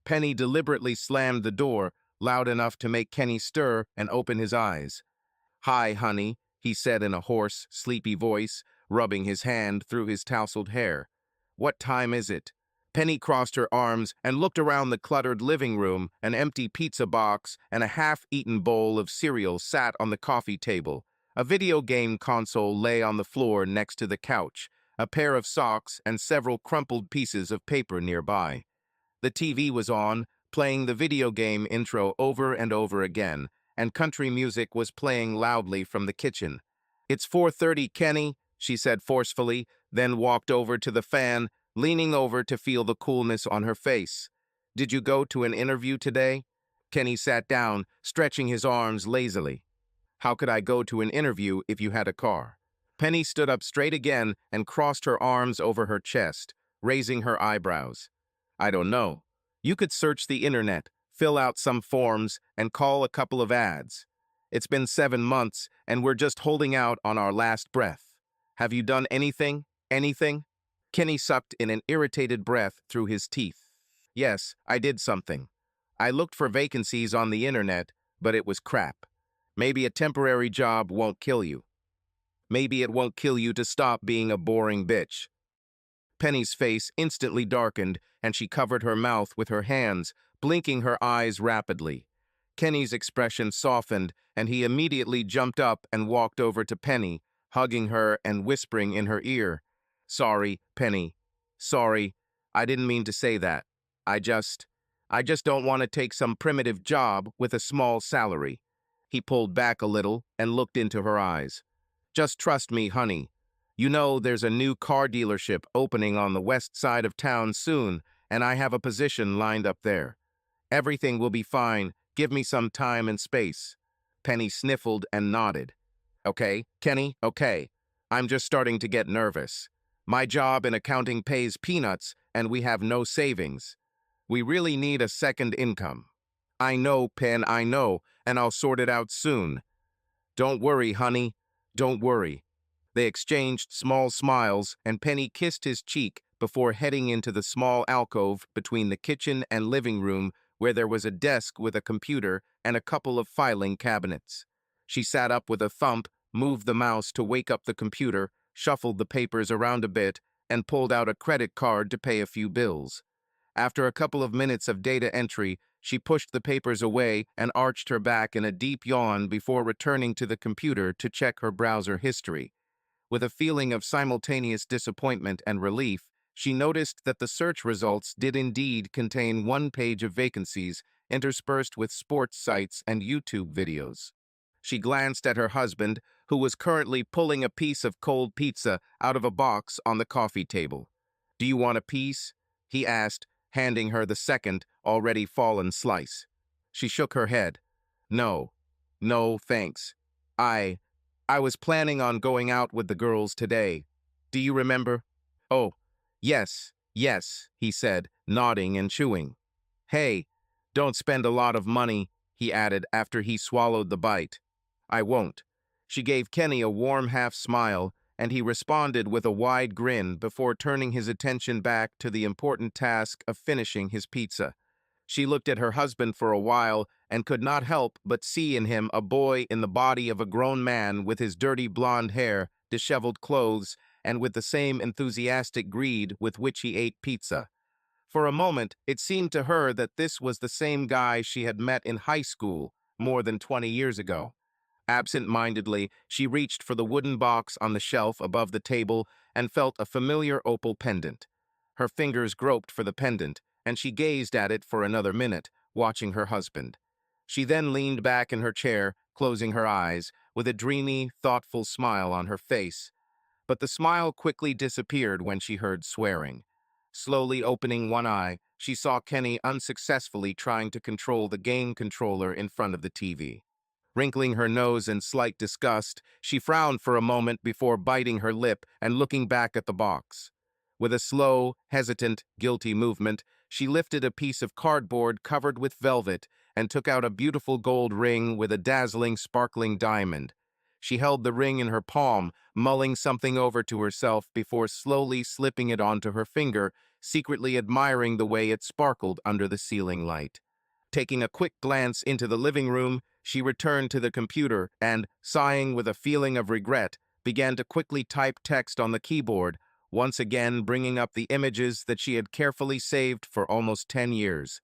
Penny deliberately slammed the door, loud enough to make Kenny stir and open his eyes. "Hi, honey," he said in a hoarse, sleepy voice, rubbing his hand through his tousled hair. "What time is it?" Penny crossed her arms and looked around the cluttered living room. An empty pizza box and a half-eaten bowl of cereal sat on the coffee table. A video game console lay on the floor next to the couch, a pair of socks and several crumpled pieces of paper nearby. The TV was on, playing the video game intro over and over again, and country music was playing loudly from the kitchen. "It's 4:30, Kenny," she said forcefully, then walked over to the fan, leaning over to feel the coolness on her face. "Did you go to an interview today?" Kenny sat down, stretching his arms lazily. "How could I go to an interview if you had a car?" Penny stood up straight again and crossed her arms over her chest, raising her eyebrows. "I don't know. You could search the internet, fill out some forms, and call a couple of ads. It's been 7 months, and we're just holding out on our last breath. Have you done anything? Anything?" Kenny sucked in an irritated breath through his teeth. "Yes, I did something. I looked for vacancies on the internet, but it was crap. Maybe a temporary job won't kill you. Maybe it won't kill you to stop being a boring bitch. Penny's face instantly darkened, and she covered her mouth with her hands, blinking her eyes rapidly. Kenny's expression softened, and he immediately jumped up and walked over to Penny, hugging her and whispering in her ear, "Sorry, Penny. Sorry. I didn't mean to say that. I just don't want to take some primitive job with a small salary." He pulled back a little and looked into her eyes. "Just trust me, honey. You know there's a new car dealership opening on the west side of town soon, and I have a position lined up there. Everything will be fine. Give me some time and space." Penny sniffled and nodded. "Okay, Kenny, okay. I'm just starting to get nervous. My job in accounting pays peanuts, and we have no savings. We really need a second income." "I know, Pen, I know, and I'll sort it out soon. Don't worry, honey. Don't worry." They exchanged small smiles, and Penny kissed his cheek before heading into the small alcove between the kitchen and living room, where there was a desk with a computer and a couple of filing cabinets. She sat up with a thump, moved the mouse to wake up the computer, shuffled the papers around a bit, and pulled out a credit card to pay a few bills. After a couple of minutes of data entry, she pushed the papers away and arched her back in a deep yawn before returning to the computer to check her browser history. With a feeling of simultaneous disappointment and relief, she noticed that the search results did indeed contain one page of vacancies interspersed with sports sites and YouTube videos. She glanced at her husband, who was currently pulling a piece of cold pizza out of a box on the coffee table. "Do you want a piece?" he asked, handing her the second, already fallen slice. She shook her head. "No, no, thanks. I was planning on going out with the girls today. Do you remember?" "Oh, yes, yes," he said, nodding and chewing. "Hey, don't spend a lot of money," he added after he swallowed the bite. "I won't." She gave Kenny a warm half-smile, and he responded with a wide grin before turning his attention back to the important task of finishing his pizza. She looked at her husband for a while and could not help but see in him a boy in the body of a grown man with his dirty blonde hair, disheveled clothes, and with the same enthusiastic greed with which he ate pizza. For a moment, it seemed to her that this was the same guy she had met in high school more than 20 years ago. Absent-mindedly, she reached for the wooden box on the shelf above the table and felt a familiar opal pendant. Her fingers groped for the pendant, and she gazed at it for another minute, watching her husband. She then leaned back in her chair, closing her eyes, with a dreamy, thoughtful smile on her face. But the smile quickly disappeared when she heard swearing. Slowly opening one eye, she saw Kenny unsuccessfully trying to control the game controller in front of the TV. Wrinkling her nose in slight disgust, she frowned for a moment before biting her lip and looking back at the box. With a slow, hesitant, guilty movement, she lifted a piece of cardboard covered with velvet and took out a beautiful gold ring with a dazzling, sparkling diamond. She held the ring in her palm, mulling something over to herself before slowly slipping it onto her finger, secretly admiring the way it sparkled under the ceiling light. Taking a quick glance into the living room, she returned to the computer and, sighing with a feeling of regret, began to quickly type text on the keyboard, once again bringing up the images that she had carefully saved for almost 10 years.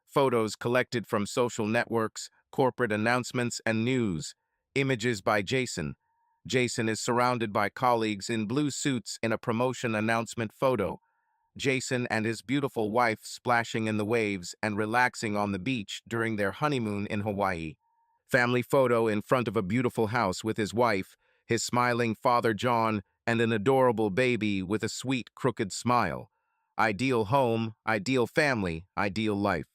Photos collected from social networks, corporate announcements, and news. Images by Jason. Jason is surrounded by colleagues in blue suits in a promotion announcement photo. Jason and his beautiful wife splashing in the waves and relaxing on the beach during their honeymoon in Hawaii. Family photo in front of a beautiful house with his wife, his smiling father John, and an adorable baby with a sweet, crooked smile. Ideal home, ideal family, ideal life.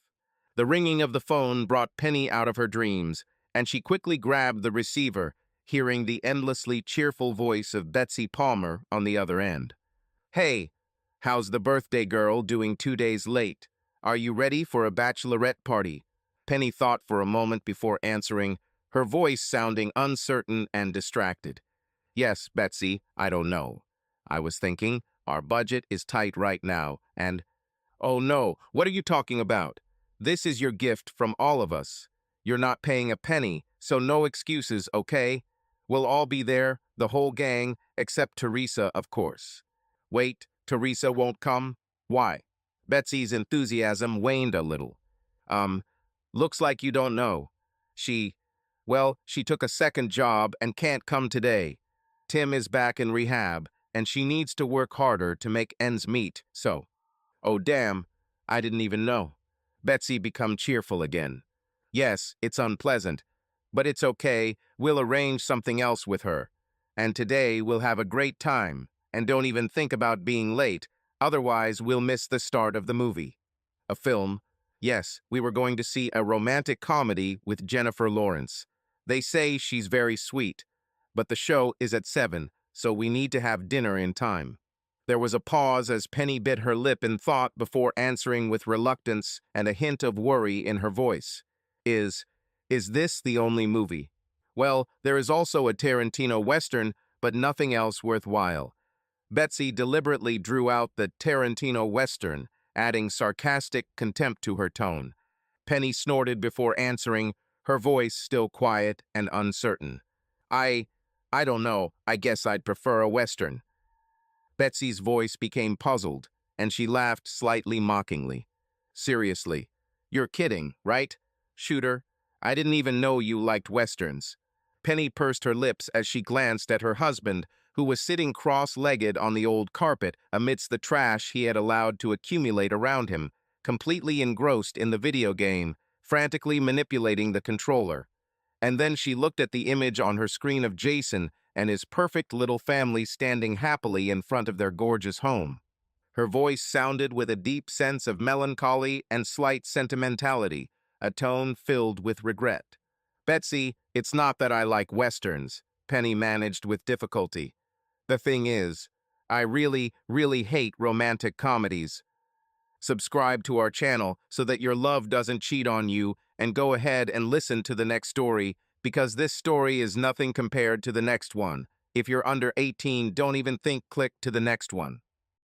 The ringing of the phone brought Penny out of her dreams, and she quickly grabbed the receiver, hearing the endlessly cheerful voice of Betsy Palmer on the other end. "Hey, how's the birthday girl doing 2 days late? Are you ready for a bachelorette party?" Penny thought for a moment before answering, her voice sounding uncertain and distracted. "Yes, Betsy, I don't know. I was thinking, our budget is tight right now, and—" "Oh no, what are you talking about? This is your gift from all of us. You're not paying a penny, So no excuses, okay? We'll all be there, the whole gang, except Teresa, of course. Wait, Teresa won't come? Why? Betsy's enthusiasm waned a little. Um, Looks like you don't know. She took a second job and can't come today. Tim is back in rehab, and she needs to work harder to make ends meet, so. Oh, damn, I didn't even know. Betsy become cheerful again. Yes, it's unpleasant, but it's okay, we'll arrange something else with her. And today we'll have a great time, and don't even think about being late, otherwise we'll miss the start of the movie. A film? Yes, we were going to see a romantic comedy with Jennifer Lawrence. They say she's very sweet, but the show is at 7, so we need to have dinner in time. There was a pause as Penny bit her lip in thought before answering with reluctance and a hint of worry in her voice. Is this the only movie? Well, there is also a Tarantino Western, but nothing else worthwhile. Betsy deliberately drew out the Tarantino Western, adding sarcastic contempt to her tone. Penny snorted before answering, her voice still quiet and uncertain. I don't know, I guess I'd prefer a Western. Betsy's voice became puzzled, and she laughed slightly mockingly. Seriously, you're kidding, right? Shooter, I didn't even know you liked Westerns. Penny pursed her lips as she glanced at her husband, who was sitting cross-legged on the old carpet amidst the trash he had allowed to accumulate around him, completely engrossed in the video game, frantically manipulating the controller. And then she looked at the image on her screen of Jason and his perfect little family standing happily in front of their gorgeous home. Her voice sounded with a deep sense of melancholy and slight sentimentality, a tone filled with regret. Betsy, it's not that I like Westerns, Penny managed with difficulty. The thing is, I really, really hate romantic comedies. Subscribe to our channel so that your love doesn't cheat on you, and go ahead and listen to the next story, because this story is nothing compared to the next one. If you're under 18, don't even think click to the next one.